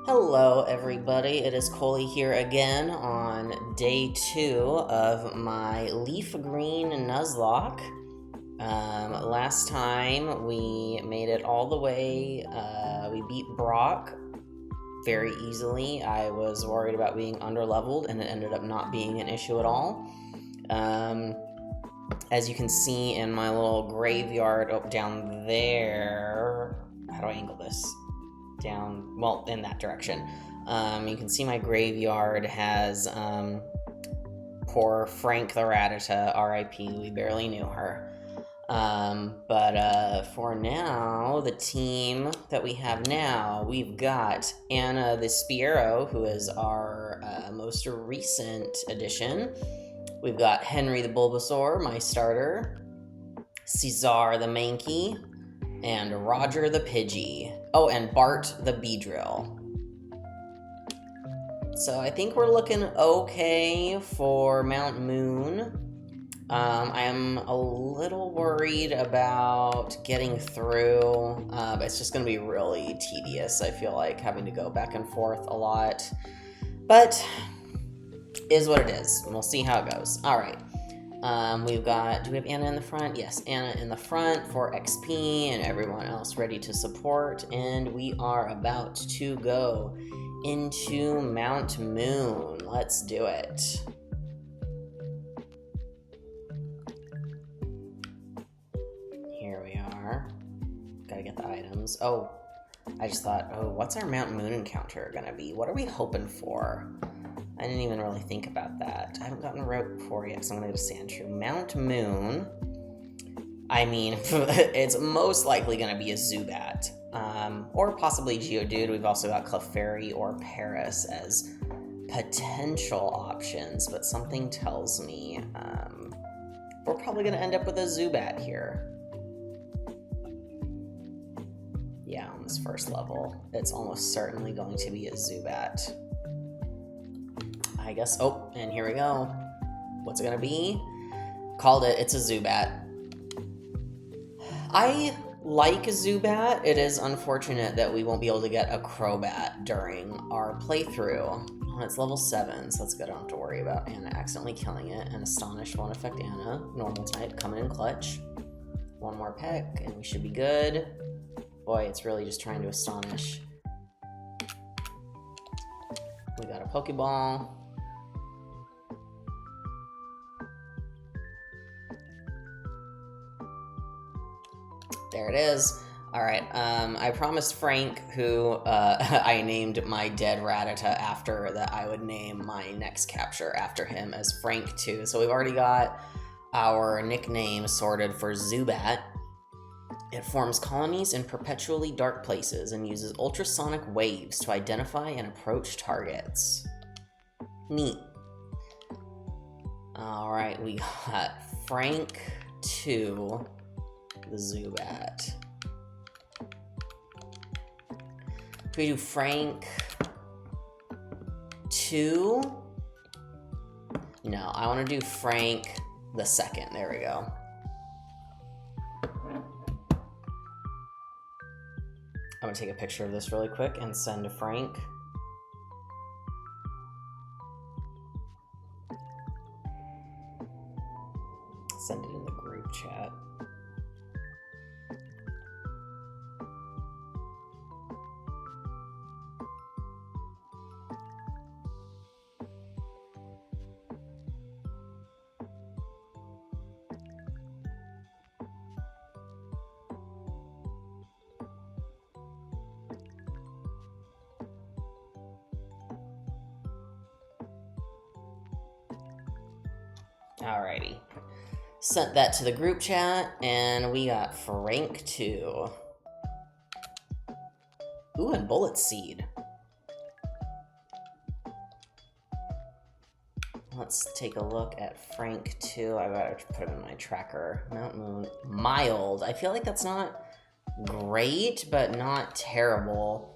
Hello everybody, it is Coley here again on day 2 of my Leaf Green Nuzlocke. Last time we made it all the way, we beat Brock very easily. I was worried about being underleveled and it ended up not being an issue at all. As you can see in my little graveyard down there, how do I angle this? Down, well, in that direction. You can see my graveyard has poor Frank the Rattata, R.I.P. We barely knew her. But for now, the team that we have now, we've got Anna the Spiero, who is our most recent addition. We've got Henry the Bulbasaur, my starter, Caesar the Mankey, and Roger the Pidgey. Oh, and Bart the Beedrill. So I think we're looking okay for Mount Moon. I am a little worried about getting through. It's just going to be really tedious, I feel like, having to go back and forth a lot. But is what it is. We'll see how it goes. All right. We've got, do we have Anna in the front? Yes, Anna in the front for XP and everyone else ready to support. And we are about to go into Mount Moon. Let's do it. Here we are. Gotta get the items. Oh, I just thought, oh, what's our Mount Moon encounter gonna be? What are we hoping for? I didn't even really think about that. I haven't gotten a route before yet, so I'm gonna go to Sandshrew. Mount Moon, I mean, it's most likely gonna be a Zubat. Or possibly Geodude. We've also got Clefairy or Paris as potential options, but something tells me we're probably gonna end up with a Zubat here. Yeah, on this first level, it's almost certainly going to be a Zubat. I guess, oh, and here we go. What's it gonna be? Called it, it's a Zubat. I like Zubat. It is unfortunate that we won't be able to get a Crobat during our playthrough. Well, it's level 7, so that's good. I don't have to worry about Anna accidentally killing it. And Astonish won't affect Anna. Normal type, coming in clutch. One more peck, and we should be good. Boy, it's really just trying to Astonish. We got a Pokeball. There it is. All right, I promised Frank, who I named my dead Rattata after, that I would name my next capture after him as Frank too. So we've already got our nickname sorted for Zubat. It forms colonies in perpetually dark places and uses ultrasonic waves to identify and approach targets. Neat. All right, we got Frank 2. The Zubat. Can we do Frank 2? No, I want to do Frank the 2nd. There we go. I'm going to take a picture of this really quick and send to Frank. Send it in the group chat. Alrighty. Sent that to the group chat, and we got Frank 2. Ooh, and Bullet Seed. Let's take a look at Frank 2. I gotta put him in my tracker. Mount Moon. Mild. I feel like that's not great, but not terrible.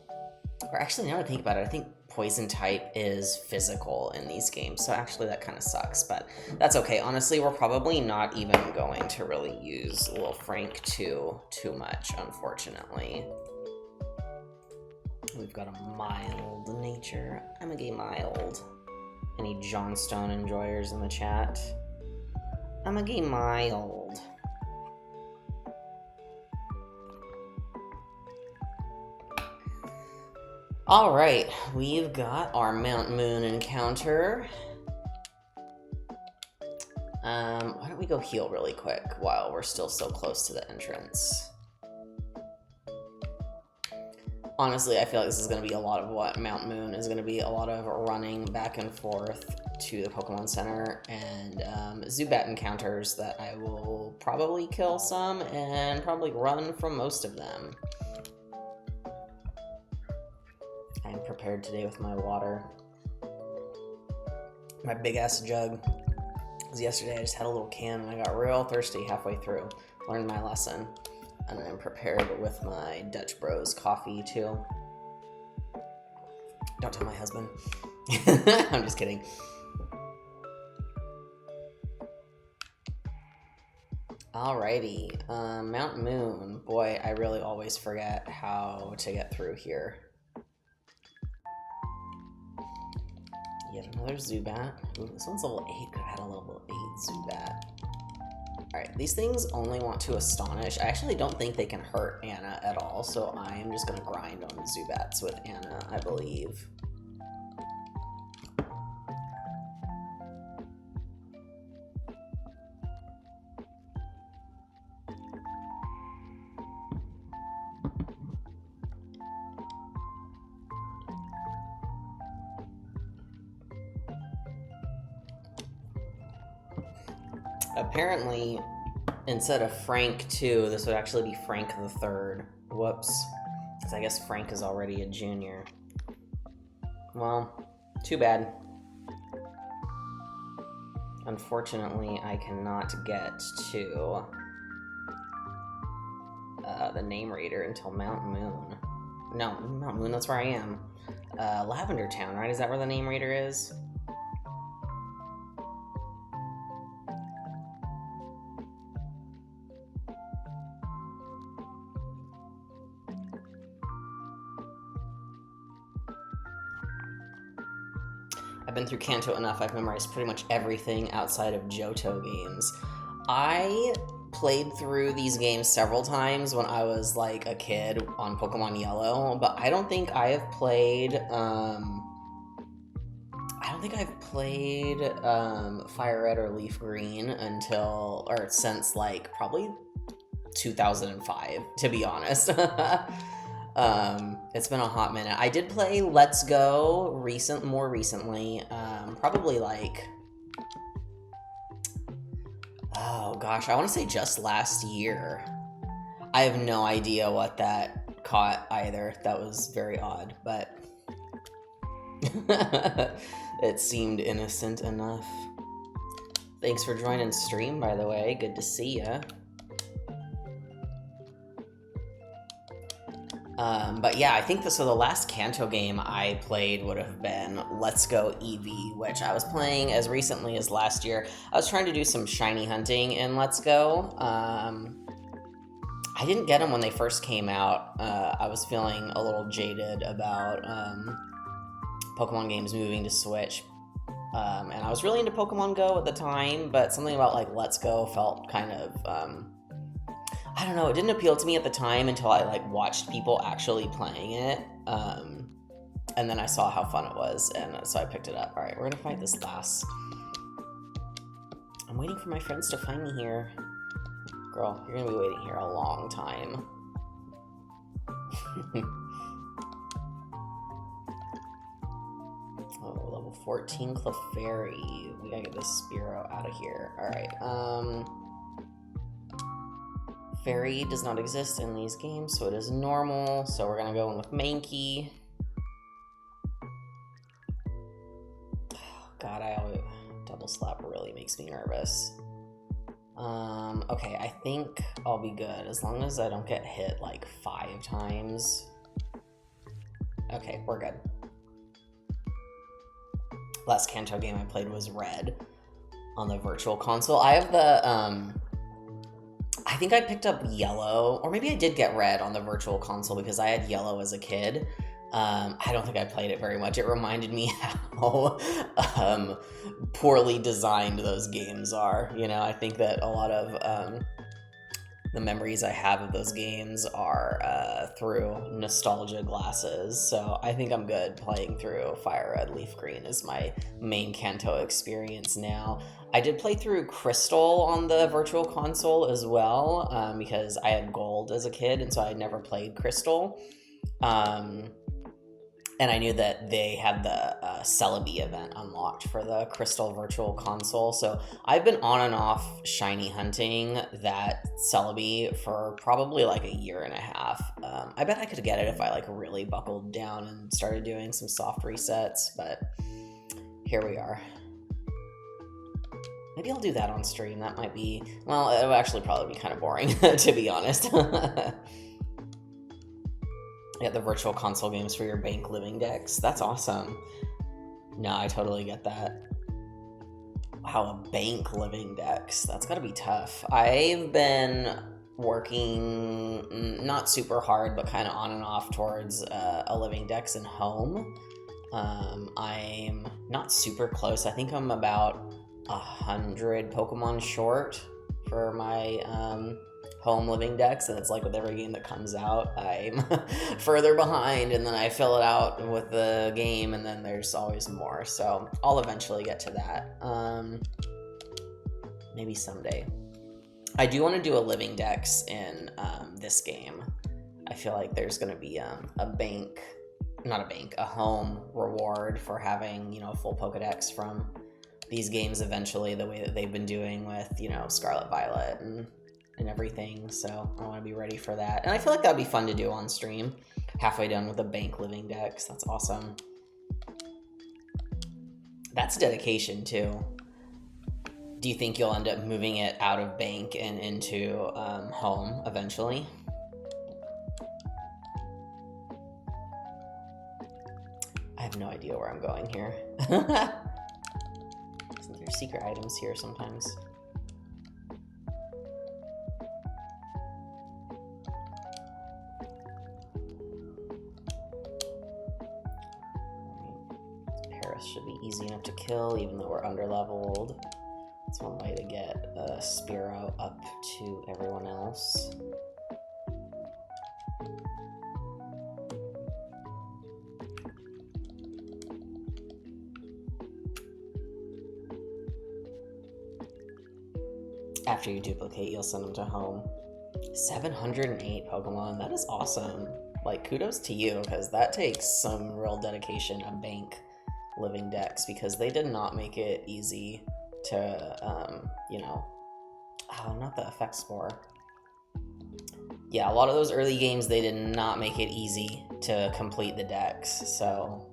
Or actually, now that I think about it, I think poison type is physical in these games, so actually that kind of sucks, but that's okay. Honestly, we're probably not even going to really use little Frank 2 too much, unfortunately. We we've got a mild nature. I'm a gay mild. Any Johnstone enjoyers in the chat? I'm a gay mild. Alright, we've got our Mount Moon encounter. Why don't we go heal really quick while we're still so close to the entrance? Honestly, I feel like this is going to be a lot of what Mount Moon is going to be, a lot of running back and forth to the Pokemon Center, and Zubat encounters that I will probably kill some and probably run from most of them. I am prepared today with my water. My big-ass jug. Because yesterday I just had a little can and I got real thirsty halfway through. Learned my lesson. And I'm prepared with my Dutch Bros coffee, too. Don't tell my husband. I'm just kidding. Alrighty. Mount Moon. Boy, I really always forget how to get through here. Yet another Zubat. Ooh, this one's level 8. Could have had a level 8 Zubat. Alright, these things only want to Astonish. I actually don't think they can hurt Anna at all, so I am just going to grind on Zubats with Anna, I believe. Apparently, instead of Frank 2, this would actually be Frank the 3rd. Whoops. Because I guess Frank is already a junior. Well, too bad. Unfortunately, I cannot get to the name reader until Mount Moon. No, Mount Moon, that's where I am. Lavender Town, right? Is that where the name reader is? I've been through Kanto enough, I've memorized pretty much everything outside of Johto games. I played through these games several times when I was like a kid on Pokemon Yellow, but I don't think I have played, Fire Red or Leaf Green since like probably 2005, to be honest. It's been a hot minute. I did play Let's Go more recently, probably like, oh gosh, I want to say just last year. I have no idea what that caught either. That was very odd, but it seemed innocent enough. Thanks for joining stream, by the way. Good to see ya. But yeah, I think the last Kanto game I played would have been Let's Go Eevee, which I was playing as recently as last year. I was trying to do some shiny hunting in Let's Go. I didn't get them when they first came out. I was feeling a little jaded about Pokemon games moving to Switch. And I was really into Pokemon Go at the time, but something about like Let's Go felt kind of... I don't know, it didn't appeal to me at the time until I like watched people actually playing it. And then I saw how fun it was, and so I picked it up. All right, we're gonna fight this last. I'm waiting for my friends to find me here. Girl, you're gonna be waiting here a long time. Oh, level 14 Clefairy. We gotta get this Spearow out of here. All right, Fairy does not exist in these games, so it is normal. So we're gonna go in with Mankey. Oh, God, double slap really makes me nervous. Okay, I think I'll be good as long as I don't get hit like 5 times. Okay, we're good. Last Kanto game I played was Red on the Virtual Console. I have the I think I picked up Yellow, or maybe I did get Red on the Virtual Console because I had Yellow as a kid. I don't think I played it very much. It reminded me how poorly designed those games are. You know, I think that a lot of the memories I have of those games are through nostalgia glasses. So I think I'm good playing through Fire Red, Leaf Green as my main Kanto experience now. I did play through Crystal on the Virtual Console as well, because I had gold as a kid, and so I never played Crystal. And I knew that they had the Celebi event unlocked for the Crystal Virtual Console. So I've been on and off shiny hunting that Celebi for probably like a year and a half. I bet I could get it if I like really buckled down and started doing some soft resets, but here we are. Maybe I'll do that on stream. That might be, well, it would actually probably be kind of boring, to be honest. Yeah, the Virtual Console games for your bank living decks. That's awesome. No, I totally get that. Wow, a bank living decks. That's gotta be tough. I've been working not super hard, but kind of on and off towards a living decks in home. I'm not super close. I think I'm about 100 Pokemon short for my home living decks, and it's like with every game that comes out, I'm further behind, and then I fill it out with the game, and then there's always more. So I'll eventually get to that. Maybe someday. I do want to do a living decks in this game. I feel like there's going to be a home reward for having, you know, full Pokedex from these games eventually, the way that they've been doing with, you know, Scarlet Violet and everything. So I want to be ready for that. And I feel like that'd be fun to do on stream. Halfway done with the bank living decks. That's awesome. That's dedication too. Do you think you'll end up moving it out of bank and into home eventually? I have no idea where I'm going here. Isn't there secret items here sometimes? Should be easy enough to kill, even though we're underleveled. That's one way to get Spearow up to everyone else. After you duplicate, you'll send them to home. 708 Pokemon, that is awesome. Like, kudos to you, because that takes some real dedication, a bank living decks, because they did not make it easy to, you know, not the effect spore. Yeah, a lot of those early games, they did not make it easy to complete the decks, so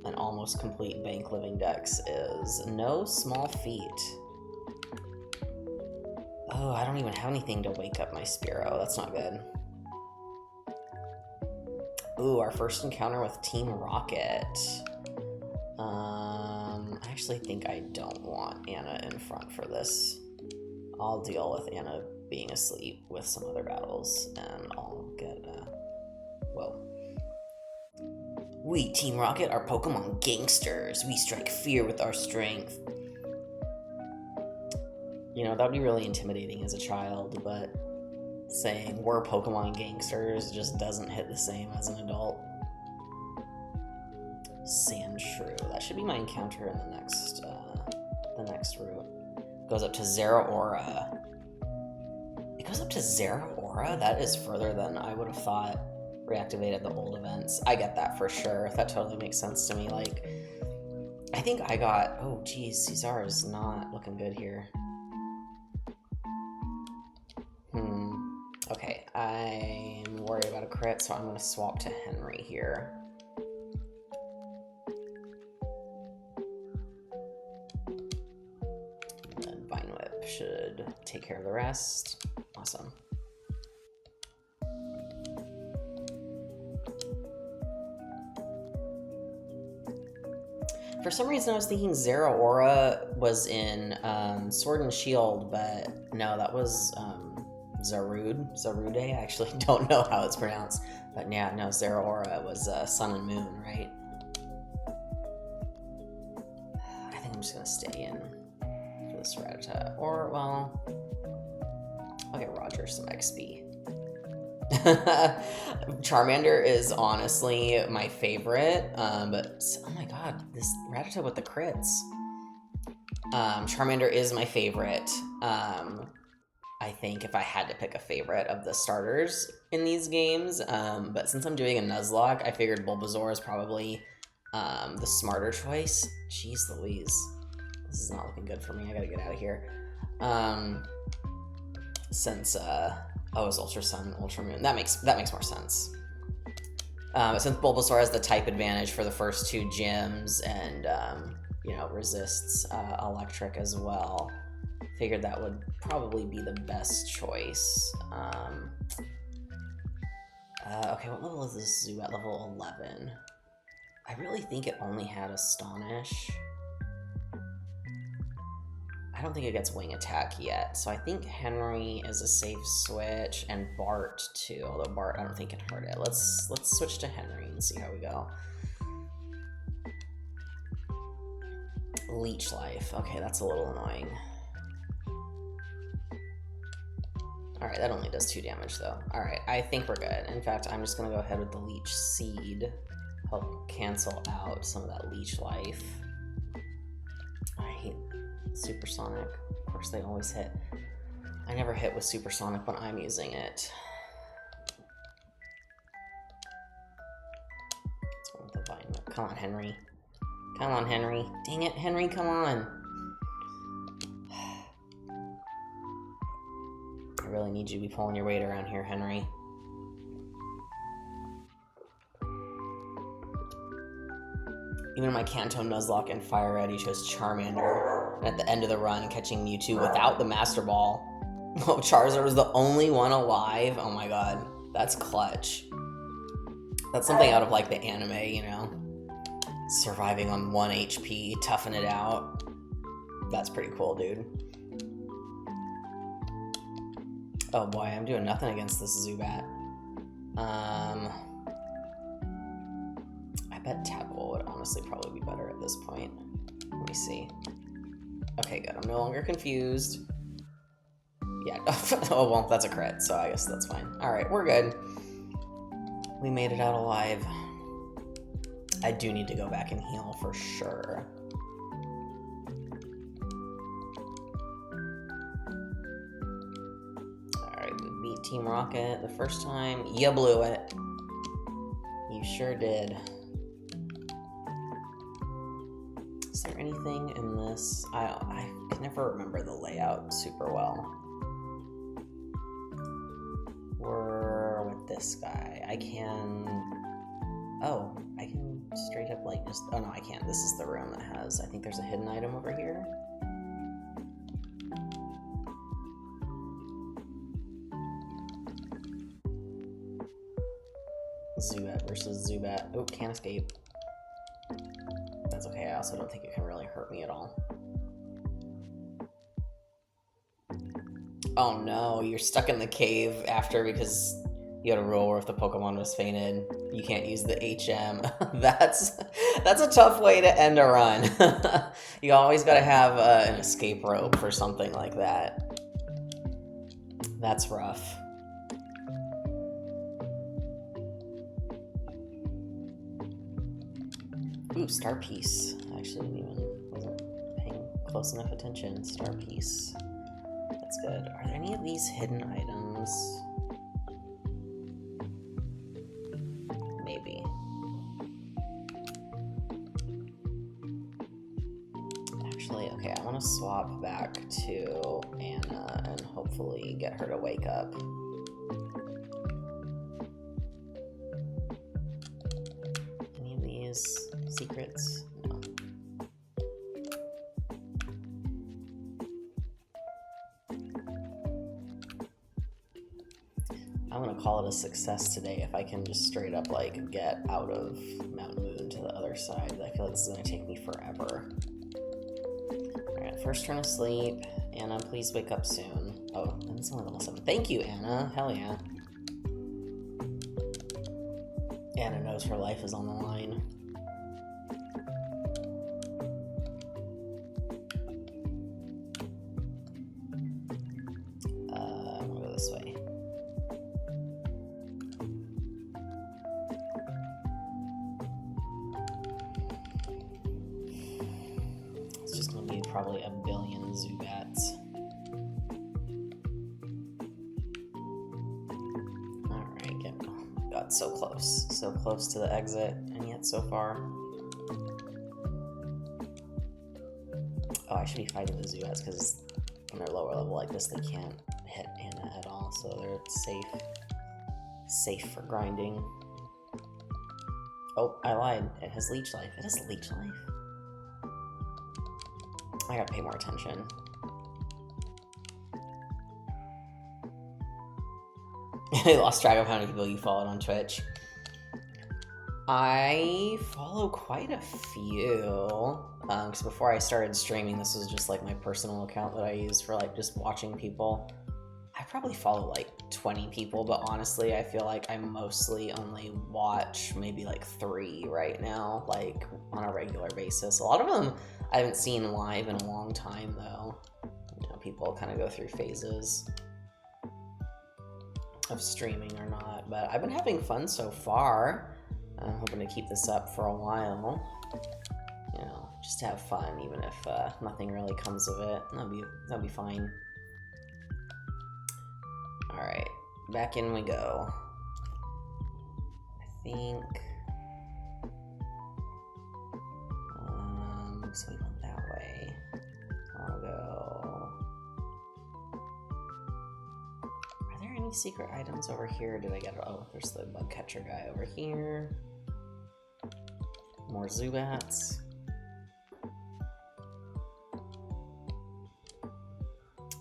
an almost complete bank living decks is no small feat. Oh, I don't even have anything to wake up my Spearow. That's not good. Ooh, our first encounter with Team Rocket. I actually think I don't want Anna in front for this. I'll deal with Anna being asleep with some other battles, and I'll get, whoa. We, Team Rocket, are Pokemon gangsters. We strike fear with our strength. You know, that would be really intimidating as a child, but saying we're Pokemon gangsters just doesn't hit the same as an adult. Sandshrew. That should be my encounter in the next route. Goes up to Zeraora. It goes up to Zeraora? That is further than I would have thought. Reactivated the old events. I get that for sure. That totally makes sense to me. Like, I think I got... Oh, geez. Caesar is not looking good here. Okay, I'm worried about a crit, so I'm going to swap to Henry here. And then Vine Whip should take care of the rest. Awesome. For some reason, I was thinking Zeraora was in Sword and Shield, but no, that was Zarude. I actually don't know how it's pronounced, but yeah, no, Zeraora was Sun and Moon, right? I think I'm just gonna stay in for this Rattata, or well, I'll get Roger some XP. Charmander is honestly my favorite, but oh my god, this Rattata with the crits. Charmander is my favorite. I think if I had to pick a favorite of the starters in these games, but since I'm doing a Nuzlocke, I figured Bulbasaur is probably the smarter choice. Jeez Louise, this is not looking good for me. I gotta get out of here. Since oh, it's Ultra Sun, Ultra Moon. That makes more sense. Since Bulbasaur has the type advantage for the first 2 gyms and you know, resists electric as well, figured that would probably be the best choice. Okay, what level is this zoo at? Level 11. I really think it only had Astonish. I don't think it gets Wing Attack yet, so I think Henry is a safe switch, and Bart too, although Bart I don't think can hurt it. Let's switch to Henry and see how we go. Leech Life. Okay, that's a little annoying. Alright, that only does 2 damage though. Alright, I think we're good. In fact, I'm just gonna go ahead with the Leech Seed. Help cancel out some of that Leech Life. I hate Supersonic. Of course, they always hit. I never hit with Supersonic when I'm using it. Let's go with the Vine Whip. Come on, Henry. Come on, Henry. Dang it, Henry, come on. I really need you to be pulling your weight around here, Henry. Even in my Kanto Nuzlocke and Fire Red, he chose Charmander. And at the end of the run, catching Mewtwo without the Master Ball. Oh, Charizard was the only one alive. Oh my god. That's clutch. That's something out of like the anime, you know? Surviving on 1 HP, toughing it out. That's pretty cool, dude. Oh boy, I'm doing nothing against this Zubat. I bet Tackle would honestly probably be better at this point. Let me see. Okay, good. I'm no longer confused. Yeah. Oh, well, that's a crit, so I guess that's fine. Alright, we're good. We made it out alive. I do need to go back and heal for sure. Alright, we beat Team Rocket the first time. You blew it. You sure did. Is there anything in this? I can never remember the layout super well. We're with this guy. I can... Oh, I can straight up like just... Oh no, I can't. This is the room that has... I think there's a hidden item over here. Zubat versus Zubat. Oh, can't escape. That's okay. I also don't think it can really hurt me at all. Oh no, you're stuck in the cave after because you had a rule where if the Pokemon was fainted, you can't use the HM. That's a tough way to end a run. You always gotta have an escape rope for something like that. That's rough. Ooh, Star Piece. I actually wasn't paying close enough attention. Star Piece. That's good. Are there any of these hidden items? Maybe. Actually, okay, I want to swap back to Anna and hopefully get her to wake up. Any of these secrets? No. I'm gonna call it a success today if I can just straight up like get out of Mount Moon to the other side. I feel like this is gonna take me forever. Alright, first turn of sleep. Anna, please wake up soon. Oh, that's only level 7. Thank you, Anna. Hell yeah. Anna knows her life is on the line. I'm gonna go this way. It's just gonna be probably a billion Zubats. God, so close to the exit, and yet so far. Oh, I should be fighting the Zubats because when they're lower level like this, they can't hit Anna at all, so they're safe for grinding. Oh, I lied. It has leech life. It has leech life. I gotta pay more attention. I lost track of how many people you followed on Twitch. I follow quite a few. Because before I started streaming, this was just like my personal account that I use for like just watching people. I probably follow like 20 people, but honestly, I feel like I mostly only watch maybe like 3 right now, like on a regular basis. A lot of them I haven't seen live in a long time though. You know, people kind of go through phases of streaming or not, but I've been having fun so far. I'm hoping to keep this up for a while, you know, just to have fun, even if nothing really comes of it. That'll be fine. All right, back in we go. I think so we went that way. I'll go. Any secret items over here? Did I get it? Oh, there's the bug catcher guy over here. More Zubats. Oh,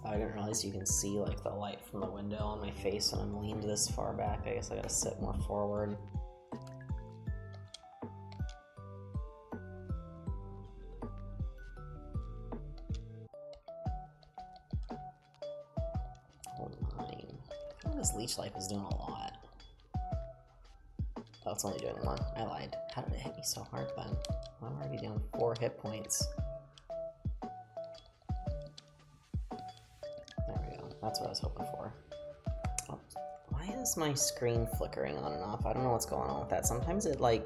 I didn't realize you can see like the light from the window on my face when I'm leaned this far back. I guess I gotta sit more forward. This leech life is doing a lot. Oh, it's only doing 1. I lied. How did it hit me so hard then? I'm already down 4 hit points. There we go. That's what I was hoping for. Oh, why is my screen flickering on and off? I don't know what's going on with that. Sometimes it like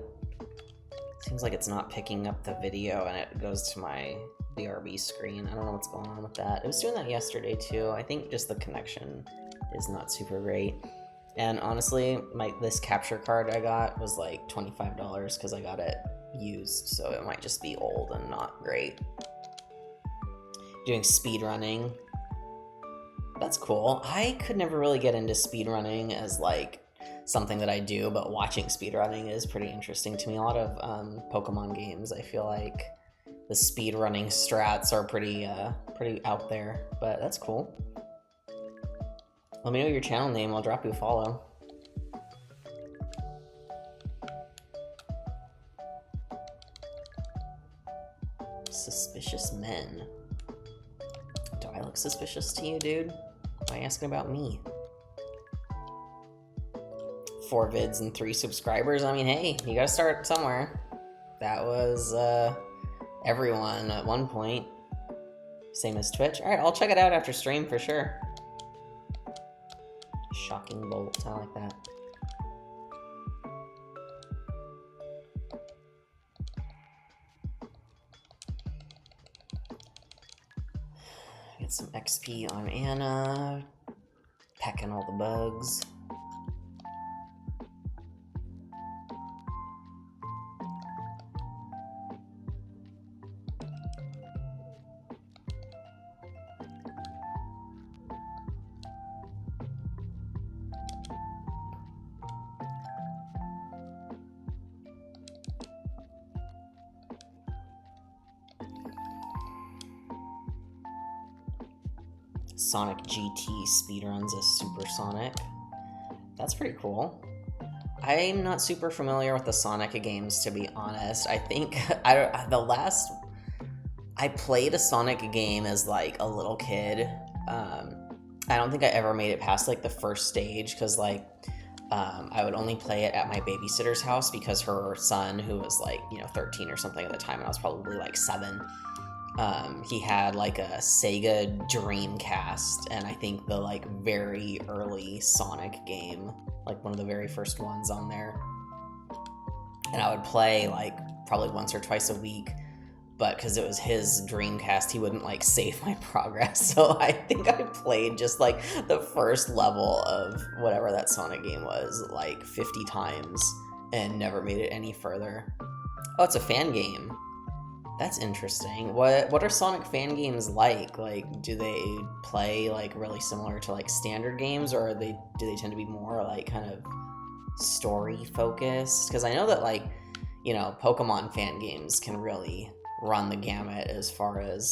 seems like it's not picking up the video and it goes to my BRB screen. I don't know what's going on with that. It was doing that yesterday too. I think just the connection is not super great. And honestly, this capture card I got was like $25 because I got it used, so it might just be old and not great. Doing speedrunning. That's cool. I could never really get into speedrunning as like something that I do, but watching speedrunning is pretty interesting to me. A lot of Pokemon games, I feel like the speedrunning strats are pretty out there, but that's cool. Let me know your channel name, I'll drop you a follow. Suspicious men. Do I look suspicious to you, dude? Why are you asking about me? 4 vids and 3 subscribers? I mean, hey, you gotta start somewhere. That was, everyone at one point. Same as Twitch. Alright, I'll check it out after stream for sure. Shocking bolt, I like that. Get some XP on Anna, pecking all the bugs. Sonic GT speedruns as Supersonic. That's pretty cool. I'm not super familiar with the Sonic games, to be honest. I think the last I played a Sonic game as like a little kid. I don't think I ever made it past like the first stage because like I would only play it at my babysitter's house because her son, who was like 13 or something at the time, and I was probably like 7. He had like a Sega Dreamcast, and I think the like very early Sonic game, like one of the very first ones on there. And I would play like probably once or twice a week, but because it was his Dreamcast, he wouldn't like save my progress. So I think I played just like the first level of whatever that Sonic game was like 50 times and never made it any further. Oh, it's a fan game. That's interesting. What are Sonic fan games like? Like, do they play like really similar to like standard games, or do they tend to be more like kind of story focused? Because I know that like Pokemon fan games can really run the gamut as far as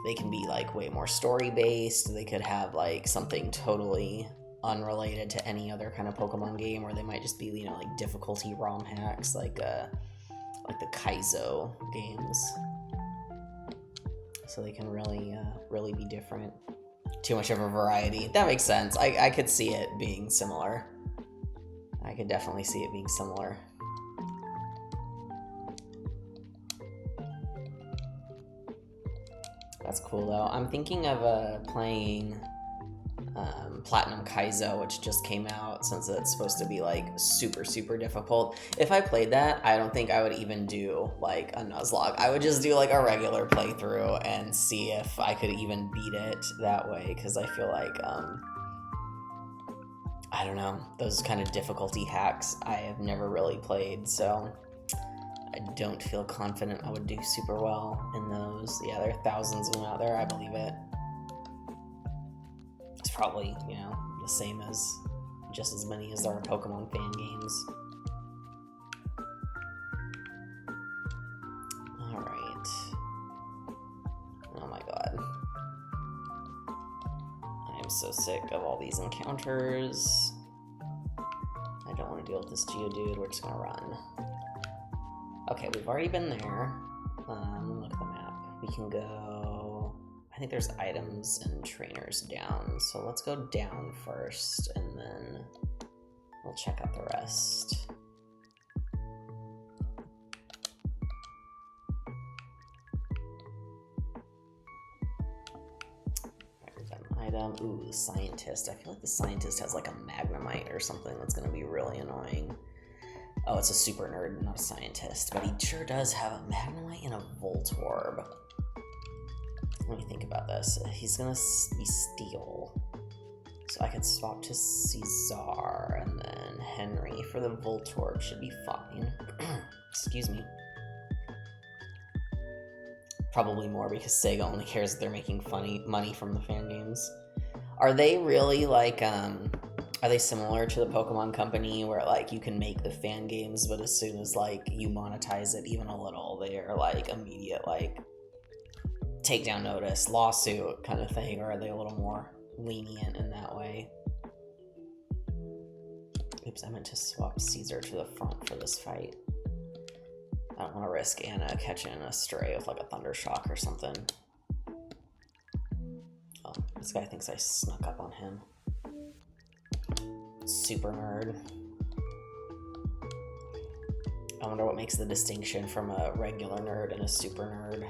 they can be like way more story based. They could have like something totally unrelated to any other kind of Pokemon game, or they might just be like difficulty ROM hacks like the Kaizo games. So they can really be different. Too much of a variety. That makes sense. I could see it being similar. I could definitely see it being similar. That's cool though. I'm thinking of playing Platinum Kaizo, which just came out, since it's supposed to be like super difficult. If I played that, I don't think I would even do like a Nuzlocke. I would just do like a regular playthrough and see if I could even beat it that way, because I feel like I don't know, those kind of difficulty hacks I have never really played, so I don't feel confident I would do super well in those. Yeah, there are thousands of them out there, I believe it. It's probably, the same as just as many as there are Pokemon fan games. Alright. Oh my god. I am so sick of all these encounters. I don't want to deal with this Geodude, we're just gonna run. Okay, we've already been there. Look at the map. We can go... I think there's items and trainers down, so let's go down first, and then we'll check out the rest. There's an item. Ooh, the scientist. I feel like the scientist has like a Magnemite or something that's going to be really annoying. Oh, it's a super nerd, not a scientist, but he sure does have a Magnemite and a Voltorb. Let me think about this. He's gonna be Steel. So I could swap to Caesar, and then Henry for the Voltorb should be fine. Excuse me. Probably more because Sega only cares that they're making money from the fan games. Are they really like, are they similar to the Pokemon Company where like you can make the fan games, but as soon as like you monetize it even a little, they are like immediate like takedown notice, lawsuit kind of thing, or are they a little more lenient in that way? Oops, I meant to swap Caesar to the front for this fight. I don't want to risk Anna catching a stray with like a Thunder Shock or something. Oh, this guy thinks I snuck up on him. Super nerd. I wonder what makes the distinction from a regular nerd and a super nerd.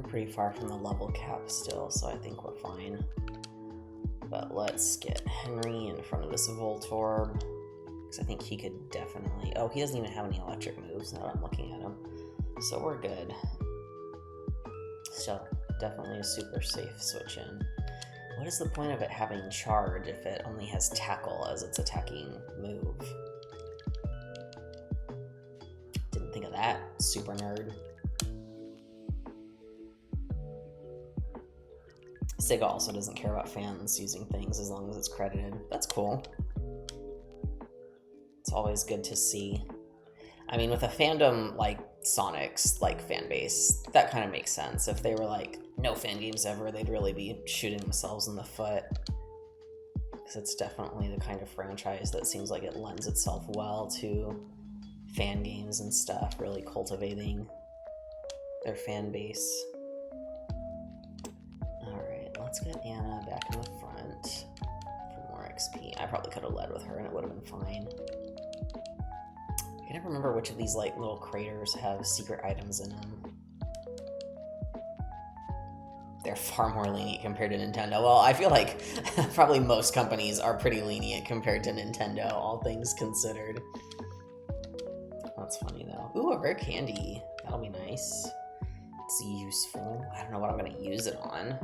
Pretty far from the level cap still, so I think we're fine. But let's get Henry in front of this Voltorb, because I think he could definitely... Oh, he doesn't even have any electric moves now that I'm looking at him. So we're good. Still, definitely a super safe switch in. What is the point of it having charge if it only has tackle as its attacking move? Didn't think of that, super nerd. Sega also doesn't care about fans using things as long as it's credited. That's cool. It's always good to see. I mean, with a fandom like Sonic's like fan base, that kind of makes sense. If they were like, no fan games ever, they'd really be shooting themselves in the foot. because it's definitely the kind of franchise that seems like it lends itself well to fan games and stuff, really cultivating their fan base. Alright, let's get Anna back in the front for more XP. I probably could have led with her and it would have been fine. I can never remember which of these like little craters have secret items in them. They're far more lenient compared to Nintendo. Well, I feel like probably most companies are pretty lenient compared to Nintendo, all things considered. That's funny though. Ooh, a rare candy. That'll be nice. It's useful. I don't know what I'm gonna use it on.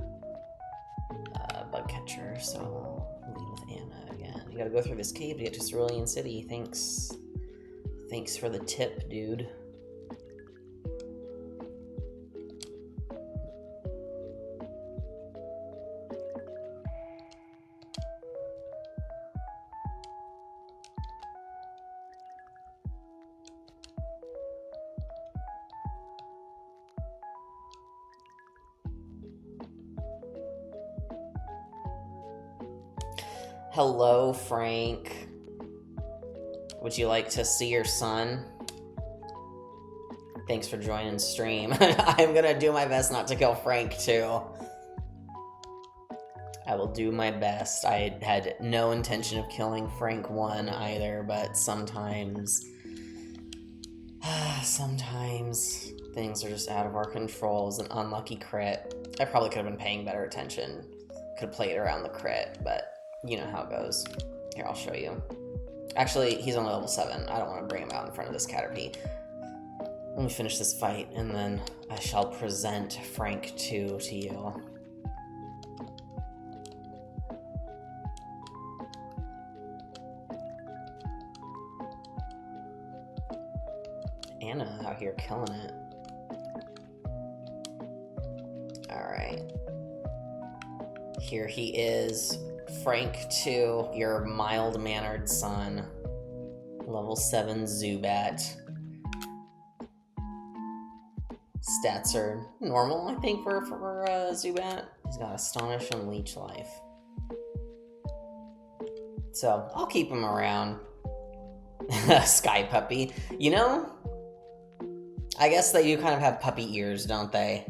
Bug catcher, so I'll lead with Anna again. You gotta go through this cave to get to Cerulean City. Thanks. Thanks for the tip, dude. Hello, Frank. Would you like to see your son? Thanks for joining stream. I'm gonna do my best not to kill Frank, too. I will do my best. I had no intention of killing Frank 1 either, but sometimes things are just out of our control. It was an unlucky crit. I probably could have been paying better attention. Could have played around the crit, but you know how it goes. Here, I'll show you. Actually, he's only level 7. I don't want to bring him out in front of this Caterpie. Let me finish this fight, and then I shall present Frank 2 to you. Anna out here killing it. Alright. Here he is. Frank 2, your mild-mannered son. Level 7 Zubat. Stats are normal, I think, for Zubat. He's got Astonish and Leech Life. So, I'll keep him around. Sky Puppy. You know, I guess they do kind of have puppy ears, don't they?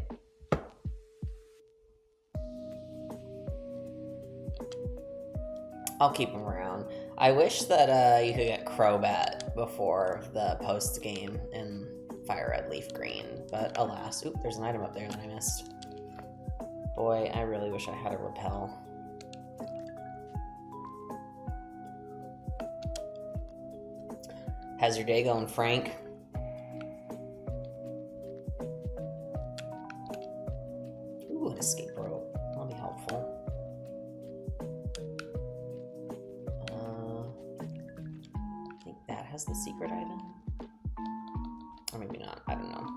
I'll keep him around. I wish that you could get Crobat before the post-game in Fire Red Leaf Green, but alas. Oop, there's an item up there that I missed. Boy, I really wish I had a Repel. How's your day going, Frank? Ooh, an escape rope. That'll be helpful. I think that has the secret item. Or maybe not, I don't know.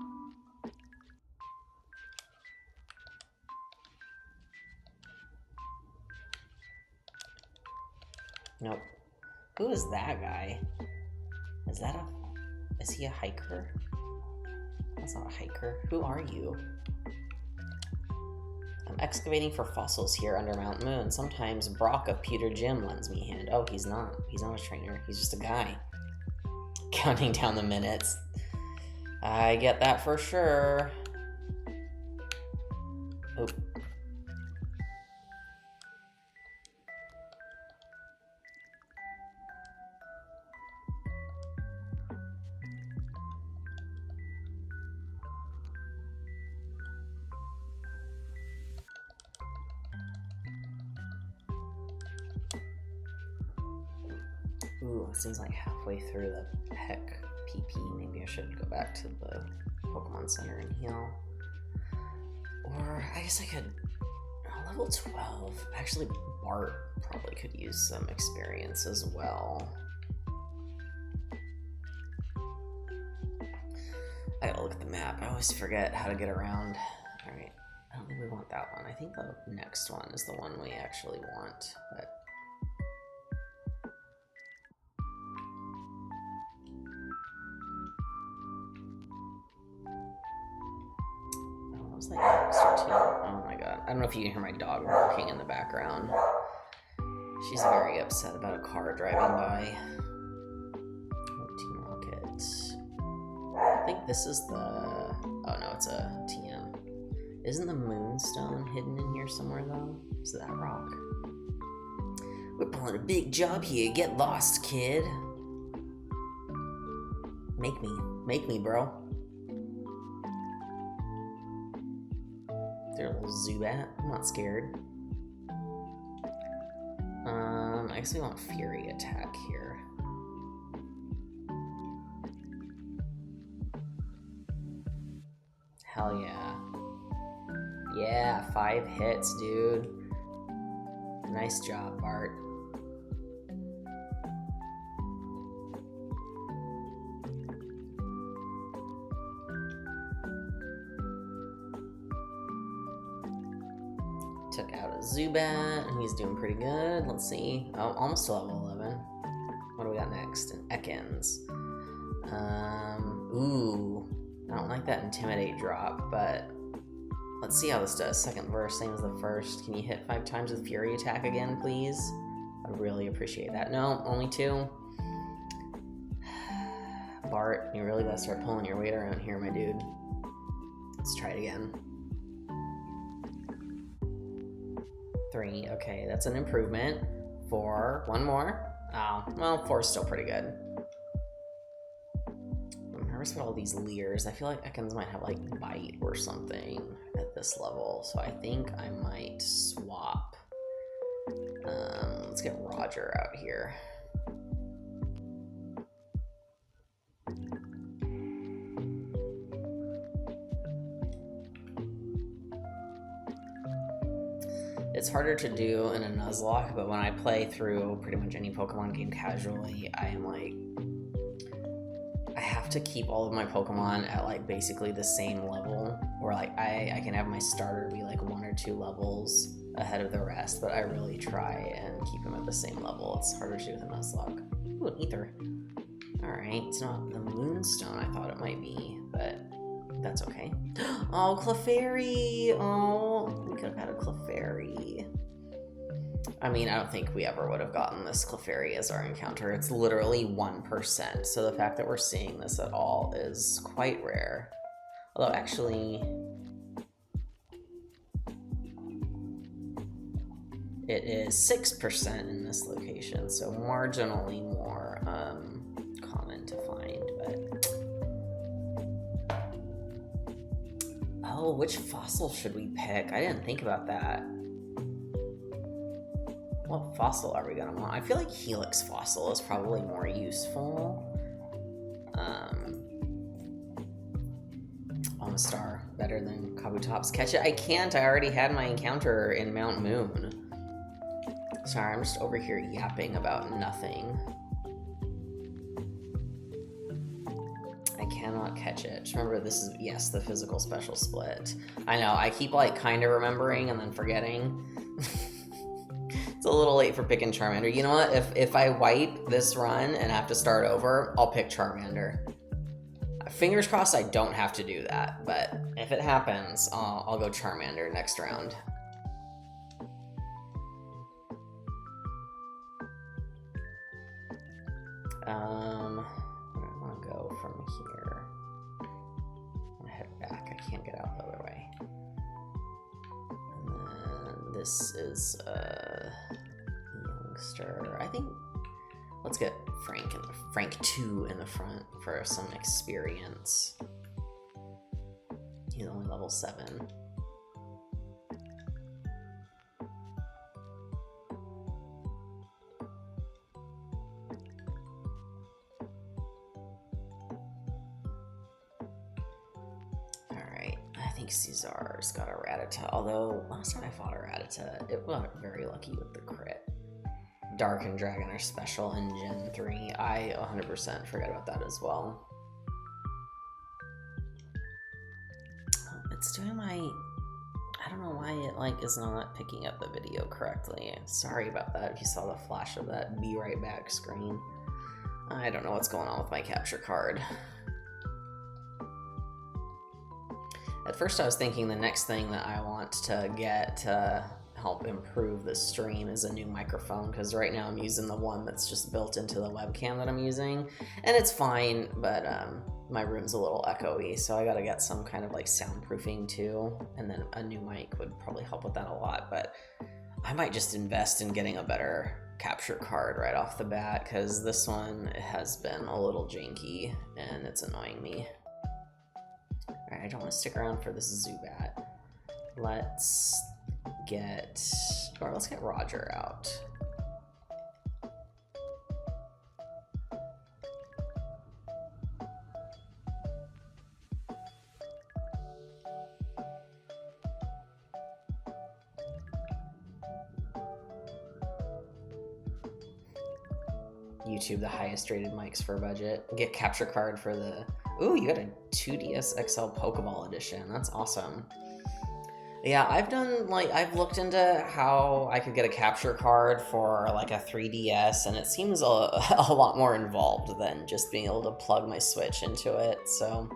Nope. Who is that guy? Is he a hiker? That's not a hiker. Who are you? I'm excavating for fossils here under Mount Moon. Sometimes Brock of Pewter Gym lends me a hand. Oh, he's not. He's not a trainer. He's just a guy. Counting down the minutes. I get that for sure. Oop. Ooh, it seems like halfway through the heck PP. Maybe I should go back to the Pokemon Center and heal. Or I guess I could... level 12. Actually, Bart probably could use some experience as well. I gotta look at the map. I always forget how to get around. Alright, I don't think we want that one. I think the next one is the one we actually want, but... Oh my god. I don't know if you can hear my dog barking in the background. She's very upset about a car driving by. Team Rocket. I think this is the... Oh no, it's a TM. Isn't the Moonstone hidden in here somewhere though? Is that rock? We're pulling a big job here. Get lost, kid. Make me, bro. They're a little Zubat. I'm not scared. I guess we want Fury attack here. Hell yeah. Yeah, 5 hits, dude. Nice job, Bart. Took out a Zubat, and he's doing pretty good. Let's see. Oh, almost to level 11. What do we got next? An Ekans. Ooh. I don't like that Intimidate drop, but let's see how this does. Second verse, same as the first. Can you hit 5 times with Fury attack again, please? I'd really appreciate that. No, only 2. Bart, you really gotta start pulling your weight around here, my dude. Let's try it again. 3, okay, that's an improvement. 4, 1 more. Oh, well, 4 is still pretty good. I'm nervous about all these Leers. I feel like Ekans might have, like, Bite or something at this level, so I think I might swap. Let's get Roger out here. It's harder to do in a Nuzlocke, but when I play through pretty much any Pokemon game casually, I am like... I have to keep all of my Pokemon at like basically the same level, or like I can have my starter be like 1 or 2 levels ahead of the rest, but I really try and keep them at the same level. It's harder to do with a Nuzlocke. Ooh, an Ether. Alright, it's not the Moonstone I thought it might be, but that's okay. Oh, Clefairy! Oh, we could have had a Clefairy. I mean, I don't think we ever would have gotten this Clefairy as our encounter. It's literally 1%, so the fact that we're seeing this at all is quite rare. Although, actually... it is 6% in this location, so marginally more common to find, but... Oh, which fossil should we pick? I didn't think about that. What fossil are we gonna want? I feel like Helix fossil is probably more useful. Omastar, better than Kabutops. Catch it? I can't, I already had my encounter in Mount Moon. Sorry, I'm just over here yapping about nothing. I cannot catch it. Just remember, this is, yes, the physical special split. I know, I keep like kind of remembering and then forgetting. It's a little late for picking Charmander. You know what? If I wipe this run and have to start over, I'll pick Charmander. Fingers crossed I don't have to do that, but if it happens, I'll go Charmander next round. Where do I want to go from here? I'm gonna head back. I can't get out the other way. And then this is youngster. I think let's get Frank 2 in the front for some experience. He's only level 7. Caesar's got a Rattata, although last time I fought a Rattata, it wasn't very lucky with the crit. Dark and Dragon are special in Gen 3. I 100% forget about that as well. It's doing my... I don't know why it like is not picking up the video correctly. Sorry about that if you saw the flash of that be right back screen. I don't know what's going on with my capture card. At first I was thinking the next thing that I want to get help improve the stream is a new microphone, because right now I'm using the one that's just built into the webcam that I'm using, and it's fine, but my room's a little echoey, so I gotta get some kind of like soundproofing too, and then a new mic would probably help with that a lot. But I might just invest in getting a better capture card right off the bat, because this one has been a little janky and it's annoying me. Alright, I don't want to stick around for this Zubat. Let's get Roger out. YouTube, the highest rated mics for a budget. Get capture card for the... Ooh, you got a 2DS XL Pokeball edition. That's awesome. Yeah, I've looked into how I could get a capture card for like a 3DS, and it seems a lot more involved than just being able to plug my Switch into it, so...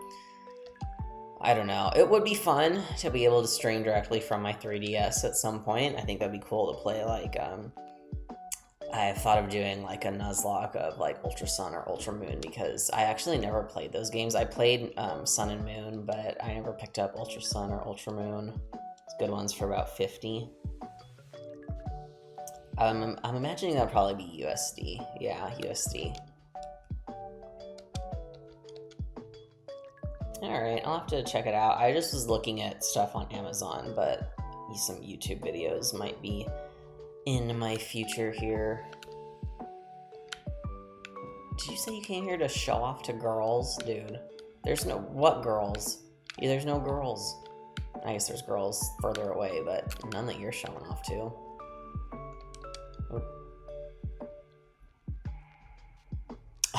I don't know. It would be fun to be able to stream directly from my 3DS at some point. I think that'd be cool to play like, I thought of doing like a Nuzlocke of like Ultra Sun or Ultra Moon, because I actually never played those games. I played Sun and Moon, but I never picked up Ultra Sun or Ultra Moon. It's good ones for about 50. I'm imagining that'll probably be USD. Yeah, USD. Alright, I'll have to check it out. I just was looking at stuff on Amazon, but some YouTube videos might be in my future here. Did you say you came here to show off to girls? Dude, there's no... What girls? Yeah, there's no girls. I guess there's girls further away, but none that you're showing off to.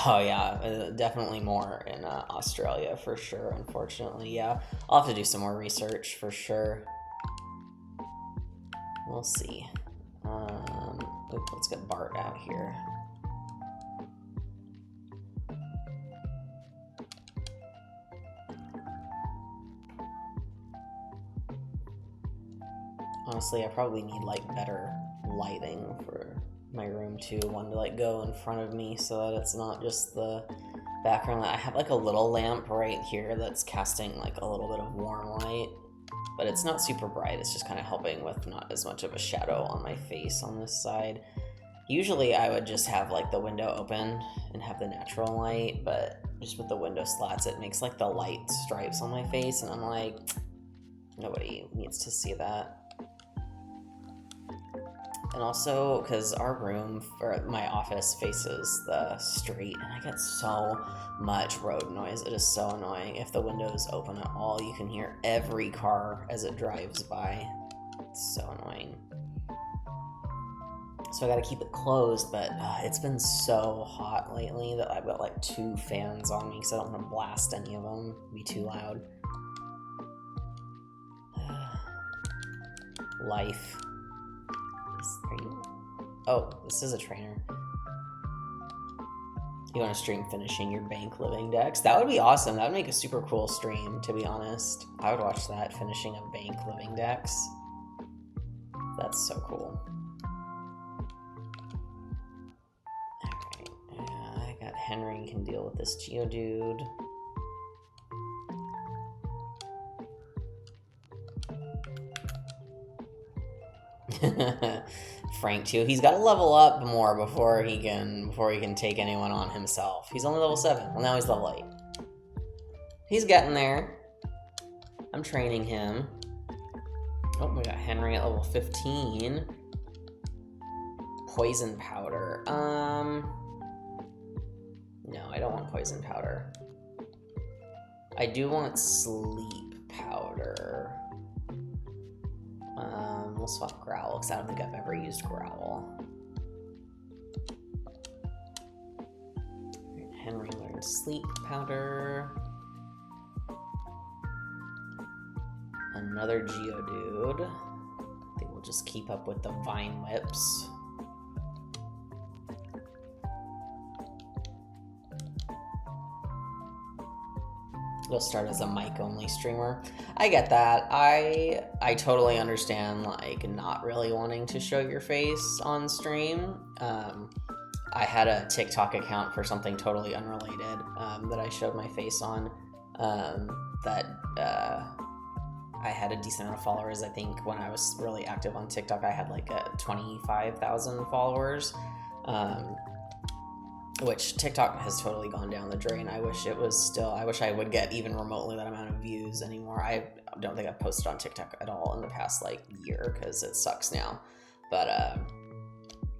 Oh yeah, definitely more in Australia for sure, unfortunately. Yeah, I'll have to do some more research for sure. We'll see. Let's get Bart out here. Honestly, I probably need like better lighting for my room too. One to like go in front of me so that it's not just the background. I have like a little lamp right here that's casting like a little bit of warm light, but it's not super bright. It's just kind of helping with not as much of a shadow on my face on this side. Usually I would just have like the window open and have the natural light, but just with the window slats it makes like the light stripes on my face, and I'm like, nobody needs to see that. And also, because our room, or my office, faces the street, and I get so much road noise. It is so annoying. If the windows open at all, you can hear every car as it drives by. It's so annoying. So I gotta keep it closed, but it's been so hot lately that I've got like 2 fans on me because I don't want to blast any of them. It'd be too loud. Life. Are you? Oh, this is a trainer. You want to stream finishing your bank living decks? That would be awesome. That would make a super cool stream, to be honest. I would watch that, finishing a bank living decks. That's so cool. Alright, I got Henry can deal with this Geodude. Frank too. He's got to level up more before he can take anyone on himself. He's only level 7. Well, now he's level 8. He's getting there. I'm training him. Oh, we got Henry at level 15. Poison powder. No, I don't want poison powder. I do want sleep powder. We'll swap Growl, because I don't think I've ever used Growl. Henry learned sleep powder. Another Geodude. I think we'll just keep up with the Vine Whips. you'll start as a mic-only streamer. I get that. I totally understand, like, not really wanting to show your face on stream. I had a TikTok account for something totally unrelated that I showed my face on. I had a decent amount of followers. I think when I was really active on TikTok, I had like 25,000 followers, which TikTok has totally gone down the drain. I wish it was still, I wish I would get even remotely that amount of views anymore. I don't think I've posted on TikTok at all in the past like year because it sucks now. But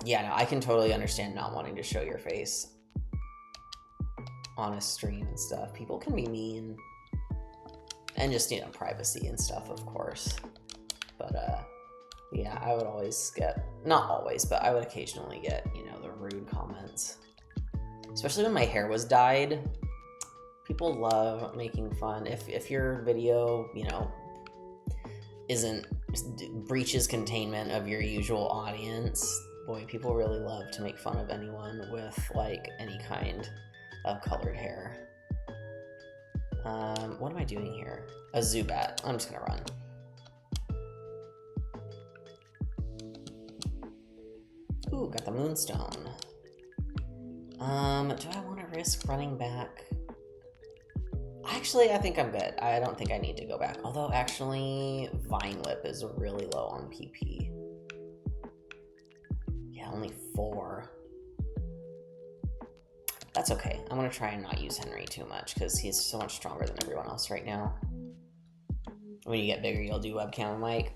yeah, no, I can totally understand not wanting to show your face on a stream and stuff. People can be mean. And just, you know, privacy and stuff, of course. But, yeah, I would always get, not always, but I would occasionally get, you know, the rude comments. Especially when my hair was dyed. People love making fun. If your video, you know, breaches containment of your usual audience, boy, people really love to make fun of anyone with, like, any kind of colored hair. What am I doing here? A Zubat. I'm just gonna run. Ooh, got the Moonstone. Do I want to risk running back? Actually, I think I'm good. I don't think I need to go back. Although, actually, Vine Whip is really low on PP. Yeah, only 4. That's okay. I'm going to try and not use Henry too much because he's so much stronger than everyone else right now. When you get bigger, you'll do webcam mic.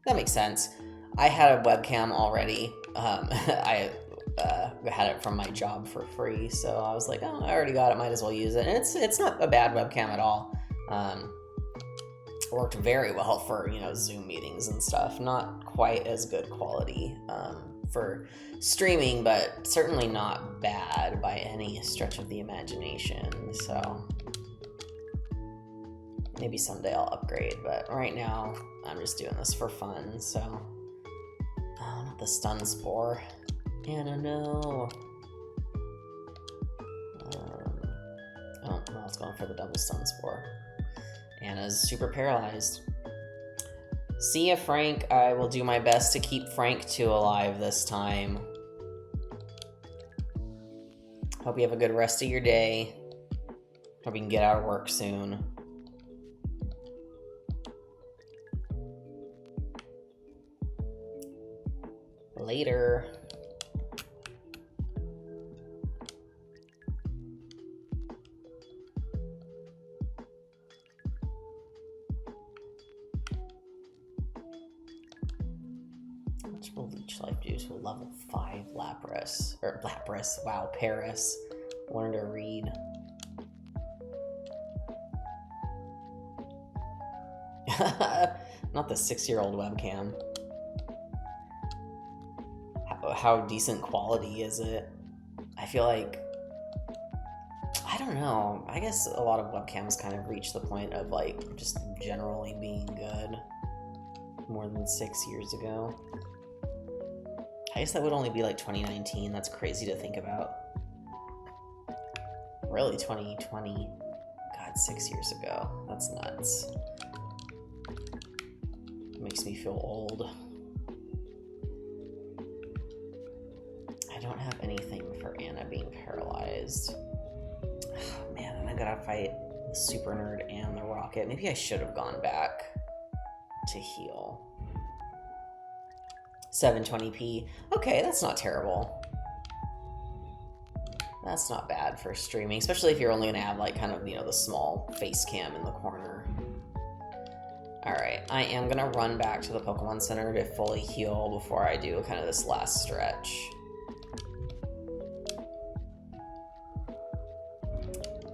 That makes sense. I had a webcam already. I had it from my job for free, so I was like, oh, I already got it. Might as well use it. And it's not a bad webcam at all. Worked very well for, you know, Zoom meetings and stuff. Not quite as good quality for streaming, but certainly not bad by any stretch of the imagination. So maybe someday I'll upgrade, but right now I'm just doing this for fun. So, oh, not the stun spore. Anna, no. Oh, no, it's going for the double stun spore. Anna's super paralyzed. See ya, Frank. I will do my best to keep Frank 2 alive this time. Hope you have a good rest of your day. Hope you can get out of work soon. Later. How much will Leech Life do to a level 5 Lapras? Or Lapras, wow, Paris. Wanted to read. Not the 6-year-old webcam. How decent quality is it? I feel like, I don't know. I guess a lot of webcams kind of reach the point of like just generally being good more than 6 years ago. I guess that would only be like 2019. That's crazy to think about. Really, 2020. God, 6 years ago. That's nuts. It makes me feel old. I don't have anything for Anna being paralyzed. Oh, man, and I gotta fight the Super Nerd and the Rocket. Maybe I should have gone back to heal. 720p. Okay, that's not terrible. That's not bad for streaming, especially if you're only gonna have like kind of, you know, the small face cam in the corner. Alright, I am gonna run back to the Pokemon Center to fully heal before I do kind of this last stretch.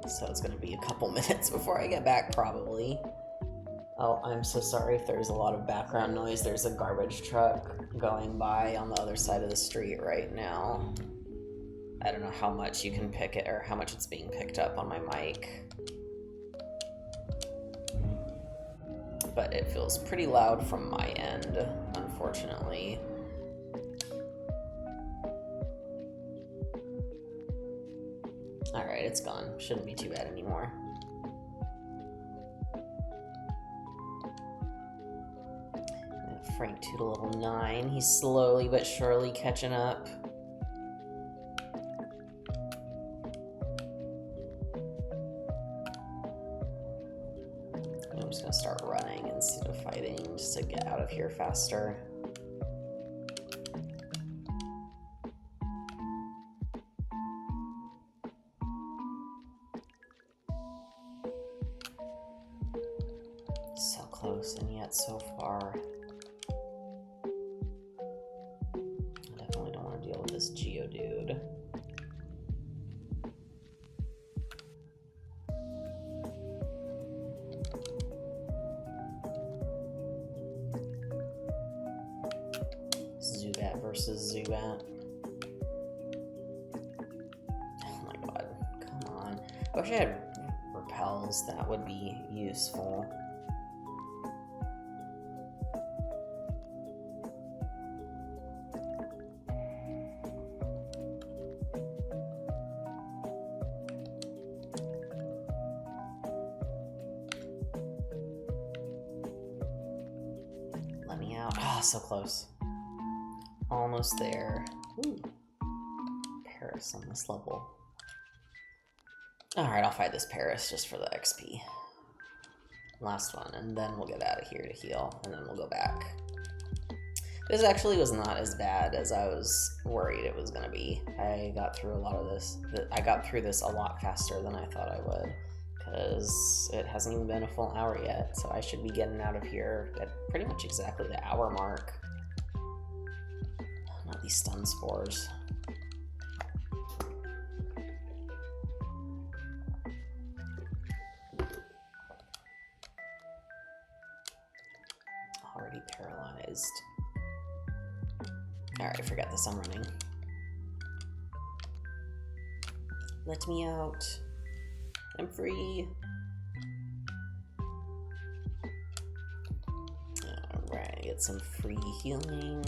So it's gonna be a couple minutes before I get back, probably. Oh, I'm so sorry if there's a lot of background noise. There's a garbage truck going by on the other side of the street right now. I don't know how much you can pick it or how much it's being picked up on my mic. But it feels pretty loud from my end, unfortunately. Alright, it's gone. Shouldn't be too bad anymore. Frank 2 to level 9. He's slowly but surely catching up. I'm just gonna start running instead of fighting just to get out of here faster. So close and yet so far. I definitely don't want to deal with this Geodude. Zubat versus Zubat. Oh my god, come on. I wish I had repels, that would be useful. Let me out. Ah, oh, so close. Almost there. Ooh. Paris on this level. Alright, I'll fight this Paris just for the XP. Last one, and then we'll get out of here to heal, and then we'll go back. This actually was not as bad as I was worried it was gonna be. I got through a lot of this. I got through this a lot faster than I thought I would, because it hasn't even been a full hour yet, so I should be getting out of here at pretty much exactly the hour mark. Not these stun spores. Already paralyzed. Alright, forget this, I'm running. Let me out. I'm free. Alright, get some free healing.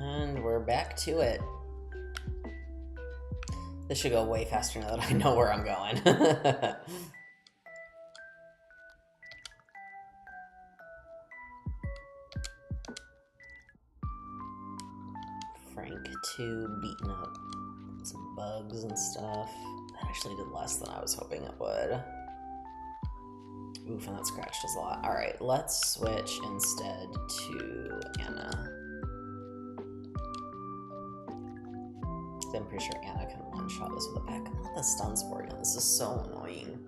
And we're back to it. This should go way faster now that I know where I'm going. Frank 2 beating up some bugs and stuff. That actually did less than I was hoping it would. Oof, and that scratched us a lot. Alright, let's switch instead to Anna. I'm pretty sure Anna can one-shot this with a pack. Not the stun spore again. This is so annoying.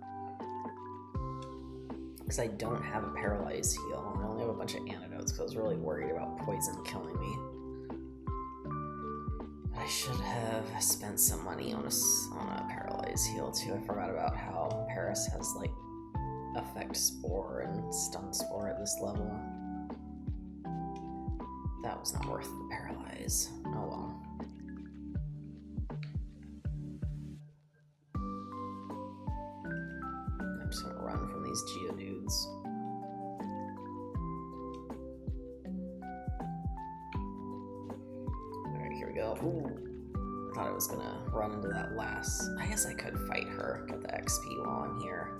Because I don't have a paralyzed heal. I only have a bunch of antidotes because I was really worried about poison killing me. I should have spent some money on a paralyzed heal too. I forgot about how Paris has like effect spore and stun spore at this level. That was not worth the paralyze. Oh well. I'm just gonna run from these Geodudes. Alright, here we go. Ooh. I thought I was gonna run into that last. I guess I could fight her, get the XP while I'm here.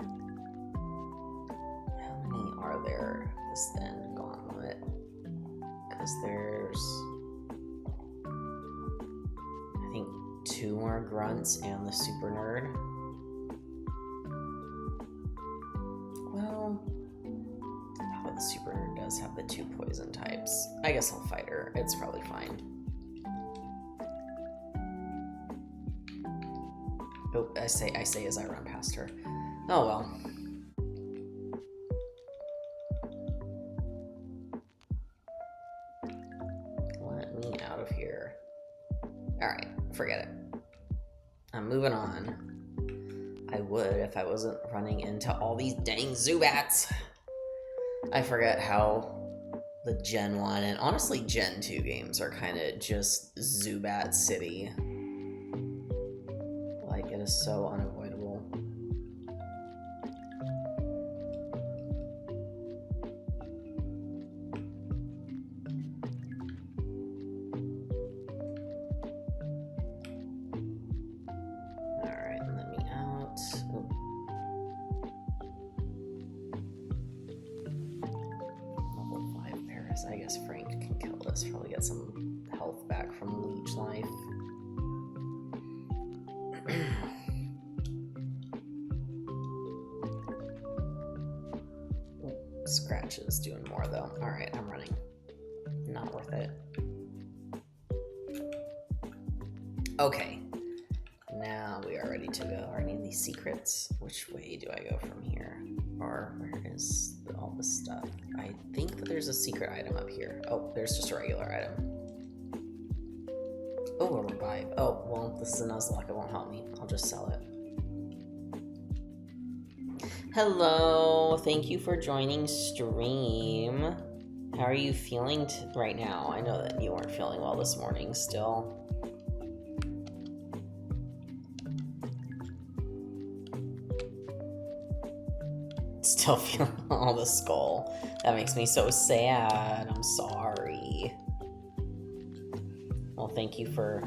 How many are there this end gauntlet? Because there's, I think, 2 more grunts and the super nerd. Well, oh, the super nerd does have the 2 poison types. I guess I'll fight her. It's probably fine. Oh, I say as I run past her. Oh well. Let me out of here. Alright, forget it. I'm moving on. I would if I wasn't running into all these dang Zubats. I forget how the Gen 1 and honestly Gen 2 games are kind of just Zubat City. Like, it is so unavoidable. I guess Frank can kill this. Probably get some health back from Leech Life. Scratch is doing more though. Alright, I'm running. Not worth it. Okay. Now we are ready to go. Are any of these secrets? Which way do I go from here? Or where is all the stuff? I think that there's a secret item up here. Oh, there's just a regular item. Oh, a revive. Oh, well, this is a Nuzlocke. It won't help me. I'll just sell it. Hello. Thank you for joining stream. How are you feeling right now? I know that you weren't feeling well this morning still. Still feeling all the skull. That makes me so sad. I'm sorry. Well, thank you for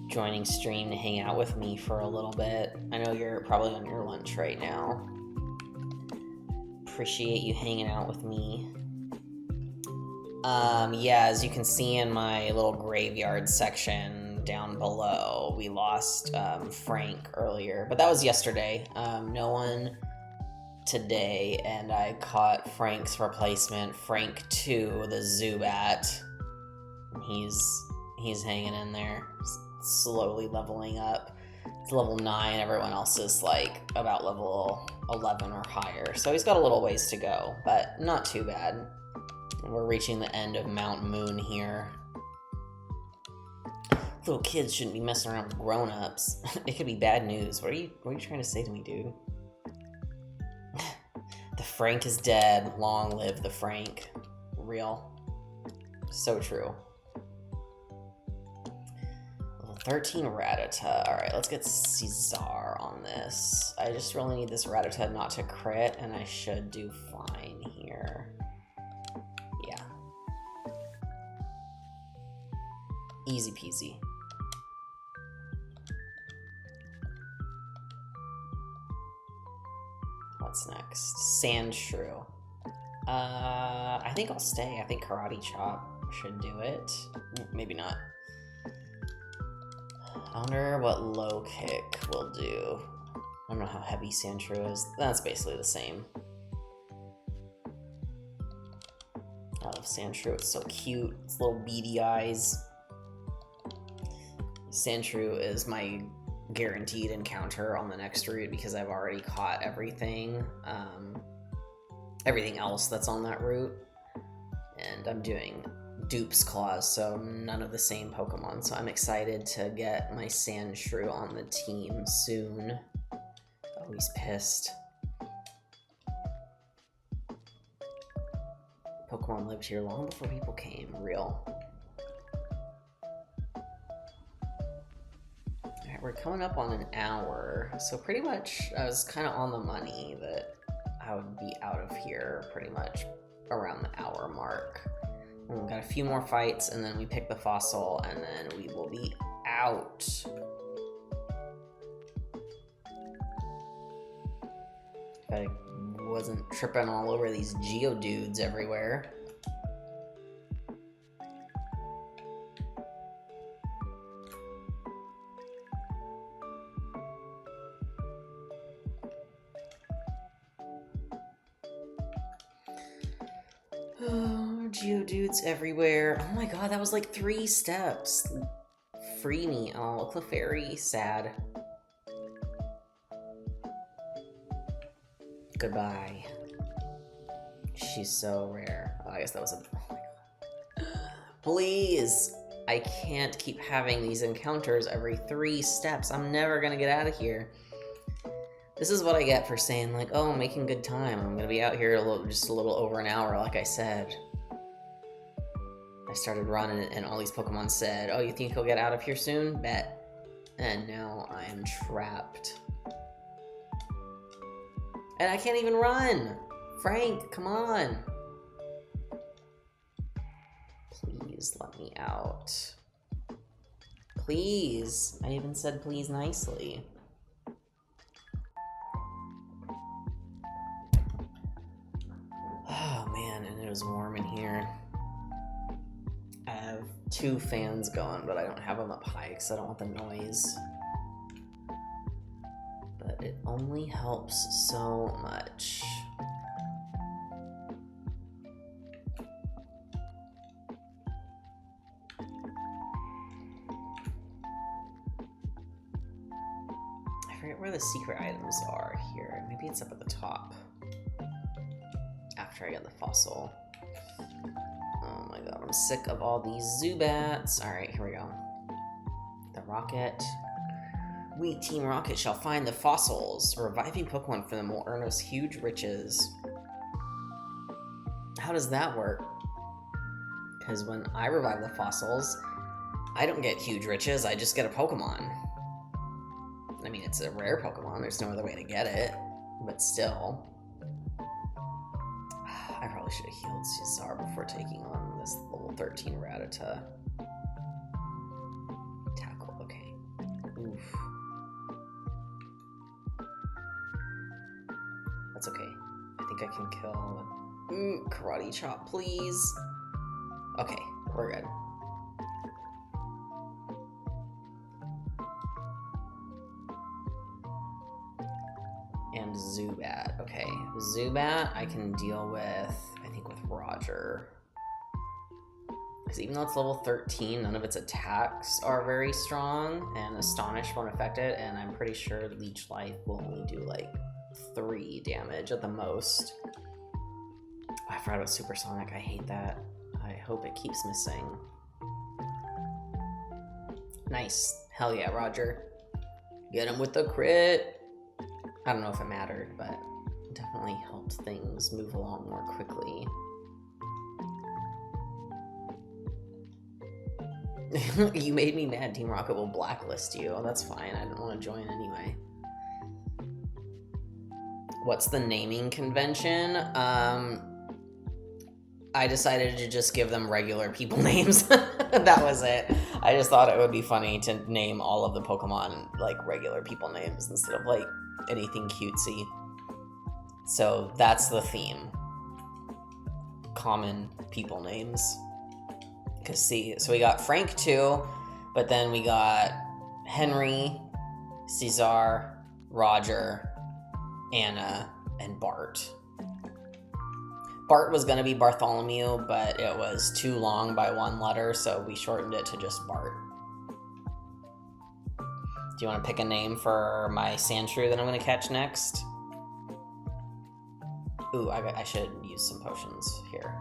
joining stream to hang out with me for a little bit. I know you're probably on your lunch right now. Appreciate you hanging out with me. Yeah, as you can see in my little graveyard section down below, we lost Frank earlier, but that was yesterday. No one today, and I caught Frank's replacement, Frank 2, the Zubat. He's hanging in there, slowly leveling up. It's level 9, everyone else is like about level 11 or higher, so he's got a little ways to go, but not too bad. We're reaching the end of Mount Moon here. Little kids shouldn't be messing around with grown-ups. It could be bad news. What are you trying to say to me, dude? The Frank is dead. Long live the Frank. Real. So true. Level 13 Rattata. Alright, let's get Caesar on this. I just really need this Rattata not to crit, and I should do fine here. Yeah. Easy peasy. What's next? Sandshrew. I think I'll stay. I think Karate Chop should do it. Maybe not. I wonder what low kick will do. I don't know how heavy Sandshrew is. That's basically the same. I love Sandshrew. It's so cute. Its little beady eyes. Sandshrew is my guaranteed encounter on the next route because I've already caught everything else that's on that route, and I'm doing Dupe's Claws, so none of the same Pokemon, so I'm excited to get my Sandshrew on the team soon. Oh, he's pissed. Pokemon lived here long before people came. Real. We're coming up on an hour, so pretty much I was kind of on the money that I would be out of here pretty much around the hour mark. And we've got a few more fights, and then we pick the fossil, and then we will be out. If I wasn't tripping all over these Geodudes everywhere. Oh, Geodudes everywhere. Oh my god, that was like 3 steps. Free me. Oh, Clefairy, sad. Goodbye. She's so rare. Oh, I guess that was a... Oh my god. Please! I can't keep having these encounters every 3 steps. I'm never gonna get out of here. This is what I get for saying, like, oh, I'm making good time. I'm gonna be out here just a little over an hour, like I said. I started running, and all these Pokemon said, oh, you think you'll get out of here soon? Bet. And now I am trapped. And I can't even run! Frank, come on! Please let me out. Please. I even said please nicely. Oh man, and it was warm in here. I have 2 fans going, but I don't have them up high because I don't want the noise. But it only helps so much. I forget where the secret items are here. Maybe it's up at the top. After I get the fossil. Oh my god, I'm sick of all these Zubats. Alright, here we go. The rocket. We, Team Rocket, shall find the fossils. A reviving Pokemon for them will earn us huge riches. How does that work? Because when I revive the fossils, I don't get huge riches, I just get a Pokemon. I mean, it's a rare Pokemon, there's no other way to get it, but still. I probably should have healed Cesar before taking on this level 13 Rattata. Tackle, okay. Oof. That's okay. I think I can kill... Karate Chop, please. Okay, we're good. And Zubat. Okay, Zubat I can deal with, I think, with Roger. Because even though it's level 13, none of its attacks are very strong, and Astonish won't affect it, and I'm pretty sure Leech Life will only do like 3 damage at the most. Oh, I forgot about Supersonic, I hate that. I hope it keeps missing. Nice. Hell yeah, Roger. Get him with the crit! I don't know if it mattered, but it definitely helped things move along more quickly. You made me mad. Team Rocket will blacklist you. Oh, that's fine. I didn't want to join anyway. What's the naming convention? I decided to just give them regular people names. That was it. I just thought it would be funny to name all of the Pokemon like regular people names instead of like anything cutesy. So that's the theme. Common people names. Cause see, so we got Frank too, but then we got Henry, Cesar, Roger, Anna, and Bart. Bart was gonna be Bartholomew, but it was too long by 1 letter, so we shortened it to just Bart. Do you want to pick a name for my Sandshrew that I'm going to catch next? Ooh, I should use some potions here.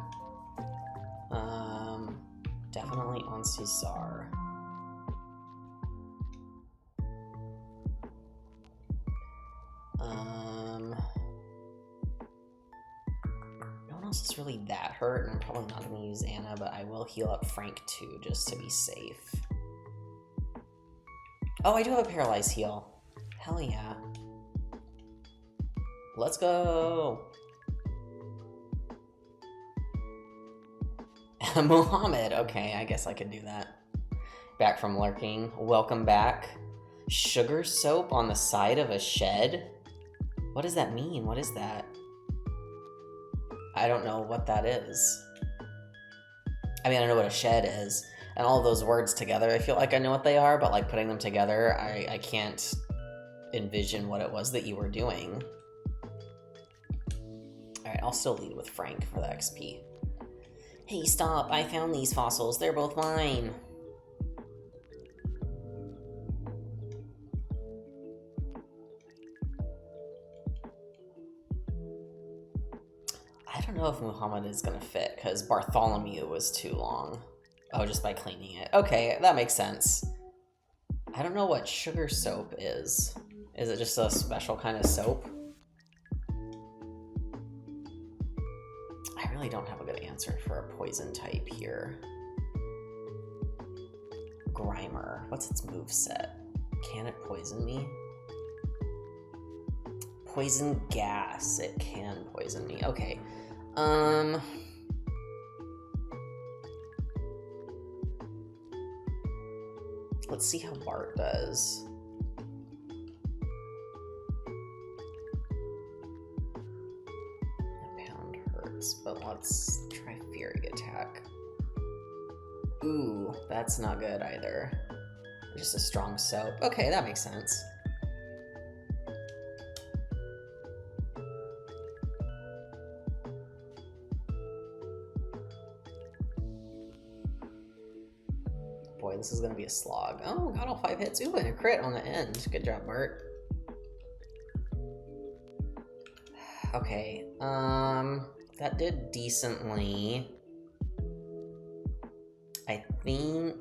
Definitely on Cesar. No one else is really that hurt, and I'm probably not going to use Anna, but I will heal up Frank too, just to be safe. Oh, I do have a Paralyze heal. Hell yeah. Let's go! Muhammad, okay, I guess I could do that. Back from lurking. Welcome back. Sugar soap on the side of a shed? What does that mean? What is that? I don't know what that is. I mean, I know what a shed is. And all of those words together, I feel like I know what they are, but like putting them together, I can't envision what it was that you were doing. Alright, I'll still lead with Frank for the XP. Hey, stop! I found these fossils. They're both mine! I don't know if Muhammad is gonna fit, because Bartholomew was too long. Oh, just by cleaning it. Okay, that makes sense. I don't know what sugar soap is. Is it just a special kind of soap? I really don't have a good answer for a poison type here. Grimer. What's its moveset? Can it poison me? Poison gas. It can poison me. Okay. Let's see how Bart does. A pound hurts, but let's try Fury Attack. Ooh, that's not good either. Just a strong soap. Okay, that makes sense. Boy, this is gonna be a slog. Oh, got all 5 hits. Ooh, and a crit on the end. Good job, Bart. Okay, that did decently. I think,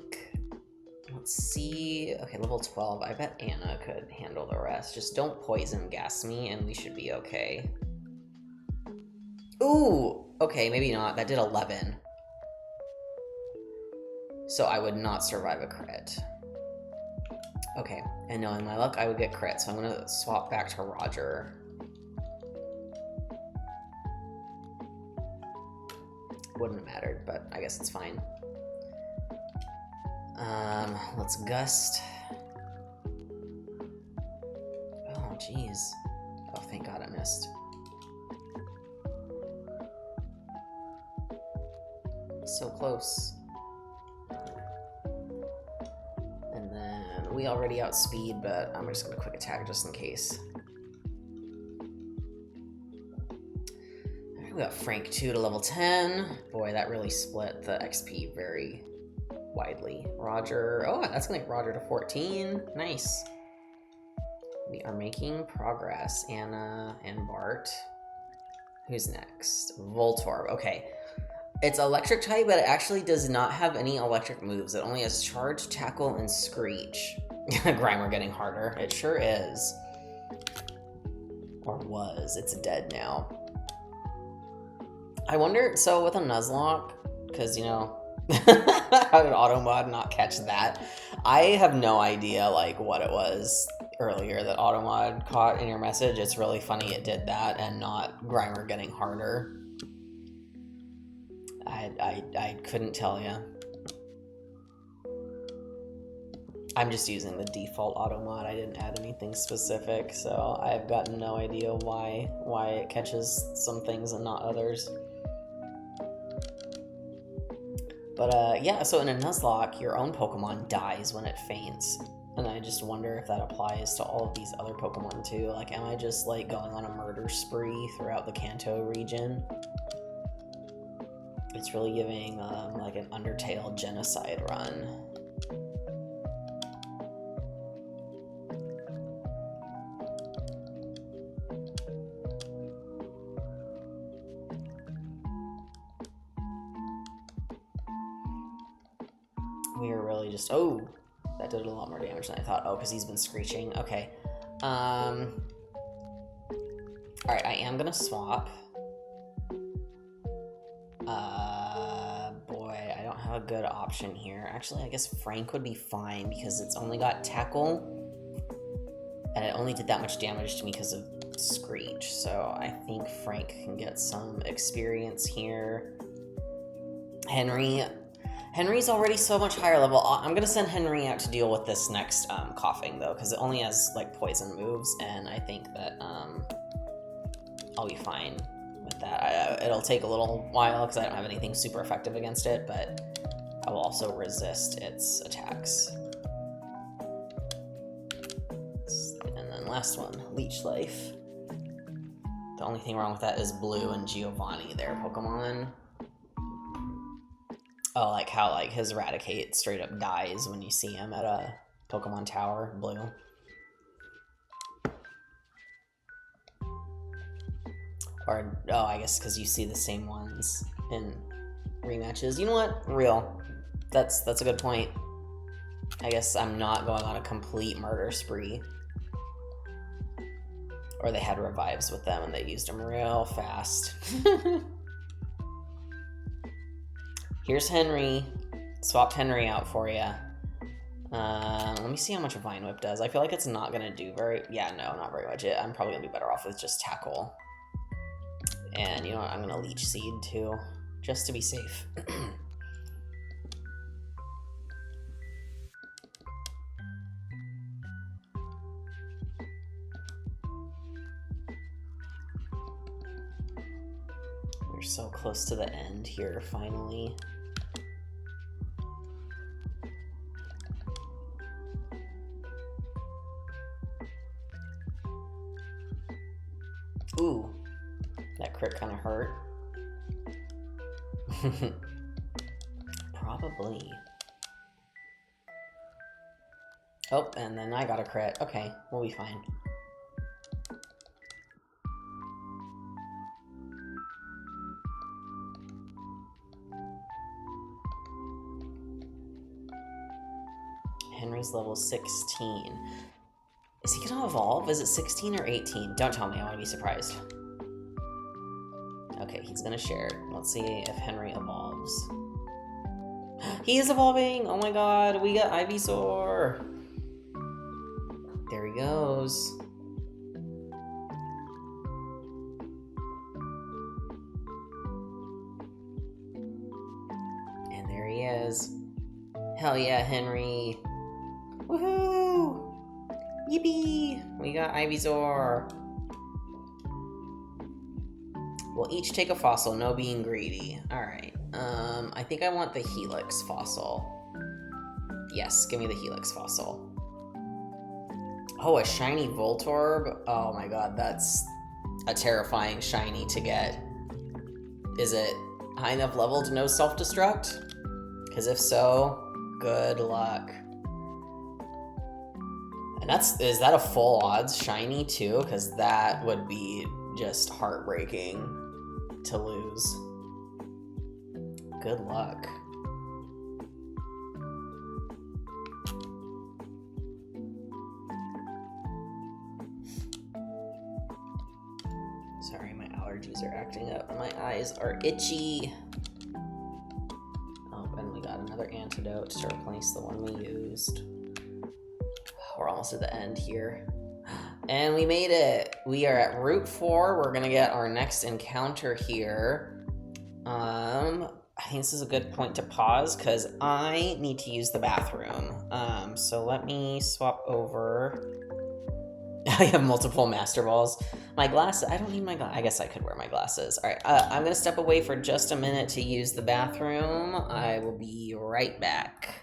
let's see. Okay, level 12. I bet Anna could handle the rest. Just don't poison gas me and we should be okay. Ooh, okay, maybe not. That did 11. So I would not survive a crit. Okay, and knowing my luck, I would get crit. So I'm gonna swap back to Roger. Wouldn't have mattered, but I guess it's fine. Let's gust. Oh, jeez. Oh, thank God I missed. So close. And then we already outspeed, but I'm just gonna quick attack just in case. Alright, we got Frank 2 to level 10. Boy, that really split the XP very widely. Roger, oh, that's gonna get Roger to 14. Nice. We are making progress. Anna and Bart. Who's next? Voltorb, okay. It's electric type, but it actually does not have any electric moves. It only has charge, tackle, and screech. Grimer getting harder. It sure is. Or was. It's dead now. I wonder, so with a Nuzlocke, because, you know, how did Automod not catch that? I have no idea, like, what it was earlier that Automod caught in your message. It's really funny it did that and not Grimer getting harder. I couldn't tell you. I'm just using the default Automod. I didn't add anything specific, so I've got no idea why it catches some things and not others. But yeah, so in a Nuzlocke, your own Pokemon dies when it faints. And I just wonder if that applies to all of these other Pokemon too. Like, am I just like going on a murder spree throughout the Kanto region? It's really giving like an Undertale genocide run. We are really just, oh, that did a lot more damage than I thought. Oh, because he's been screeching. Okay. Alright, I am gonna swap. Boy, I don't have a good option here. Actually, I guess Frank would be fine because it's only got tackle. And it only did that much damage to me because of screech. So I think Frank can get some experience here. Henry's already so much higher level. I'm gonna send Henry out to deal with this next coughing though, because it only has like poison moves, and I think that I'll be fine with that. It'll take a little while because I don't have anything super effective against it, but I will also resist its attacks. And then last one, Leech Life. The only thing wrong with that is Blue and Giovanni, their Pokemon. Oh, like how like his Eradicate straight up dies when you see him at a Pokemon Tower, Blue. Or, oh, I guess because you see the same ones in rematches. You know what? Real. That's a good point. I guess I'm not going on a complete murder spree. Or they had revives with them and they used them real fast. Here's Henry. Swapped Henry out for you. Let me see how much Vine Whip does. I feel like it's not going to do very... Yeah, no, not very much. I'm probably going to be better off with just Tackle. And you know what? I'm going to Leech Seed too, just to be safe. We're so close to the end here, finally. Ooh, that crit kind of hurt. Probably. Oh, and then I got a crit. Okay, we'll be fine. Henry's level 16. Is he gonna evolve? Is it 16 or 18? Don't tell me, I wanna be surprised. Okay, he's gonna share. Let's see if Henry evolves. He is evolving! Oh my god, we got Ivysaur! There he goes. And there he is. Hell yeah, Henry. Woohoo! Yippee! We got Ivysaur. We'll each take a fossil, no being greedy. Alright. I think I want the Helix fossil. Yes, give me the Helix fossil. Oh, a shiny Voltorb? Oh my god, that's a terrifying shiny to get. Is it high enough level to no self-destruct? Because if so, good luck. And is that a full odds shiny too? Because that would be just heartbreaking to lose. Good luck. Sorry, my allergies are acting up and my eyes are itchy. Oh, and we got another antidote to replace the one we used. We're almost at the end here. And we made it. We are at Route 4. We're gonna get our next encounter here. I think this is a good point to pause because I need to use the bathroom. So let me swap over. I have multiple Master Balls. My glasses, I don't need my glasses. I guess I could wear my glasses. All right, I'm gonna step away for just a minute to use the bathroom. I will be right back.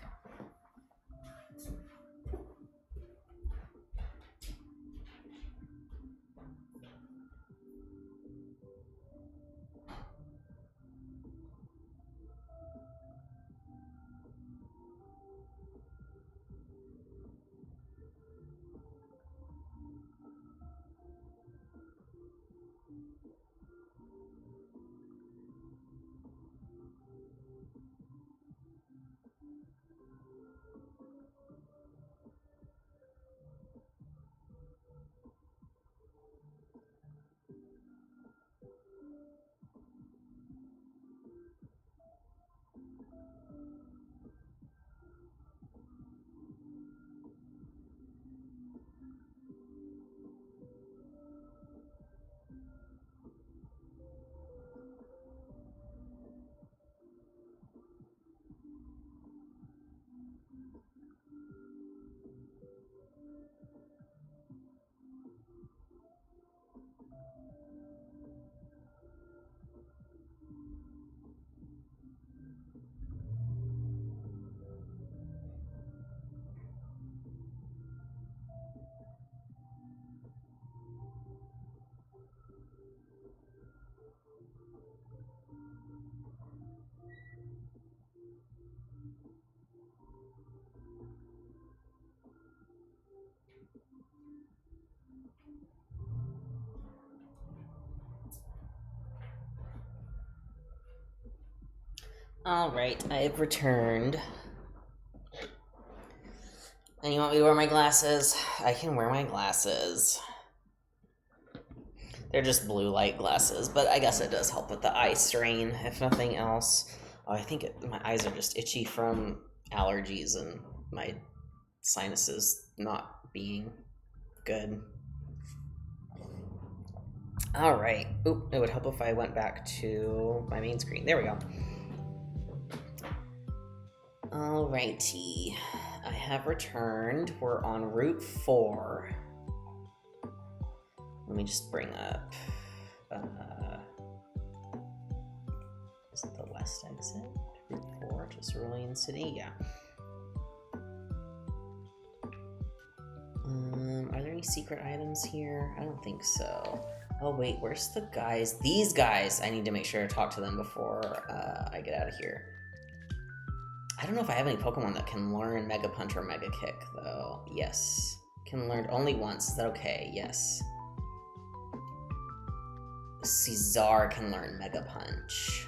All right, I've returned. And you want me to wear my glasses? I can wear my glasses. They're just blue light glasses, but I guess it does help with the eye strain, if nothing else. Oh, I think my eyes are just itchy from allergies and my sinuses not being good. All right. Oop, it would help if I went back to my main screen. There we go. Alrighty. I have returned. We're on Route 4. Let me just bring up west exit. Route 4 to Cerulean City, yeah. Are there any secret items here? I don't think so. Oh wait, where's the guys? These guys! I need to make sure to talk to them before I get out of here. I don't know if I have any Pokemon that can learn Mega Punch or Mega Kick, though. Yes. Can learn only once. Is that okay? Yes. Caesar can learn Mega Punch.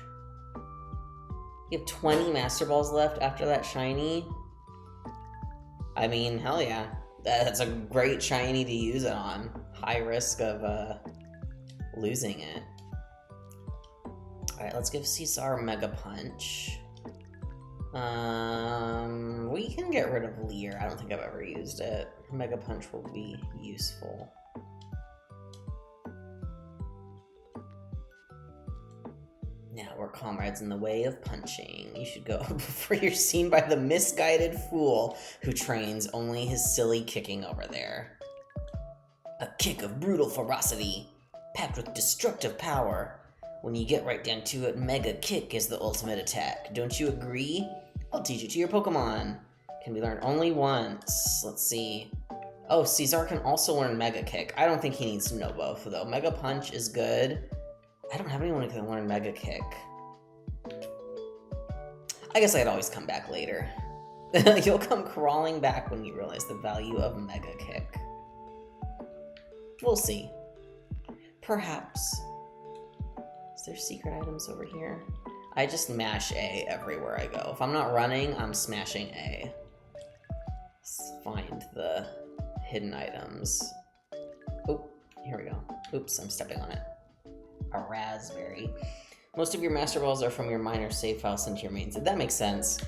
You have 20 Master Balls left after that shiny? I mean, hell yeah. That's a great shiny to use it on. High risk of losing it. Alright, let's give Caesar Mega Punch. We can get rid of Leer. I don't think I've ever used it. Mega Punch will be useful. Now we're comrades in the way of punching. You should go before you're seen by the misguided fool who trains only his silly kicking over there. A kick of brutal ferocity, packed with destructive power. When you get right down to it, Mega Kick is the ultimate attack. Don't you agree? I'll teach it to your Pokemon. Can be learned only once. Let's see. Oh, Caesar can also learn Mega Kick. I don't think he needs to know both, though. Mega Punch is good. I don't have anyone who can learn Mega Kick. I guess I'd always come back later. You'll come crawling back when you realize the value of Mega Kick. We'll see. Perhaps. Is there secret items over here? I just mash A everywhere I go. If I'm not running, I'm smashing A. Let's find the hidden items. Oh, here we go. Oops, I'm stepping on it. A raspberry. Most of your Master Balls are from your minor save file sent to your mains. That makes sense.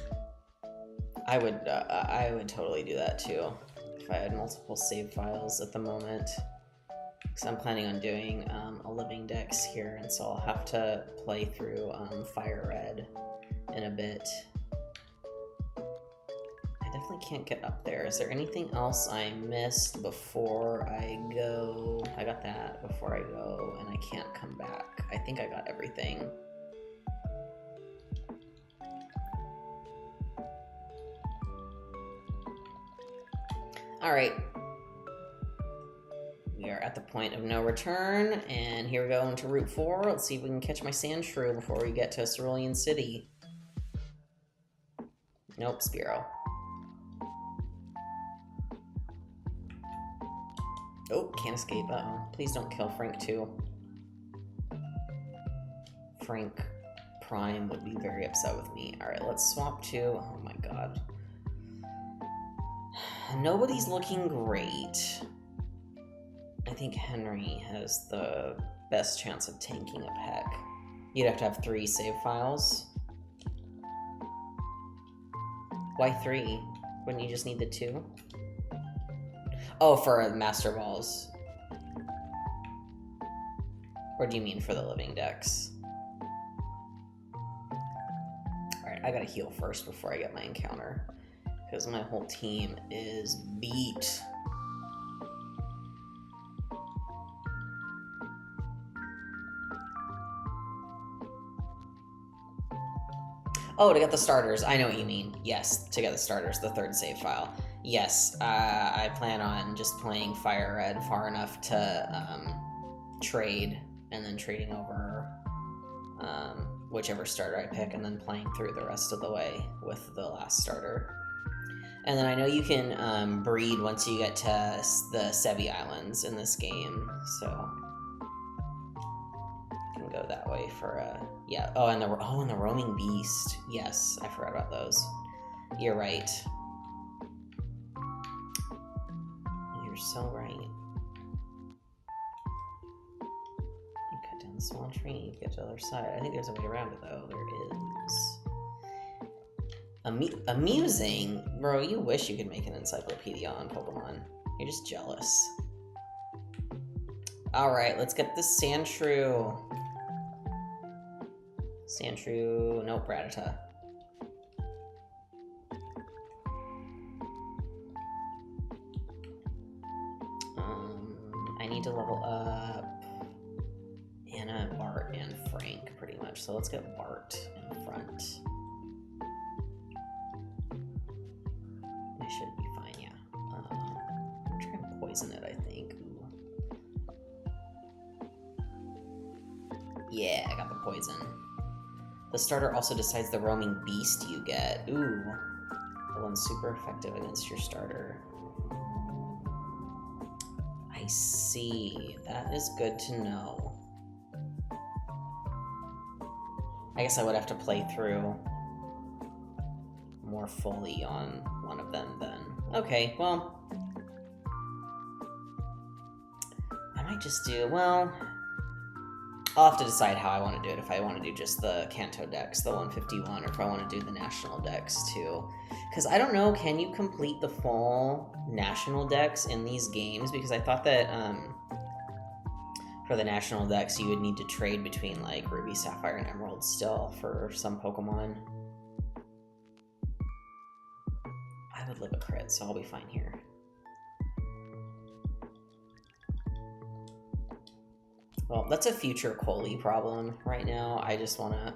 I would totally do that too if I had multiple save files at the moment. Because I'm planning on doing a living dex here, and so I'll have to play through Fire Red in a bit. I definitely can't get up there. Is there anything else I missed before I go? I got that before I go, and I can't come back. I think I got everything. Alright. We are at the point of no return, and here we go into Route 4. Let's see if we can catch my Sandshrew before we get to Cerulean City. Nope, Spearow. Oh, can't escape. Uh-oh. Please don't kill Frank, too. Frank Prime would be very upset with me. Alright, let's swap to... Oh my god. Nobody's looking great. I think Henry has the best chance of tanking a Peck. You'd have to have 3 save files. Why 3? Wouldn't you just need the 2? Oh, for Master Balls. Or do you mean for the living dex? Alright, I gotta heal first before I get my encounter. Because my whole team is beat. Oh, to get the starters. I know what you mean. Yes, to get the starters, the 3rd save file. Yes, I plan on just playing Fire Red far enough to trade, and then trading over whichever starter I pick, and then playing through the rest of the way with the last starter. And then I know you can breed once you get to the Sevi Islands in this game, so you can go that way for yeah. Oh, and the roaming beast. Yes, I forgot about those. You're right. You're so right. You cut down the small tree, you get to the other side. I think there's a way around it though. There is. Amusing? Bro, you wish you could make an encyclopedia on Pokemon. You're just jealous. Alright, let's get this Sandshrew. Sandshrew, nope, Rattata. I need to level up Anna, Bart, and Frank, pretty much. much. So let's get Bart in front. It should be fine, yeah. I'm trying to poison it, I think. Ooh. Yeah, I got the poison. The starter also decides the roaming beast you get. Ooh. The one's super effective against your starter. I see. That is good to know. I guess I would have to play through more fully on one of them then. Okay, well, I might just do, well, I'll have to decide how I want to do it. If I want to do just the Kanto Dex, the 151, or if I want to do the National Dex too. Because I don't know, can you complete the full National Dex in these games? Because I thought that for the National Dex, you would need to trade between like Ruby, Sapphire, and Emerald still for some Pokemon. I would live a crit, so I'll be fine here. Well, that's a future Coley problem right now. I just wanna,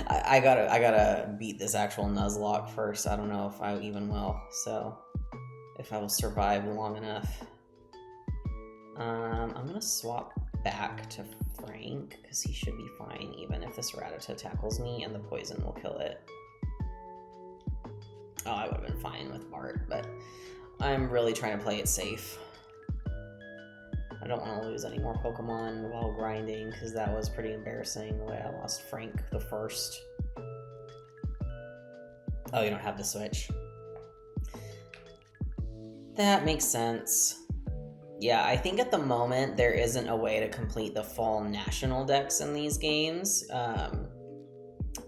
I gotta beat this actual Nuzlocke first. I don't know if I even will, so if I will survive long enough. I'm gonna swap back to Frank, because he should be fine even if this Rattata tackles me, and the poison will kill it. Oh, I would have been fine with Bart, but I'm really trying to play it safe. I don't want to lose any more Pokemon while grinding, because that was pretty embarrassing the way I lost Frank the first. Oh, you don't have the switch. That makes sense. Yeah, I think at the moment there isn't a way to complete the full National Dex in these games.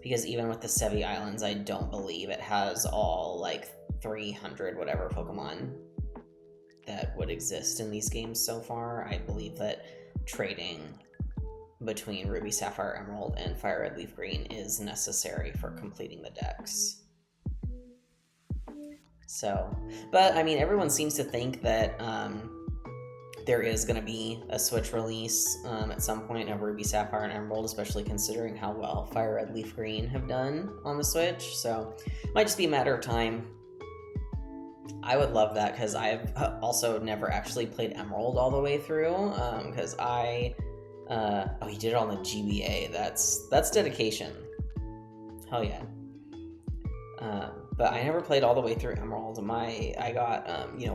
Because even with the Sevi Islands, I don't believe it has all, like, 300 whatever Pokemon that would exist in these games so far. I believe that trading between Ruby, Sapphire, Emerald, and Fire Red, Leaf Green is necessary for completing the Dex. So, but, I mean, everyone seems to think that there is going to be a Switch release at some point of Ruby, Sapphire, and Emerald, especially considering how well Fire Red, Leaf Green have done on the Switch. So it might just be a matter of time. I would love that, because I've also never actually played Emerald all the way through, because oh, he did it on the GBA. That's dedication. Hell yeah. But I never played all the way through Emerald. I got,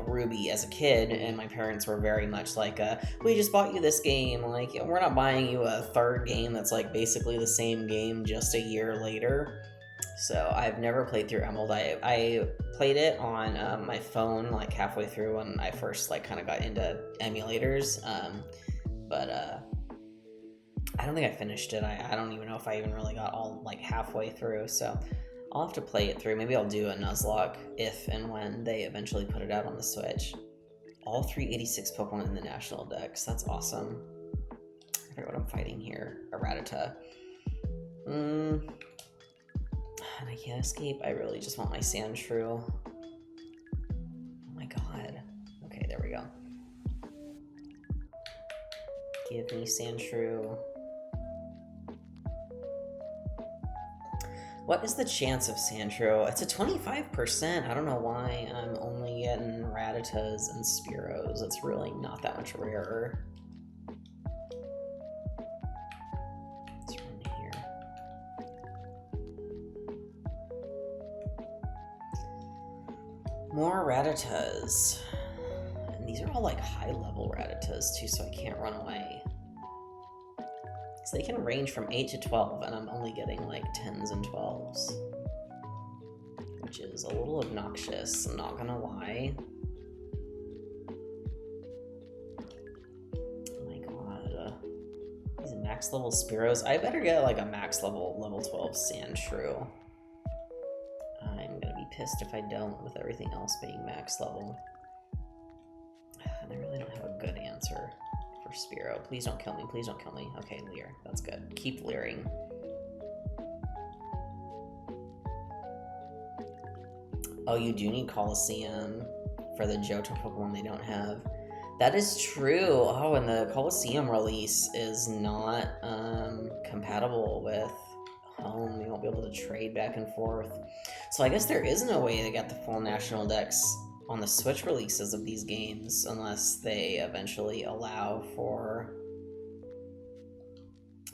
Ruby as a kid, and my parents were very much like, we just bought you this game. Like, we're not buying you a third game that's, like, basically the same game just a year later. So I've never played through Emerald. I played it on my phone, like, halfway through when I first, like, kind of got into emulators. But I don't think I finished it. I don't even know if I even really got all, like, halfway through, so I'll have to play it through. Maybe I'll do a Nuzlocke if and when they eventually put it out on the Switch. All 386 Pokemon in the National Dex. That's awesome. I forget what I'm fighting here. A Rattata. And I can't escape. I really just want my Sandshrew. Oh my god. Okay, there we go. Give me Sandshrew. What is the chance of Sandshrew? It's a 25%. I don't know why I'm only getting Rattatas and Spearows. It's really not that much rarer. Let's run here. More Rattatas. And these are all like high-level Rattatas too, so I can't run away. So they can range from 8 to 12, and I'm only getting like 10s and 12s. Which is a little obnoxious, I'm not gonna lie. Oh my god. These max level Spearows. I better get like a max level 12 Sandshrew. I'm gonna be pissed if I don't, with everything else being max level. And I really don't have a good answer for Spearow. Please don't kill me. Please don't kill me. Okay, Leer. That's good. Keep leering. Oh, you do need Coliseum for the Johto Pokemon they don't have. That is true. Oh, and the Coliseum release is not compatible with home. You won't be able to trade back and forth. So I guess there is no way to get the full national decks on the Switch releases of these games unless they eventually allow for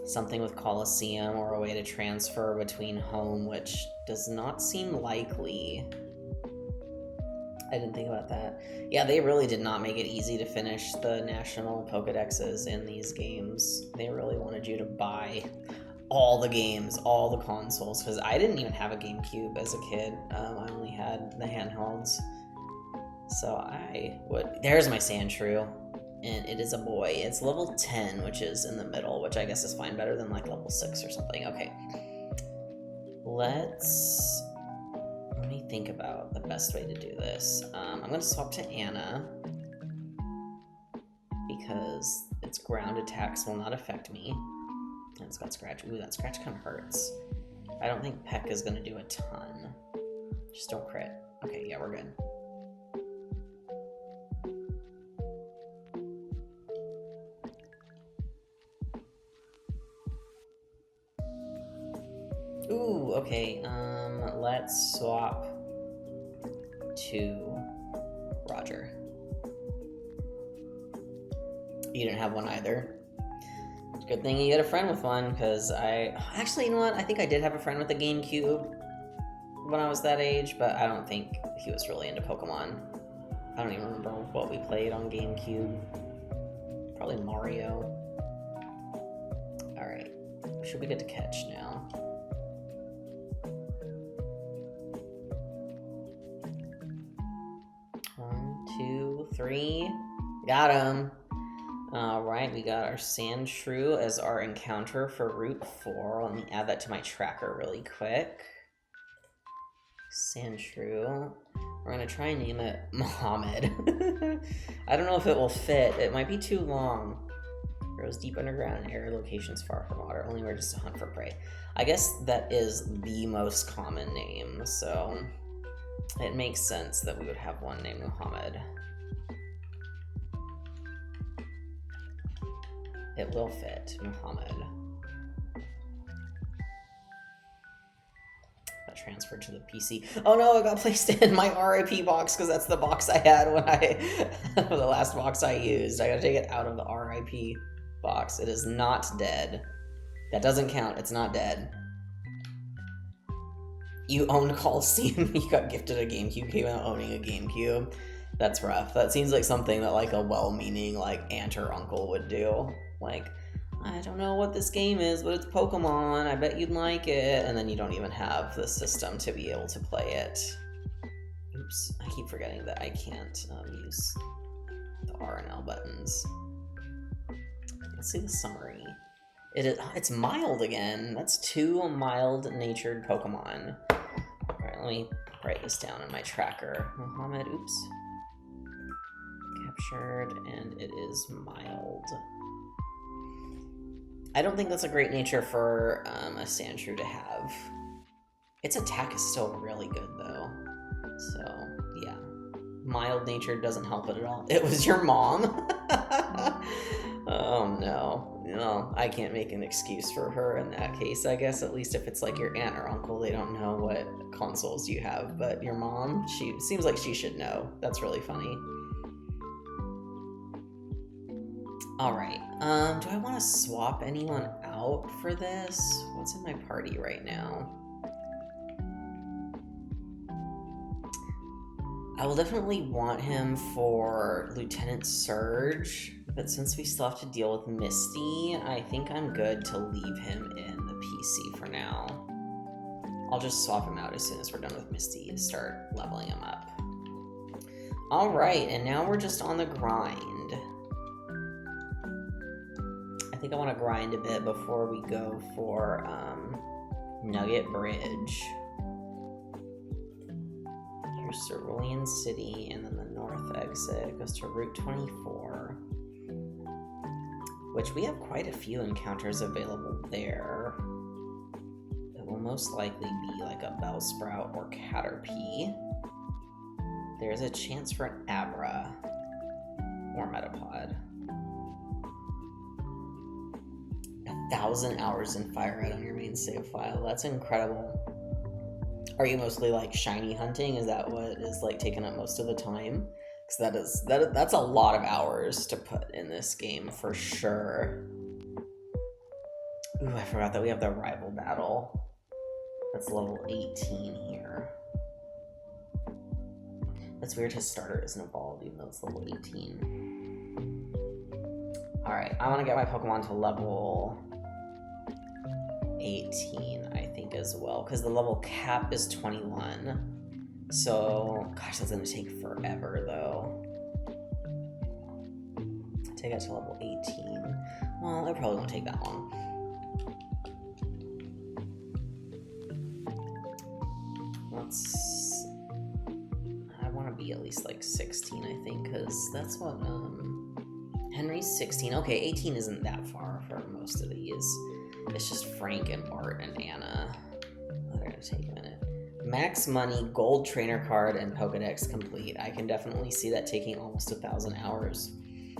something with Coliseum or a way to transfer between home, which does not seem likely. I didn't think about that. Yeah, they really did not make it easy to finish the national Pokedexes in these games. They really wanted you to buy all the games, all the consoles, because I didn't even have a GameCube as a kid. I only had the handhelds. So I would... There's my Sandshrew, and it is a boy. It's level 10, which is in the middle, which I guess is fine, better than like level 6 or something. Okay. Let me think about the best way to do this. I'm going to swap to Anna because its ground attacks will not affect me. And it's got Scratch. Ooh, that Scratch kind of hurts. I don't think Peck is going to do a ton. Just don't crit. Okay, yeah, we're good. Ooh, okay, let's swap to Roger. You didn't have one either. Good thing you had a friend with one, because actually, you know what? I think I did have a friend with a GameCube when I was that age, but I don't think he was really into Pokemon. I don't even remember what we played on GameCube. Probably Mario. Alright, should we get to catch now? One, two, three. Got him! Alright, we got our Sandshrew as our encounter for Route 4. Let me add that to my tracker really quick. Sandshrew. We're gonna try and name it Mohammed. I don't know if it will fit. It might be too long. Grows deep underground in air locations far from water. Only where just to hunt for prey. I guess that is the most common name, so it makes sense that we would have one named Mohammed. It will fit, Muhammad. That transferred to the PC. Oh no, it got placed in my RIP box because that's the box I had when the last box I used. I gotta take it out of the RIP box. It is not dead. That doesn't count. It's not dead. You owned Coliseum. You got gifted a GameCube. Came out owning a GameCube. That's rough. That seems like something that like a well-meaning like aunt or uncle would do. Like, I don't know what this game is, but it's Pokemon. I bet you'd like it. And then you don't even have the system to be able to play it. Oops, I keep forgetting that I can't use the R and L buttons. Let's see the summary. It's mild again. That's 2 mild-natured Pokemon. All right, let me write this down in my tracker. Mohammed, oops. Captured, and it is mild. I don't think that's a great nature for a Sandshrew to have. Its attack is still really good, though. So, yeah. Mild nature doesn't help it at all. It was your mom? Oh, no. No, I can't make an excuse for her in that case, I guess. At least if it's like your aunt or uncle, they don't know what consoles you have. But your mom, she seems like she should know. That's really funny. Alright, do I want to swap anyone out for this? What's in my party right now? I will definitely want him for Lieutenant Surge, but since we still have to deal with Misty, I think I'm good to leave him in the PC for now. I'll just swap him out as soon as we're done with Misty and start leveling him up. Alright, and now we're just on the grind. I think I want to grind a bit before we go for Nugget Bridge. Here's Cerulean City, and then the north exit goes to Route 24, which we have quite a few encounters available there. It will most likely be like a Bellsprout or Caterpie. There's a chance for an Abra. More Metapod. 1,000 hours in Fire Red on your main save file. That's incredible. Are you mostly like shiny hunting? Is that what is like taking up most of the time? Because that's a lot of hours to put in this game for sure. Ooh, I forgot that we have the rival battle. That's level 18 here. That's weird his starter isn't evolved even though it's level 18. Alright, I want to get my Pokemon to level 18, I think, as well. Because the level cap is 21. So, gosh, that's going to take forever, though. Take it to level 18. Well, it probably won't take that long. I want to be at least like 16, I think, because that's what Henry's 16. Okay, 18 isn't that far for most of these. It's just Frank and Bart and Anna. Oh, they're gonna take a minute. Max money, gold trainer card, and Pokedex complete. I can definitely see that taking almost 1,000 hours.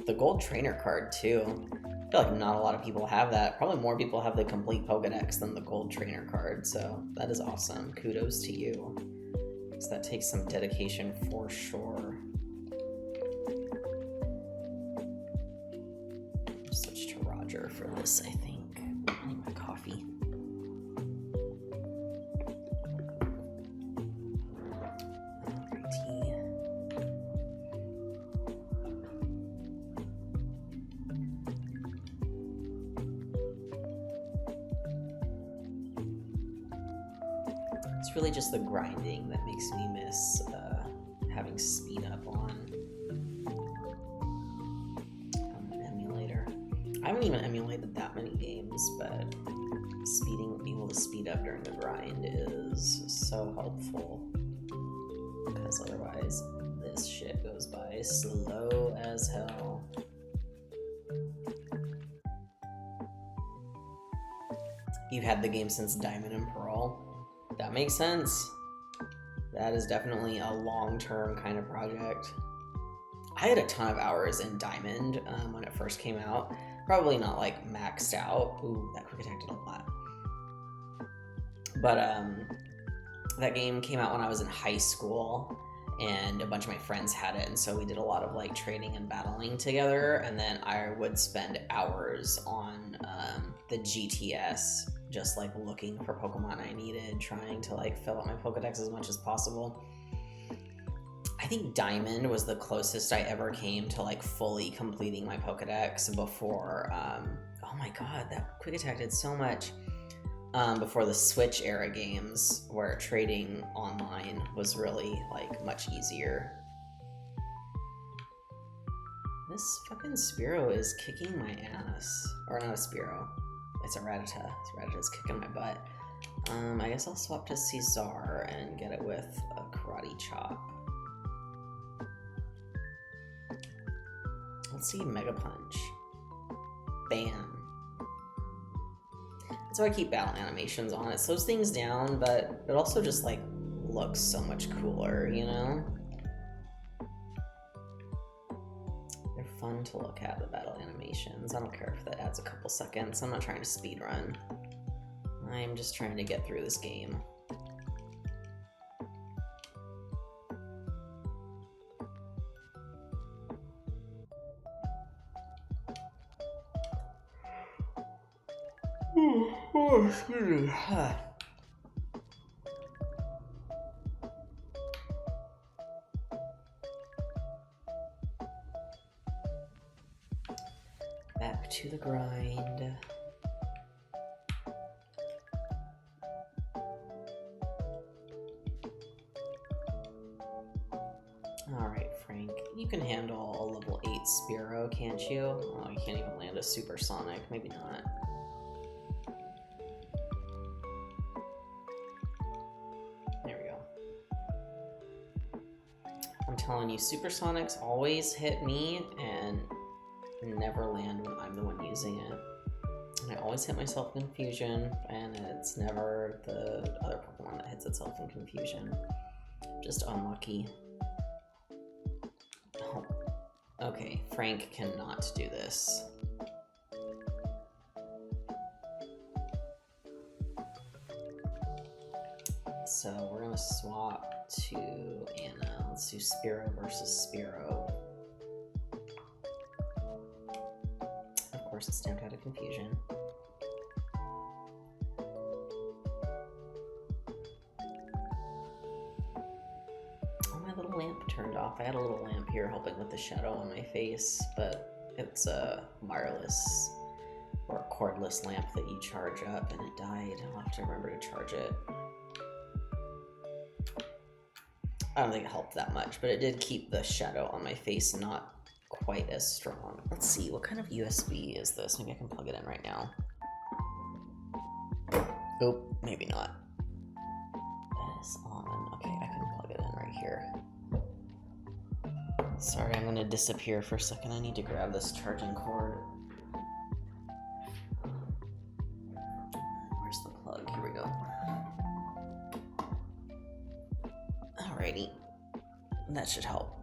The gold trainer card too. I feel like not a lot of people have that. Probably more people have the complete Pokedex than the gold trainer card, so that is awesome. Kudos to you. So that takes some dedication for sure. Switch to Roger for this, I think. I need my coffee. It's really just the grinding that makes me miss having speed up on an emulator. I haven't even emulated that many games, but being able to speed up during the grind is so helpful. Because otherwise, this shit goes by slow as hell. You've had the game since Diamond and Pearl. That makes sense. That is definitely a long-term kind of project. I had a ton of hours in Diamond when it first came out. Probably not like maxed out. Ooh, that quick attack did a lot. But that game came out when I was in high school, and a bunch of my friends had it, and so we did a lot of like training and battling together, and then I would spend hours on the GTS just like looking for Pokemon I needed, trying to like fill out my Pokedex as much as possible. I think Diamond was the closest I ever came to like fully completing my Pokedex before, oh my god, that quick attack did so much. Before the Switch era games where trading online was really like much easier. This fucking Spearow is kicking my ass. Or not a Spearow. It's a Rattata. Rattata's kicking my butt. I guess I'll swap to Caesar and get it with a Karate Chop. Let's see Mega Punch. Bam. That's why I keep battle animations on. It slows things down, but it also just like looks so much cooler, you know? They're fun to look at, the battle animations. I don't care if that adds a couple seconds. I'm not trying to speed run. I'm just trying to get through this game. Oh, excuse me. Back to the grind. Alright, Frank. You can handle a level 8 Spearow, can't you? Oh, you can't even land a Supersonic. Maybe not. I'm telling you, Supersonics always hit me and never land when I'm the one using it. And I always hit myself in Confusion, and it's never the other Pokemon that hits itself in Confusion. Just unlucky. Oh. Okay, Frank cannot do this. So we're gonna swap to Anna. Let's do Spiro versus Spiro. Of course, it's stamped out of confusion. Oh, my little lamp turned off. I had a little lamp here helping with the shadow on my face, but it's a wireless or a cordless lamp that you charge up, and it died. I'll have to remember to charge it. I don't think it helped that much, but it did keep the shadow on my face not quite as strong. Let's see, what kind of USB is this? Maybe I can plug it in right now. Oh, maybe not. It is on. Okay, I can plug it in right here. Sorry, I'm gonna disappear for a second. I need to grab this charging cord. Where's the plug? Here we go. Alrighty, that should help.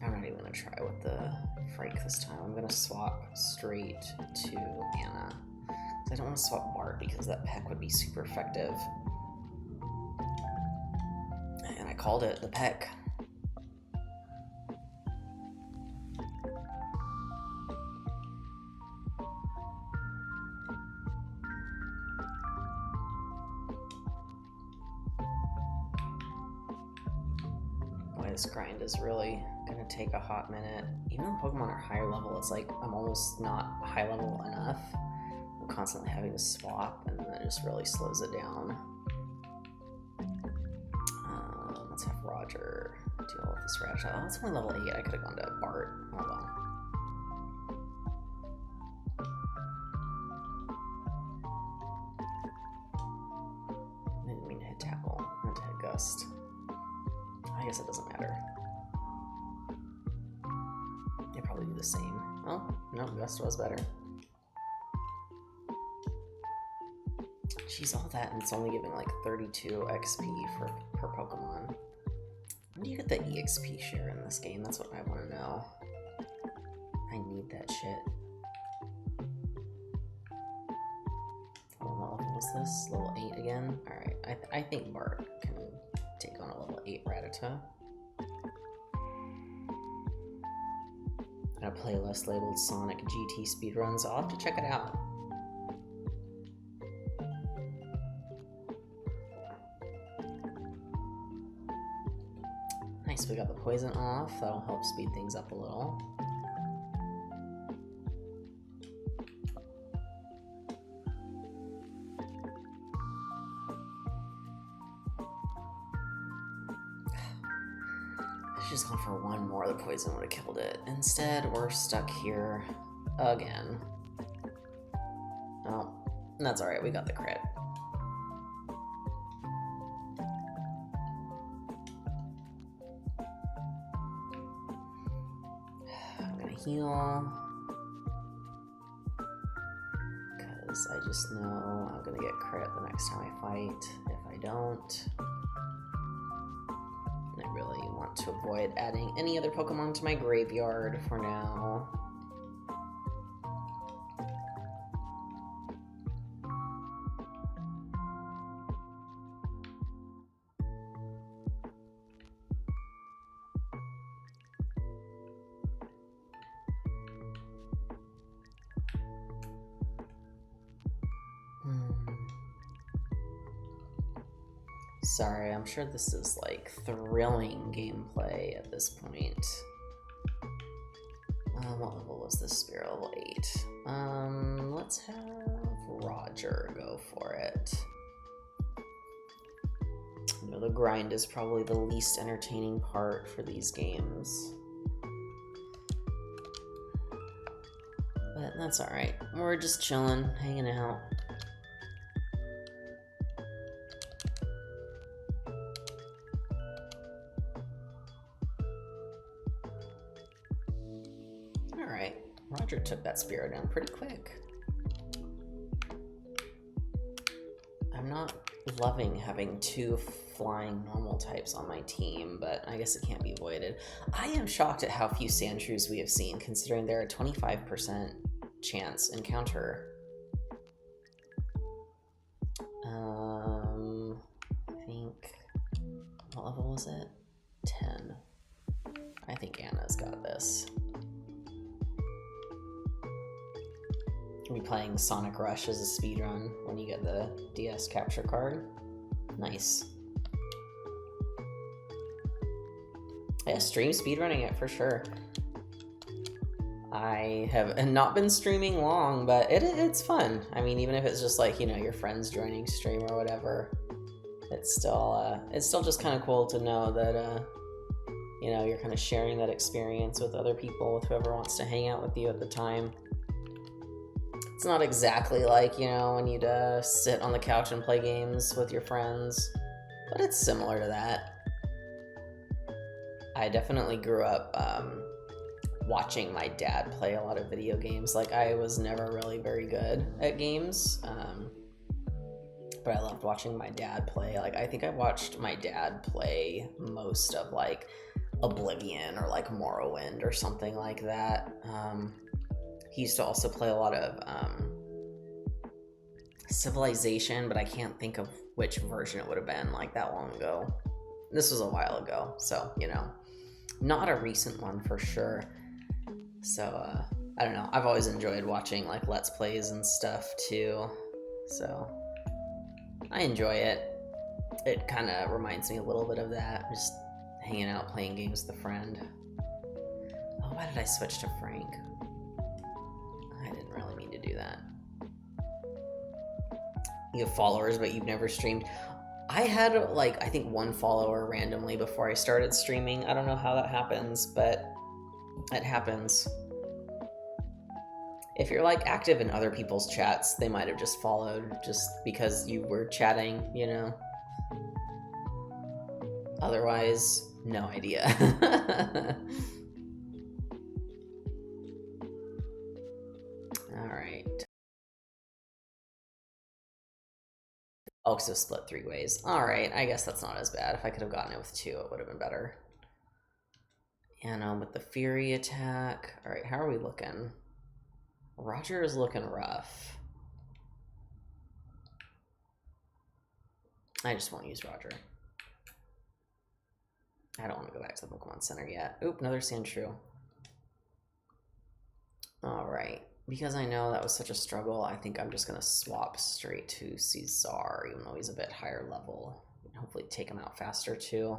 I'm not even gonna try with the Frank this time. I'm gonna swap straight to Anna. I don't want to swap Bart because that peck would be super effective. And I called it the peck. This grind is really gonna take a hot minute. Even though Pokemon are higher level, it's like I'm almost not high level enough. I'm constantly having to swap, and then it just really slows it down. Let's have Roger deal with this Radish. Oh, it's only level 8. I could have gone to Bart. Oh well. I didn't mean to hit Tackle. I meant to hit Gust. I guess it doesn't matter. They probably do the same. Oh, no, Gust was better. Jeez, all that, and it's only giving like 32 XP per Pokemon. When do you get the EXP share in this game? That's what I want to know. I need that shit. Oh, what level was this? Level 8 again? Alright, I think Bart can take on a level 8 Rattata. Got a playlist labeled Sonic GT Speedruns. I'll have to check it out. Nice, we got the poison off. That'll help speed things up a little. Just gone for one more, the poison would have killed it. Instead, we're stuck here again. Oh, that's alright, we got the crit. I'm gonna heal. Because I just know I'm gonna get crit the next time I fight. If I don't, I really want to avoid adding any other Pokemon to my graveyard for now. Sorry, I'm sure this is like thrilling gameplay at this point. What level was this Spear? Level 8. Let's have Roger go for it. You know, the grind is probably the least entertaining part for these games. But that's alright. We're just chilling, hanging out. Roger took that Spearow down pretty quick. I'm not loving having two flying normal types on my team, but I guess it can't be avoided. I am shocked at how few Sandshrews we have seen, considering they're a 25% chance encounter. I think, what level was it? 10. I think Anna's got this. We'll be playing Sonic Rush as a speedrun when you get the DS capture card. Nice. Yeah, stream speedrunning it for sure. I have not been streaming long, but it's fun. I mean, even if it's just like, you know, your friends joining stream or whatever, it's still just kind of cool to know that, you know, you're kind of sharing that experience with other people, with whoever wants to hang out with you at the time. It's not exactly like, you know, when you'd sit on the couch and play games with your friends, but it's similar to that. I definitely grew up watching my dad play a lot of video games. Like, I was never really very good at games, but I loved watching my dad play. Like, I think I watched my dad play most of, like, Oblivion or, like, Morrowind or something like that. He used to also play a lot of Civilization, but I can't think of which version it would have been, like, that long ago. This was a while ago, so, you know, not a recent one for sure. So, I don't know. I've always enjoyed watching, like, Let's Plays and stuff, too. So, I enjoy it. It kind of reminds me a little bit of that. Just hanging out, playing games with a friend. Oh, why did I switch to Frank? I didn't really mean to do that. You have followers, but you've never streamed. I had, like, I think one follower randomly before I started streaming. I don't know how that happens, but it happens. If you're, like, active in other people's chats, they might have just followed just because you were chatting, you know? Otherwise, no idea. Alright. Oh, so split 3 ways. Alright, I guess that's not as bad. If I could have gotten it with 2, it would have been better. And with the Fury attack... Alright, how are we looking? Roger is looking rough. I just won't use Roger. I don't want to go back to the Pokemon Center yet. Oop, another Sandshrew. Alright. Because I know that was such a struggle, I think I'm just going to swap straight to Caesar, even though he's a bit higher level. And hopefully take him out faster, too.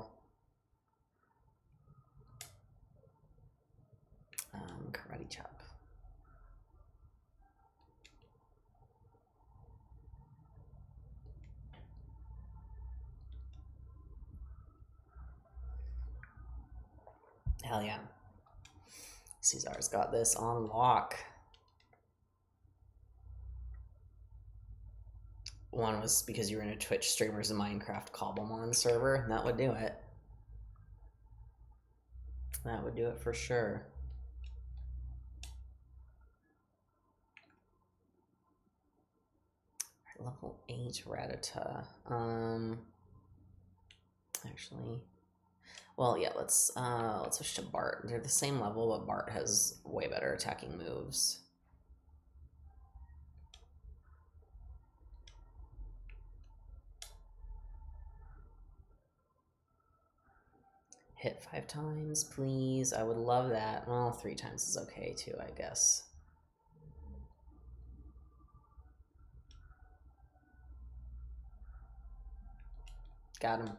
Karate Chop. Hell yeah. Caesar's got this on lock. One was because you were in a Twitch Streamers and Minecraft Cobblemon server, and that would do it. That would do it for sure. Level 8 Rattata. Actually, well, yeah, let's switch to Bart. They're the same level, but Bart has way better attacking moves. Hit 5 times, please. I would love that. Well, 3 times is okay too, I guess. Got him.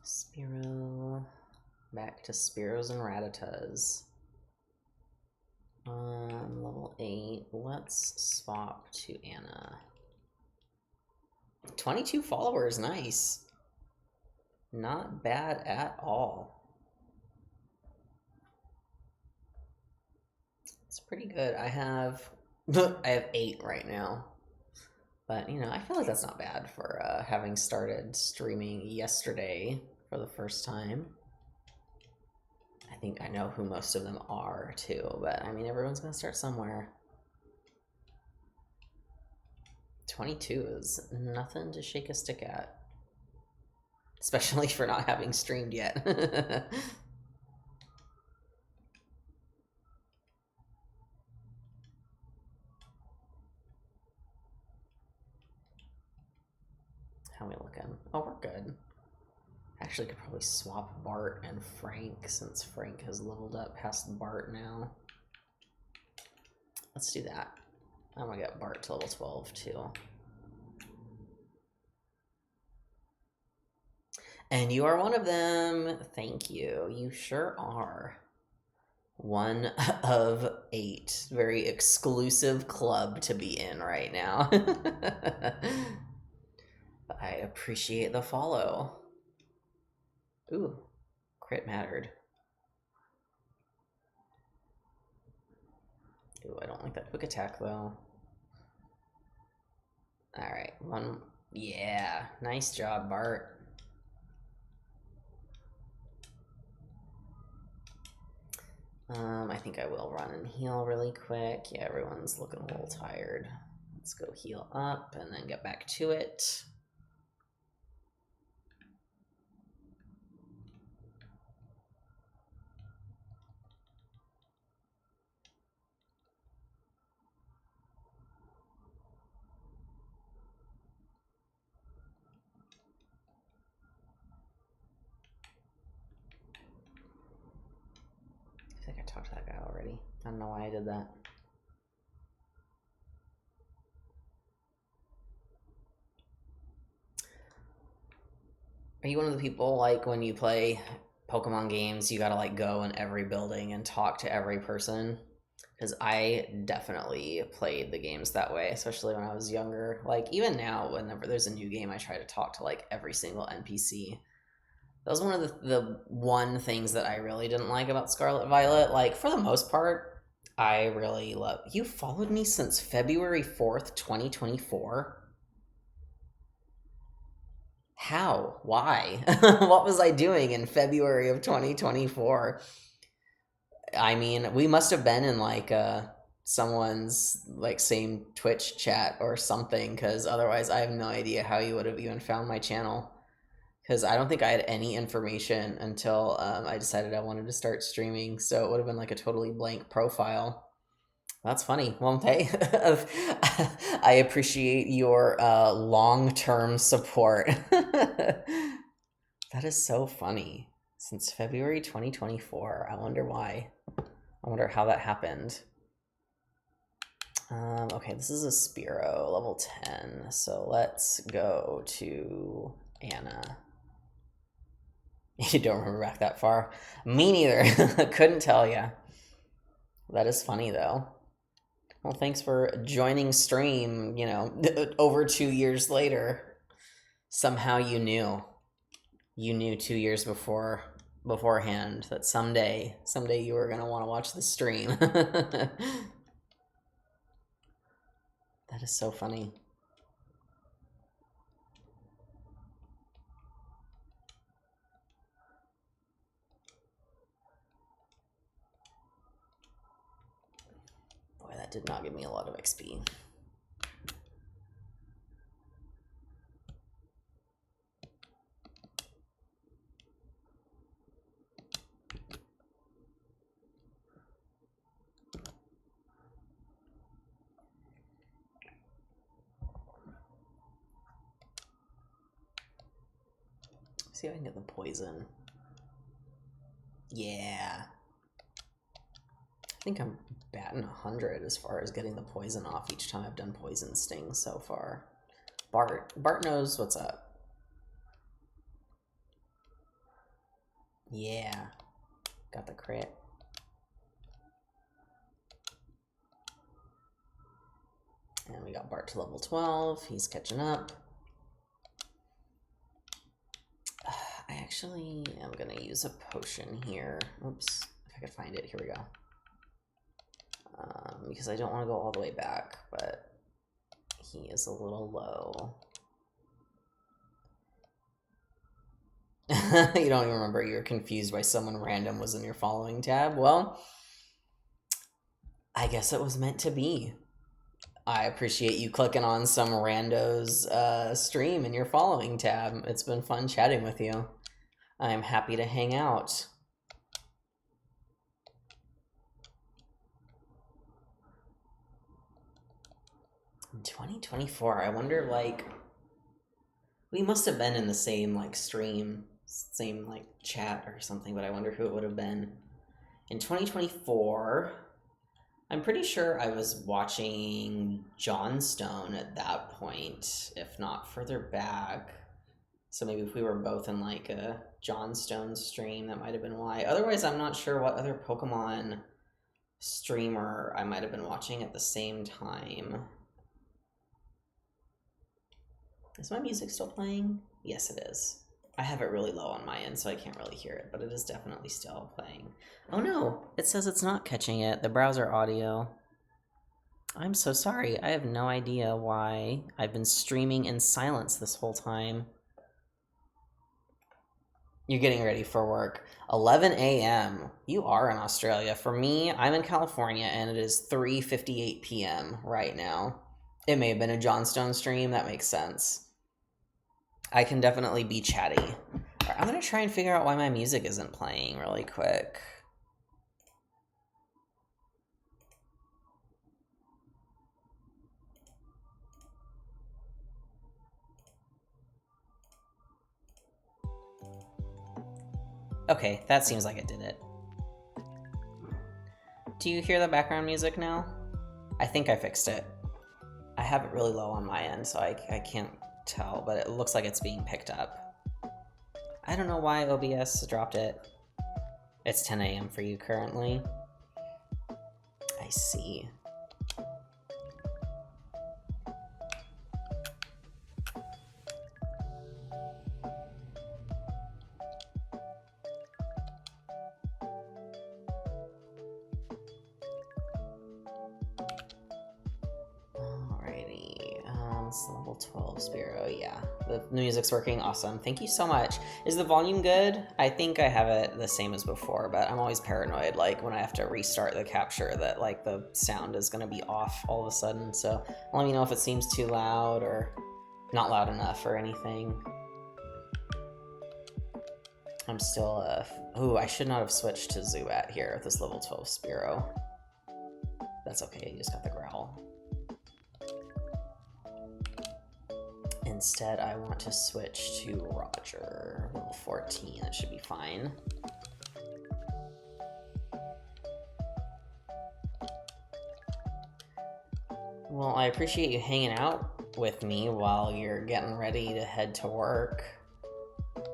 Spearow. Back to Spearows and Rattatas. Level 8. Let's swap to Anna. 22 followers, nice. Not bad at all. It's pretty good. I have 8 right now. But, you know, I feel like that's not bad for having started streaming yesterday for the first time. I think I know who most of them are, too. But, I mean, everyone's going to start somewhere. 22 is nothing to shake a stick at. Especially for not having streamed yet. How are we looking? Oh, we're good. Actually, could probably swap Bart and Frank since Frank has leveled up past Bart now. Let's do that. I'm gonna get Bart to level 12 too. And you are one of them. Thank you. You sure are. One of 8. Very exclusive club to be in right now. I appreciate the follow. Ooh, crit mattered. Ooh, I don't like that quick attack though. Alright, one. Yeah, nice job, Bart. I think I will run and heal really quick. Yeah, everyone's looking a little tired. Let's go heal up and then get back to it. I think I talked to that guy already. I don't know why I did that. Are you one of the people, like, when you play Pokemon games, you gotta, like, go in every building and talk to every person? Because I definitely played the games that way, especially when I was younger. Like, even now, whenever there's a new game, I try to talk to, like, every single NPC. That was one of the one things that I really didn't like about Scarlet Violet. Like, for the most part, I really love... You followed me since February 4th, 2024? How? Why? What was I doing in February of 2024? I mean, we must have been in, like, someone's, like, same Twitch chat or something, because otherwise I have no idea how you would have even found my channel. Because I don't think I had any information until I decided I wanted to start streaming, so it would have been like a totally blank profile. That's funny. Well, hey, I appreciate your long-term support. That is so funny. Since February 2024. I wonder why. I wonder how that happened. Okay, this is a Spearow, level 10. So let's go to Anna. You don't remember back that far? Me neither. Couldn't tell ya. That is funny, though. Well, thanks for joining stream, you know, over 2 years later. Somehow you knew. You knew 2 years beforehand that someday you were going to want to watch the stream. That is so funny. Boy, that did not give me a lot of XP. See if I can get the poison. Yeah. I think I'm batting 100 as far as getting the poison off each time I've done poison sting so far. Bart knows what's up. Yeah. Got the crit. And we got Bart to level 12. He's catching up. I actually am going to use a potion here. Oops. If I could find it. Here we go. Because I don't want to go all the way back, but He is a little low. You don't even remember you're confused why someone random was in your following tab? Well, I guess it was meant to be. I appreciate you clicking on some rando's stream in your following tab. It's been fun chatting with you. I'm happy to hang out. In 2024, I wonder, like, we must have been in the same, like, stream, same, like, chat or something, but I wonder who it would have been. In 2024, I'm pretty sure I was watching Johnstone at that point, if not further back. So maybe if we were both in, like, a Johnstone stream, that might have been why. Otherwise, I'm not sure what other Pokemon streamer I might have been watching at the same time. Is my music still playing? Yes, it is. I have it really low on my end, so I can't really hear it, but it is definitely still playing. Oh no, it says it's not catching it, the browser audio. I'm so sorry, I have no idea why I've been streaming in silence this whole time. You're getting ready for work. 11 a.m. You are in Australia. For me, I'm in California, and it is 3:58 p.m. right now. It may have been a Johnstone stream, that makes sense. I can definitely be chatty. Right, I'm gonna try and figure out why my music isn't playing really quick. Okay, that seems like it did it. Do you hear the background music now? I think I fixed it. I have it really low on my end, so I can't tell, but it looks like it's being picked up. I don't know why OBS dropped it. It's 10 a.m. for you currently. I see. It's level 12 Spiro, yeah. The music's working, awesome. Thank you so much. Is the volume good? I think I have it the same as before, but I'm always paranoid, like, when I have to restart the capture that, like, the sound is gonna be off all of a sudden, so let me know if it seems too loud or not loud enough or anything. I'm still, ooh, I should not have switched to Zubat here with this level 12 Spiro. That's okay, you just got the growl. Instead, I want to switch to Roger, level 14. That should be fine. Well, I appreciate you hanging out with me while you're getting ready to head to work.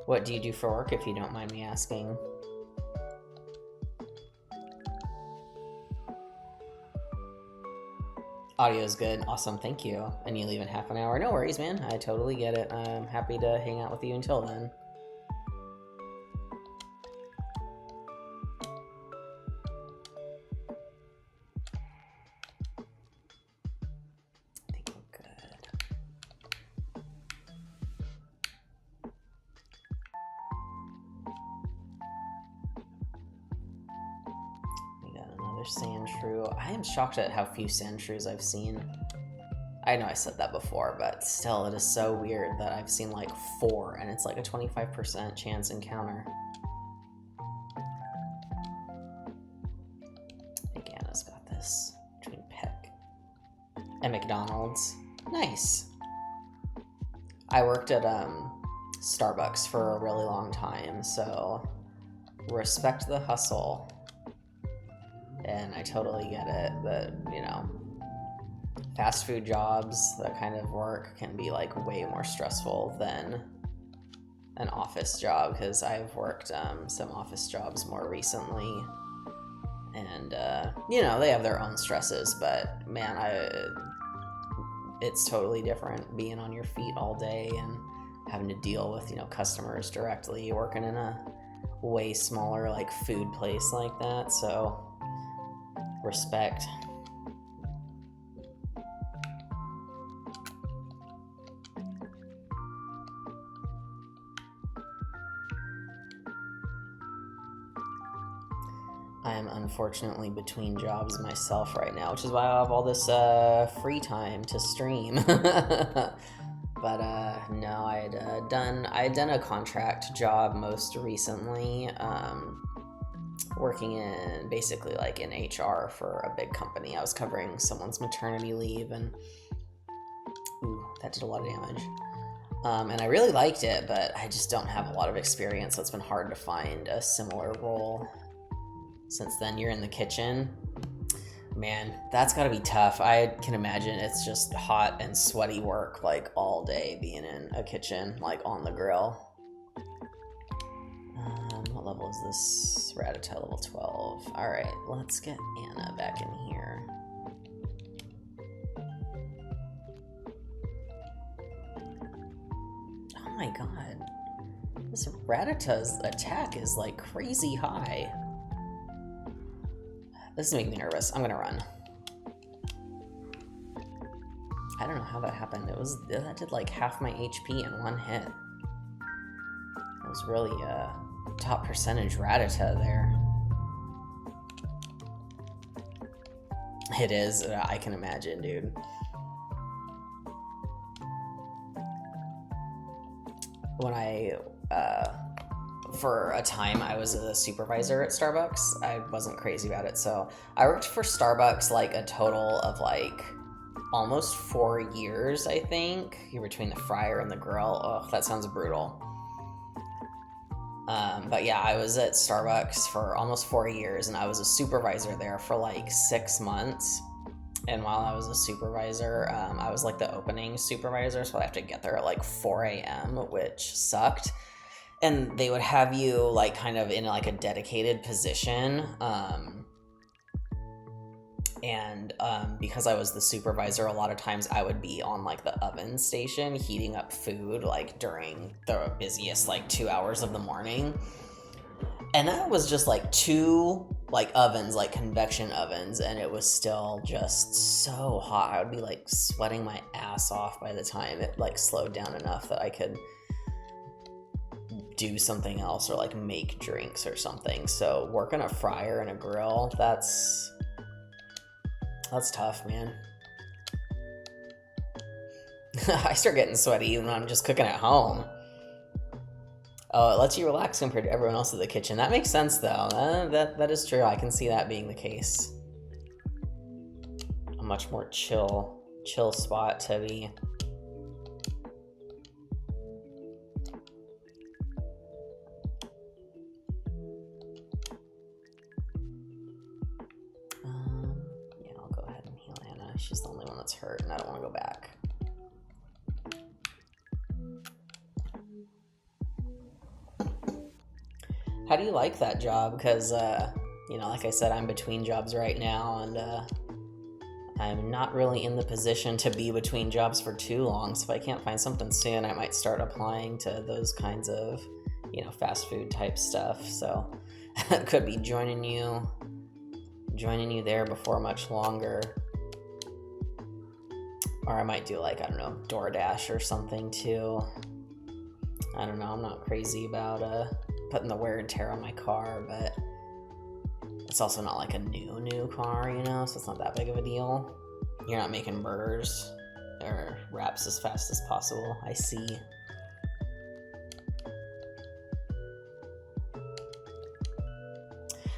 What do you do for work, if you don't mind me asking? Audio's good. Awesome, thank you. And you leave in half an hour. No worries, man. I totally get it. I'm happy to hang out with you until then. I think we're good. Sandshrew. I am shocked at how few Sandshrews I've seen. I know I said that before, but still, it is so weird that I've seen like 4, and it's like a 25% chance encounter. I think Anna's got this between Peck and McDonald's. Nice. I worked at Starbucks for a really long time, so respect the hustle. And I totally get it that, you know, fast food jobs, that kind of work can be like way more stressful than an office job, because I've worked some office jobs more recently, and you know, they have their own stresses, but man, it's totally different being on your feet all day and having to deal with, you know, customers directly, working in a way smaller like food place like that. So respect. I am unfortunately between jobs myself right now, which is why I have all this free time to stream. But no, I had done a contract job most recently, working in basically like in HR for a big company. I was covering someone's maternity leave, and ooh, that did a lot of damage. And I really liked it, but I just don't have a lot of experience, so it's been hard to find a similar role. Since then, you're in the kitchen. Man, that's gotta be tough. I can imagine it's just hot and sweaty work, like, all day being in a kitchen, like, on the grill. What level is this? Ratata level 12. Alright, let's get Anna back in here. Oh my god. This Ratata's attack is, like, crazy high. This is making me nervous. I'm gonna run. I don't know how that happened. That did like half my HP in one hit. It was really top percentage Rattata there. It is. I can imagine, dude. When for a time, I was a supervisor at Starbucks. I wasn't crazy about it, so I worked for Starbucks like a total of like almost 4 years, I think. You're between the fryer and the grill. Oh, that sounds brutal. But yeah, I was at Starbucks for almost 4 years, and I was a supervisor there for like 6 months. And while I was a supervisor, I was like the opening supervisor, so I have to get there at like 4 a.m., which sucked. And they would have you like kind of in like a dedicated position. Because I was the supervisor, a lot of times I would be on like the oven station heating up food like during the busiest like 2 hours of the morning. And that was just like 2 like ovens, like convection ovens, and it was still just so hot. I would be like sweating my ass off by the time it like slowed down enough that I could do something else or like make drinks or something. So working a fryer and a grill, that's tough, man. I start getting sweaty when I'm just cooking at home. Oh, it lets you relax compared to everyone else in the kitchen. That makes sense, though. That is true. I can see that being the case. A much more chill spot to be. Yeah, I'll go ahead and heal Anna. She's the only one that's hurt, and I don't want to go back. How do you like that job? Because, you know, like I said, I'm between jobs right now, and I'm not really in the position to be between jobs for too long. So if I can't find something soon, I might start applying to those kinds of, you know, fast food type stuff. So could be joining you there before much longer. Or I might do like, I don't know, DoorDash or something too. I don't know, I'm not crazy about putting the wear and tear on my car, but it's also not like a new car, you know, so it's not that big of a deal. You're not making burgers or wraps as fast as possible, I see.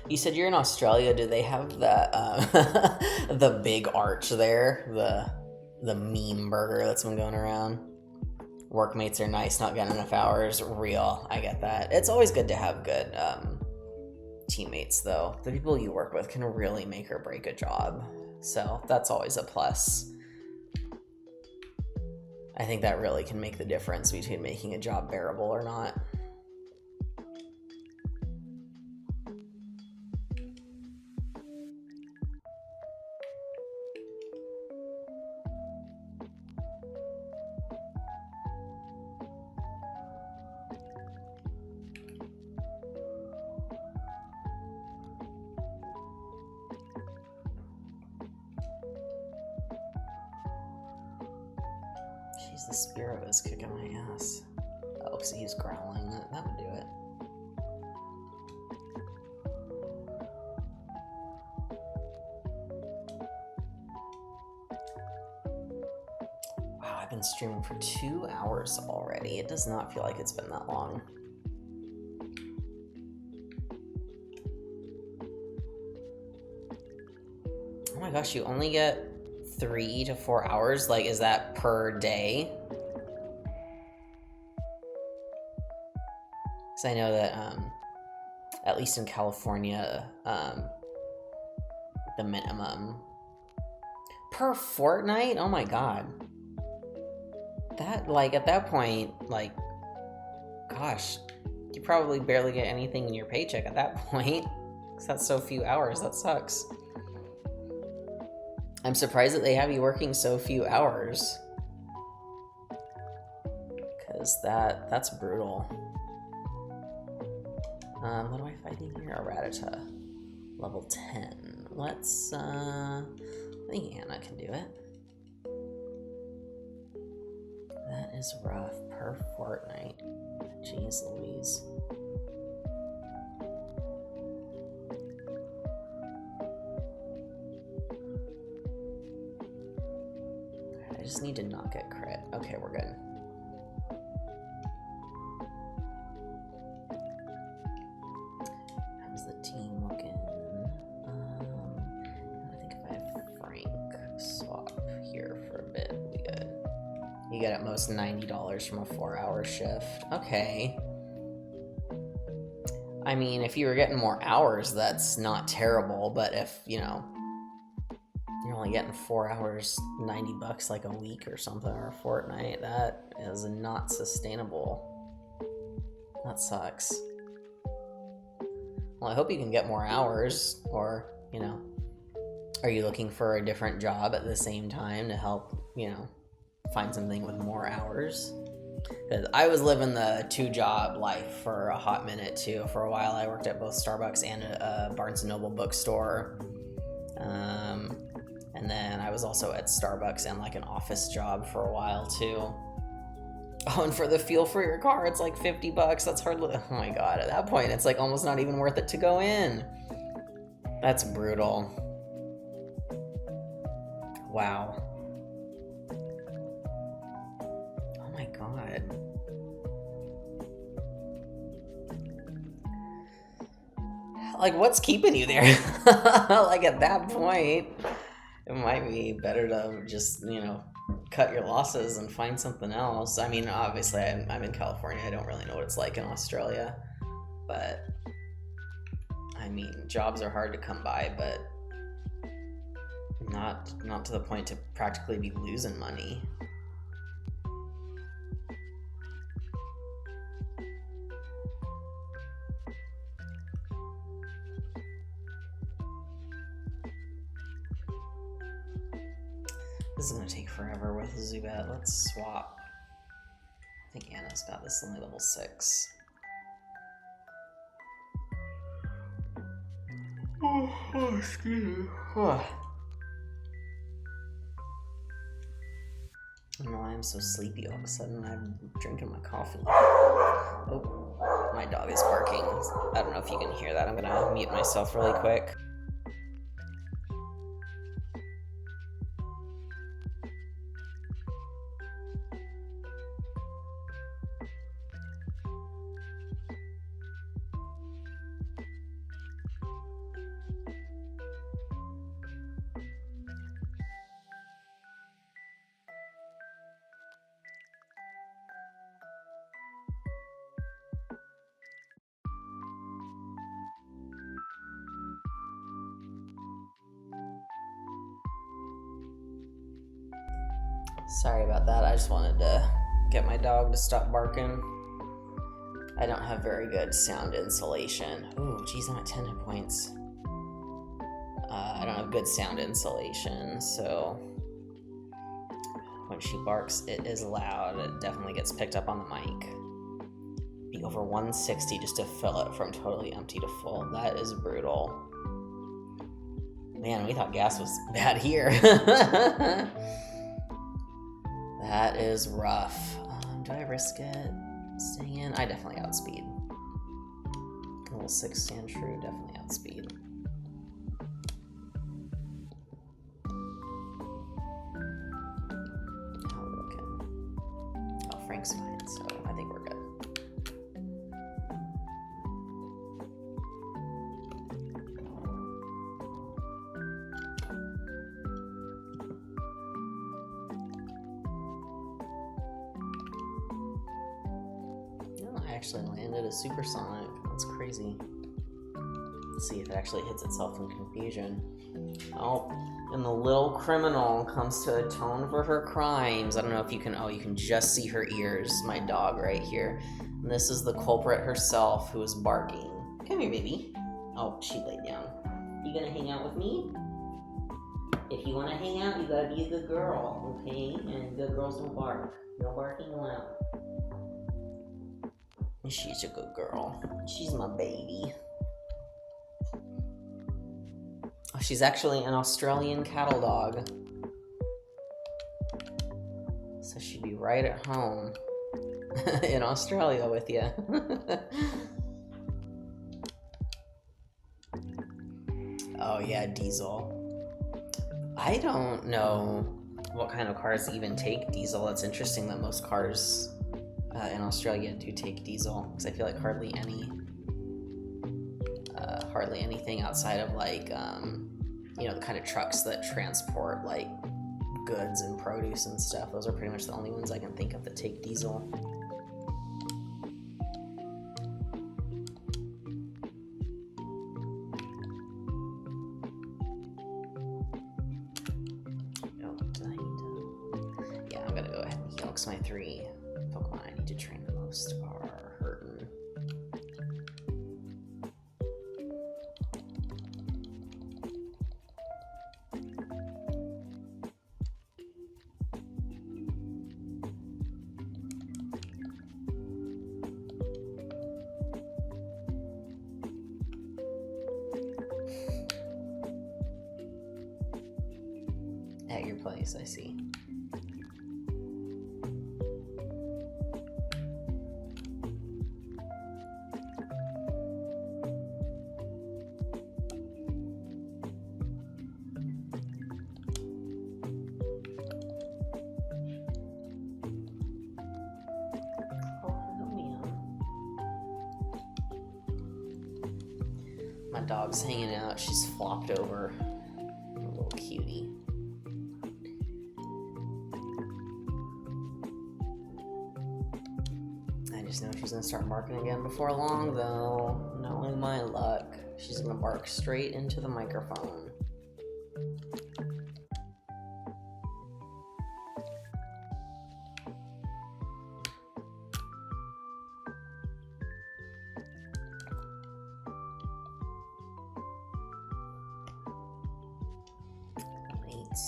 You said you're in Australia. Do they have that the big arch there, the meme burger that's been going around? Workmates are nice, not getting enough hours. Real, I get that. It's always good to have good teammates, though. The people you work with can really make or break a job, so that's always a plus. I think that really can make the difference between making a job bearable or not. The spirit was kicking my ass. Oh, so he's growling. That would do it. I've been streaming for 2 hours already. It does not feel like it's been that long. Oh my gosh, you only get 3 to 4 hours? Like, is that per day? Because I know that, at least in California, the minimum per fortnight? Oh my god. That, like, at that point, like, gosh, you probably barely get anything in your paycheck at that point. Because that's so few hours. That sucks. I'm surprised that they have you working so few hours. Because that's brutal. What do I fight in here? A Rattata. Level 10. Let's, I think Anna can do it. That is rough. Per fortnight. Jeez Louise. I just need to not get crit. Okay, we're good. How's the team looking? I think if I have Frank swap here for a bit, we good. You get at most $90 from a 4-hour shift. Okay. I mean, if you were getting more hours, that's not terrible, but if, you know, you're only getting 4 hours, $90 like a week or something, or a fortnight, that is not sustainable. That sucks. Well, I hope you can get more hours, or, you know, are you looking for a different job at the same time to help, you know, find something with more hours? Because I was living the 2-job life for a hot minute too. For a while, I worked at both Starbucks and a Barnes & Noble bookstore. And then I was also at Starbucks and like an office job for a while too. Oh, and for the fuel for your car, it's like $50. That's hardly, oh my god, at that point, it's like almost not even worth it to go in. That's brutal. Wow. Oh my god. Like, what's keeping you there? Like, at that point, it might be better to just, you know, cut your losses and find something else. I mean, obviously, I'm in California. I don't really know what it's like in Australia. But, I mean, jobs are hard to come by, but not to the point to practically be losing money. This is gonna take forever with Zubat. Let's swap. I think Anna's got this only level 6. Oh, excuse me. Oh. I don't know why I'm so sleepy all of a sudden. I'm drinking my coffee. Oh, my dog is barking. I don't know if you can hear that. I'm gonna mute myself really quick. Sorry about that, I just wanted to get my dog to stop barking. I don't have very good sound insulation. Ooh, geez, I'm at 10 hit points. I don't have good sound insulation, so when she barks, it is loud. It definitely gets picked up on the mic. Be over 160 just to fill it from totally empty to full. That is brutal. Man, we thought gas was bad here. That is rough. Do I risk it staying in? I definitely outspeed. Level 6 Sandshrew, definitely outspeed. How are we looking? Frank's fine, so I think we're good. Oh, I actually landed a supersonic. That's crazy. Let's see if it actually hits itself in confusion. Oh, and the little criminal comes to atone for her crimes. I don't know if you can, oh, you can just see her ears, my dog right here. And this is the culprit herself who is barking. Come here, baby. Oh, she laid down. You gonna hang out with me? If you wanna hang out, you gotta be a good girl, okay? And good girls don't bark. No barking allowed. She's a good girl. She's my baby. Oh, she's actually an Australian cattle dog. So she'd be right at home in Australia with you. Oh yeah, diesel. I don't know what kind of cars even take diesel. It's interesting that most cars in Australia do take diesel, because I feel like hardly anything outside of like you know, the kind of trucks that transport like goods and produce and stuff. Those are pretty much the only ones I can think of that take diesel. Yeah, I'm gonna go ahead and heal because my 3 Pokemon I need to train the most are hurting. At your place, I see. My dog's hanging out. She's flopped over. A little cutie. I just know she's gonna start barking again before long, though. Knowing my luck, she's gonna bark straight into the microphone.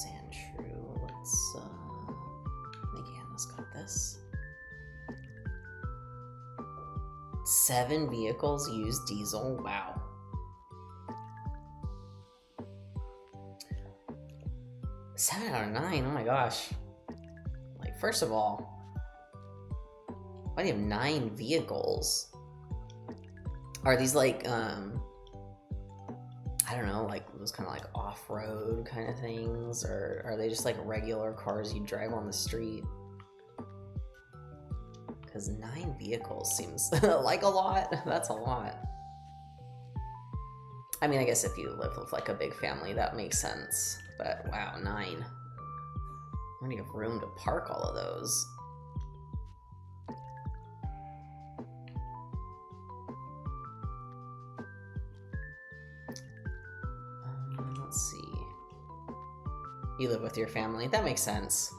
Sandshrew, let's, I think Hannah's got this. 7 vehicles use diesel, wow. Seven out of 9, oh my gosh. Like, first of all, why do you have 9 vehicles? Are these like, I don't know, like those kind of like off-road kind of things, or are they just like regular cars you drive on the street? Because 9 vehicles seems like a lot. That's a lot. I mean, I guess if you live with like a big family, that makes sense. But wow, 9. How do you have room to park all of those? Let's see. You live with your family. That makes sense.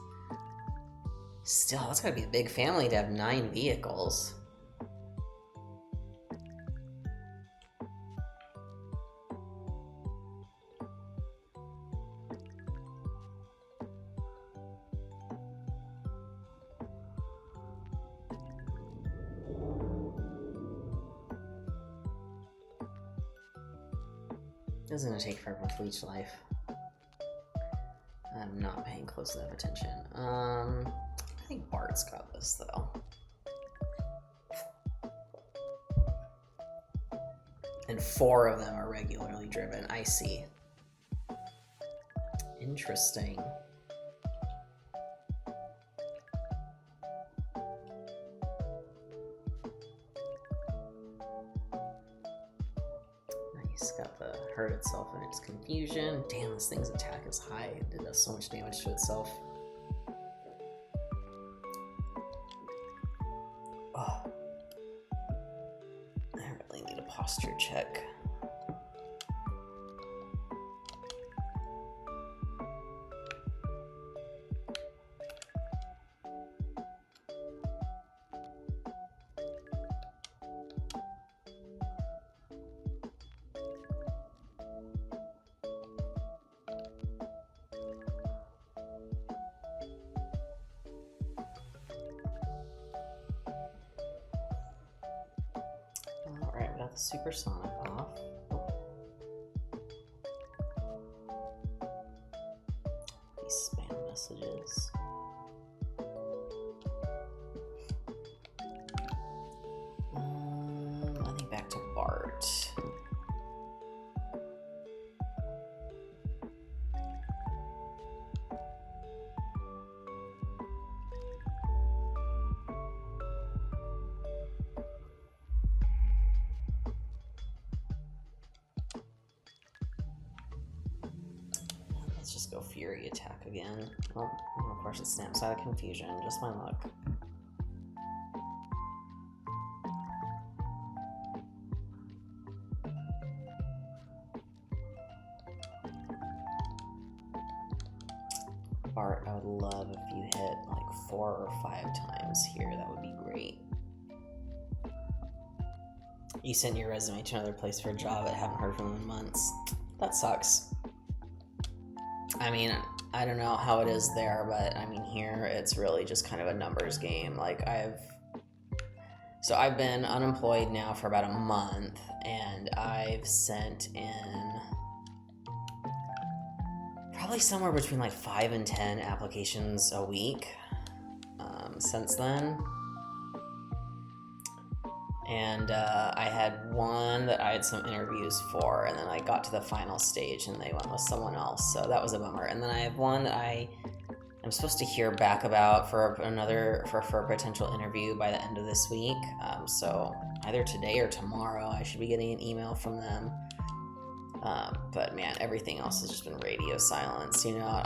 Still, that's gotta be a big family to have 9 vehicles. This is gonna take forever with Leech Life. I'm not paying close enough attention. I think Bart's got this though. And 4 of them are regularly driven. I see. Interesting. Nice. Got the hurt itself in its confusion. Damn, this thing's attack is high. It does so much damage to itself. Oh. I really need a posture check. Alright, we got the supersonic off. These spam messages. I think back to Bart. Let's just go Fury attack again. Oh, of course it snaps out of confusion, just my luck. Bart, I would love if you hit like 4 or 5 times here, that would be great. You sent your resume to another place for a job but haven't heard from them in months. That sucks. I mean, I don't know how it is there, but I mean here it's really just kind of a numbers game. Like I've been unemployed now for about a month, and I've sent in probably somewhere between like 5 and 10 applications a week since then. And I had one that I had some interviews for, and then I got to the final stage and they went with someone else, so that was a bummer. And then I have one that I'm supposed to hear back about for a potential interview by the end of this week. So either today or tomorrow I should be getting an email from them. But man, everything else has just been radio silence, you know.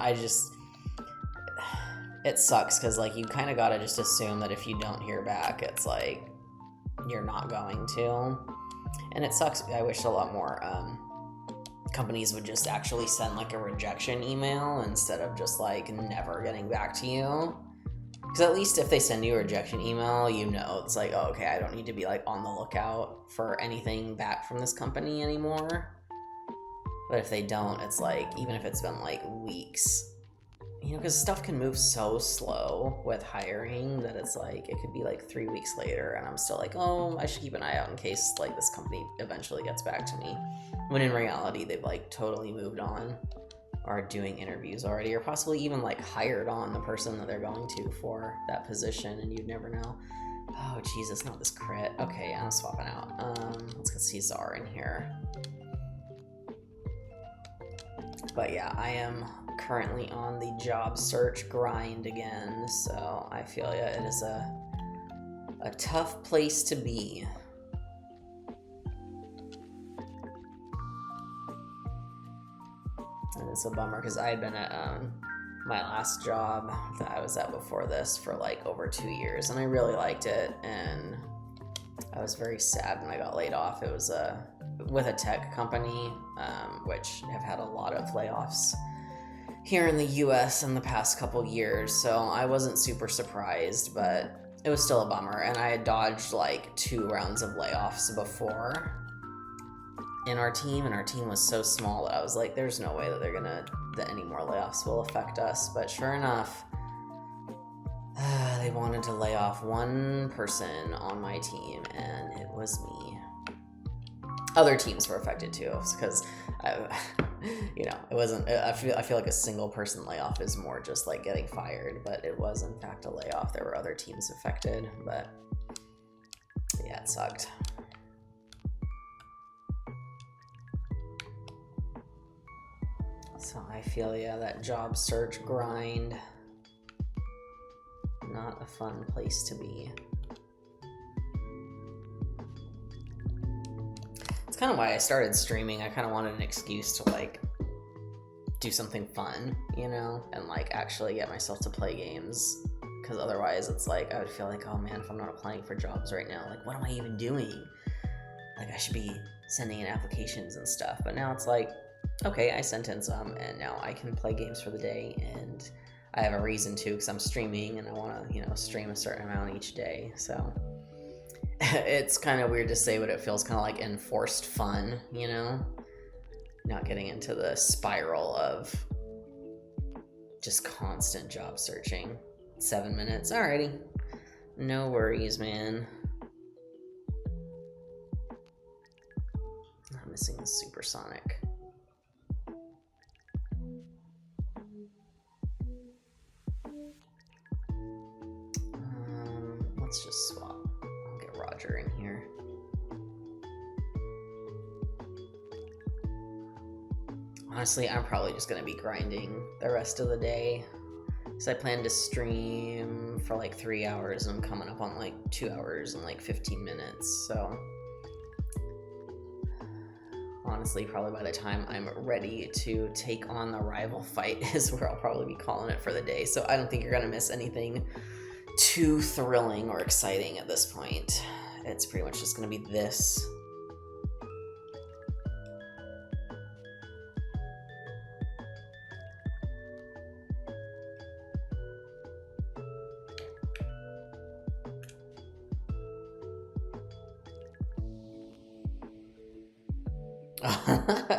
It sucks because like you kind of gotta just assume that if you don't hear back, it's like you're not going to. And it sucks. I wish a lot more companies would just actually send like a rejection email instead of just like never getting back to you. Because at least if they send you a rejection email, you know, it's like, oh, okay, I don't need to be like on the lookout for anything back from this company anymore. But if they don't, it's like, even if it's been like weeks, you know, because stuff can move so slow with hiring that it's like, it could be like 3 weeks later and I'm still like, oh, I should keep an eye out in case like this company eventually gets back to me. When in reality, they've like totally moved on or are doing interviews already, or possibly even like hired on the person that they're going to for that position, and you'd never know. Oh, Jesus, not this crit. Okay, I'm swapping out. Let's get Caesar in here. But yeah, I am currently on the job search grind again, so I feel it is a tough place to be. And it's a bummer because I had been at my last job that I was at before this for like over 2 years, and I really liked it, and I was very sad when I got laid off. It was with a tech company, which have had a lot of layoffs here in the US in the past couple years, so I wasn't super surprised, but it was still a bummer. And I had dodged like 2 rounds of layoffs before in our team, and our team was so small that I was like, there's no way that that any more layoffs will affect us. But sure enough, they wanted to lay off 1 person on my team, and it was me. Other teams were affected too, because you know, it wasn't. I feel like a single person layoff is more just like getting fired, but it was in fact a layoff. There were other teams affected, but yeah, it sucked. So I feel, that job search grind, not a fun place to be. It's kind of why I started streaming. I kind of wanted an excuse to like do something fun, you know, and like actually get myself to play games. Because otherwise it's like, I would feel like, oh man, if I'm not applying for jobs right now, like what am I even doing? Like I should be sending in applications and stuff. But now it's like, okay, I sent in some and now I can play games for the day, and I have a reason to because I'm streaming and I want to, you know, stream a certain amount each day. So it's kind of weird to say, but it feels kind of like enforced fun, you know? Not getting into the spiral of just constant job searching. 7 minutes, alrighty. No worries, man. I'm missing the supersonic. Let's just swap. I'll get Roger in here. Honestly, I'm probably just gonna be grinding the rest of the day. So I plan to stream for like 3 hours, and I'm coming up on like 2 hours and like 15 minutes. So honestly, probably by the time I'm ready to take on the rival fight is where I'll probably be calling it for the day. So I don't think you're gonna miss anything too thrilling or exciting at this point. It's pretty much just gonna be this.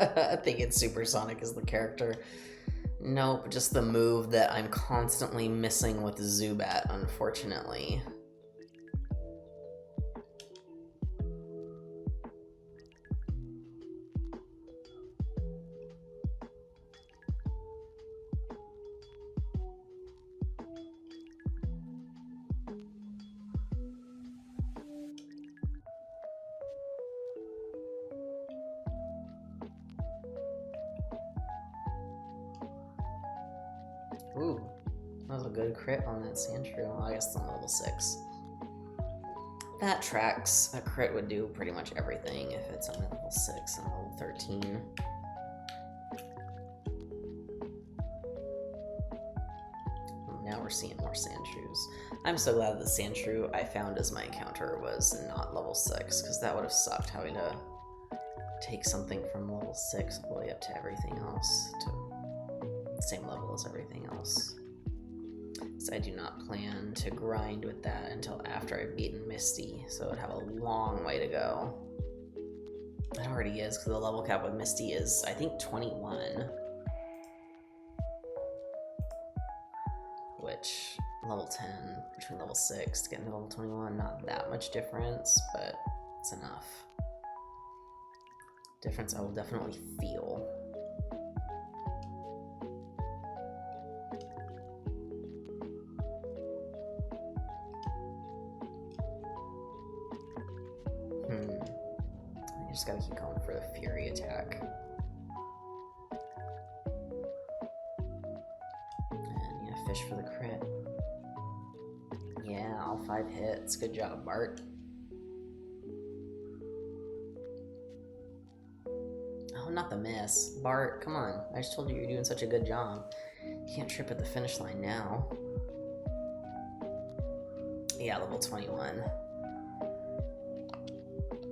I think it's Supersonic is the character. Nope, just the move that I'm constantly missing with Zubat, unfortunately. Ooh, that was a good crit on that Sandshrew. Well, I guess it's on level 6. That tracks. A crit would do pretty much everything if it's on level 6 and level 13. Now we're seeing more Sandshrews. I'm so glad that the Sandshrew I found as my encounter was not level 6, because that would have sucked having to take something from level 6 all the way up to everything else, to the same level as everything else. So I do not plan to grind with that until after I've beaten Misty, so it'd have a long way to go. It already is, because the level cap with Misty is, I think, 21. Which, level 10, between level 6 to get into level 21, not that much difference, but it's enough. Difference I will definitely feel. I just gotta keep going for the Fury attack. And yeah, fish for the crit. Yeah, all 5 hits. Good job, Bart. Oh, not the miss. Bart, come on. I just told you you're doing such a good job. You can't trip at the finish line now. Yeah, level 21.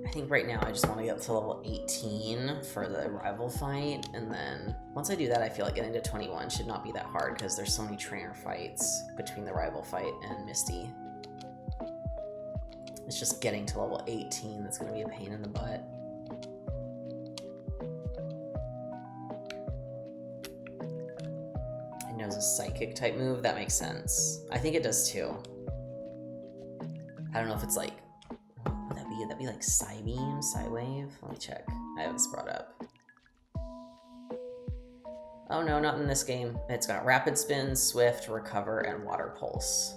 I think right now I just want to get to level 18 for the rival fight, and then once I do that, I feel like getting to 21 should not be that hard because there's so many trainer fights between the rival fight and Misty. It's just getting to level 18 that's going to be a pain in the butt. It knows a psychic type move, that makes sense. I think it does too. I don't know if it's like, would that be like Psybeam, Psywave? Let me check. I have this brought up. Oh no, not in this game. It's got Rapid Spin, Swift, Recover, and Water Pulse.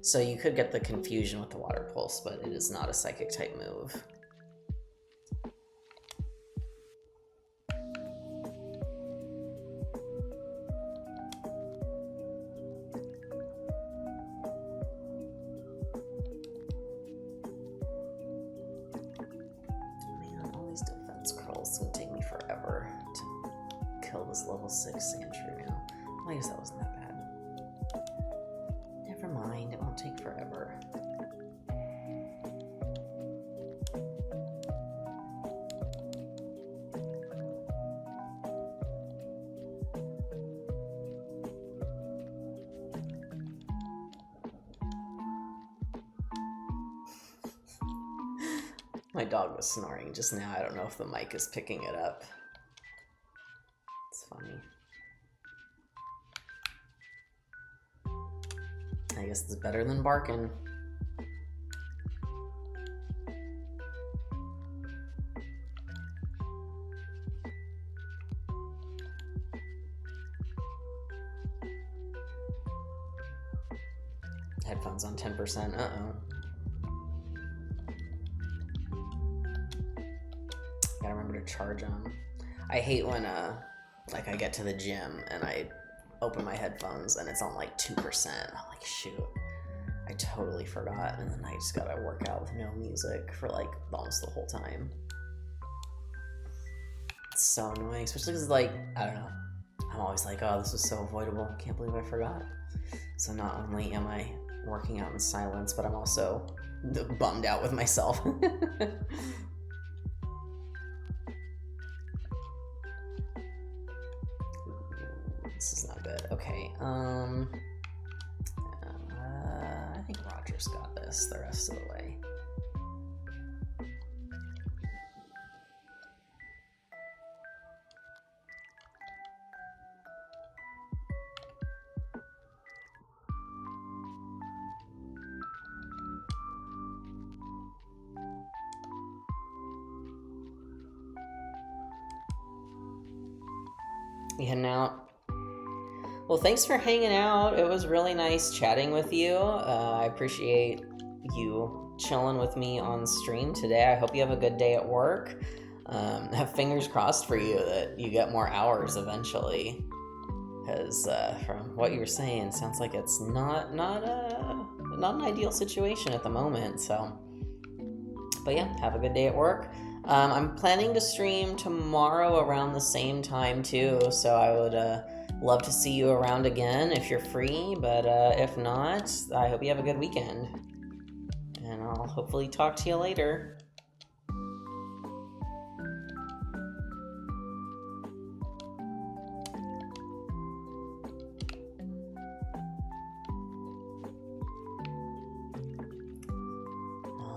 So you could get the confusion with the Water Pulse, but it is not a Psychic type move. is level 6 Sandshrew now. Well, I guess that wasn't that bad. Never mind, it won't take forever. My dog was snoring just now. I don't know if the mic is picking it up. It's funny. I guess it's better than barking. Headphones on 10%. Uh-oh. Gotta remember to charge them. I hate when like I get to the gym and I open my headphones and it's on like 2%. I'm like, shoot, I totally forgot. And then I just gotta work out with no music for like almost the whole time. It's so annoying, especially because like, I don't know, I'm always like, oh, this was so avoidable. Can't believe I forgot. So not only am I working out in silence, but I'm also bummed out with myself. This is not good. Okay, I think Roger's got this the rest of the way. You heading out? Well, thanks for hanging out. It was really nice chatting with you. I appreciate you chilling with me on stream today. I hope you have a good day at work. Have fingers crossed for you that you get more hours eventually. Because from what you were saying, it sounds like it's not an ideal situation at the moment. So, but yeah, have a good day at work. I'm planning to stream tomorrow around the same time too, so I would love to see you around again if you're free, but if not, I hope you have a good weekend. And I'll hopefully talk to you later.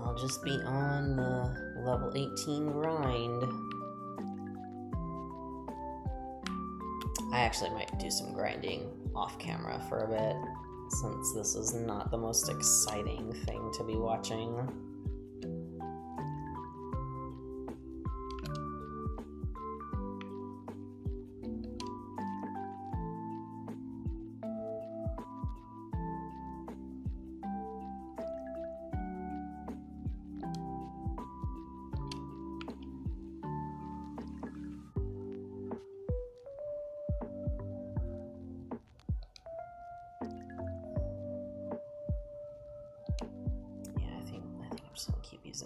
I'll just be on the level 18 grind. I actually might do some grinding off camera for a bit, since this is not the most exciting thing to be watching.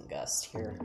Gust here.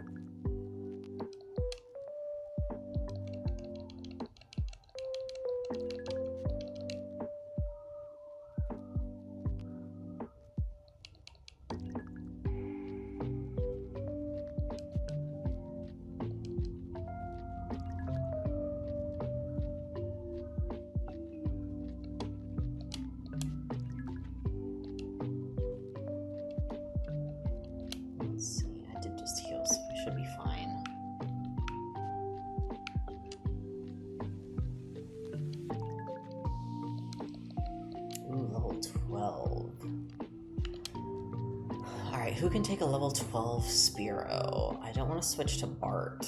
Who can take a level 12 Spearow? I don't want to switch to Bart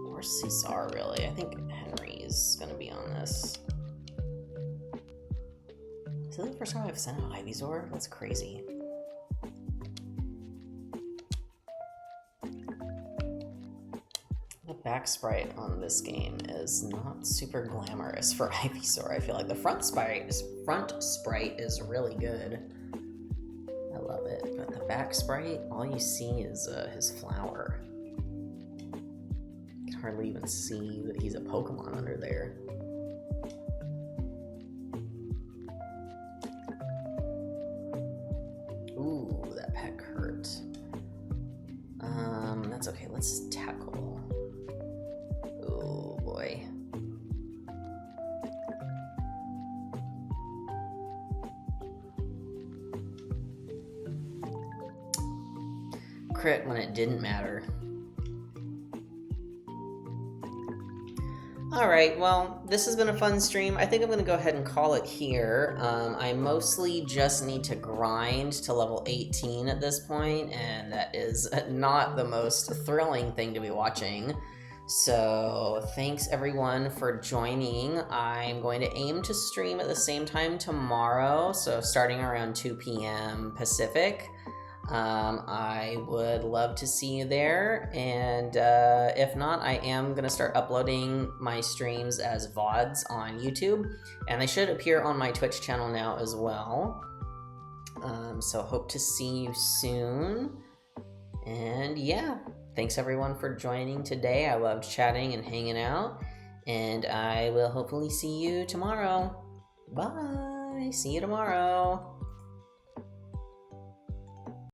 or Caesar, really. I think Henry's going to be on this. Is it the first time I've sent out Ivysaur? That's crazy. The back sprite on this game is not super glamorous for Ivysaur. I feel like the front sprite is really good. I love it, but the back sprite, all you see is his flower. You can hardly even see that he's a Pokemon under there. that's okay. Let's tackle. Oh boy. Crit when it didn't matter. Alright, well, this has been a fun stream. I think I'm going to go ahead and call it here. I mostly just need to grind to level 18 at this point, and that is not the most thrilling thing to be watching. So, thanks everyone for joining. I'm going to aim to stream at the same time tomorrow, so starting around 2 p.m. Pacific. I would love to see you there, and if not, I am going to start uploading my streams as VODs on YouTube, and they should appear on my Twitch channel now as well. So hope to see you soon, and yeah, thanks everyone for joining today. I loved chatting and hanging out, and I will hopefully see you tomorrow. Bye! See you tomorrow!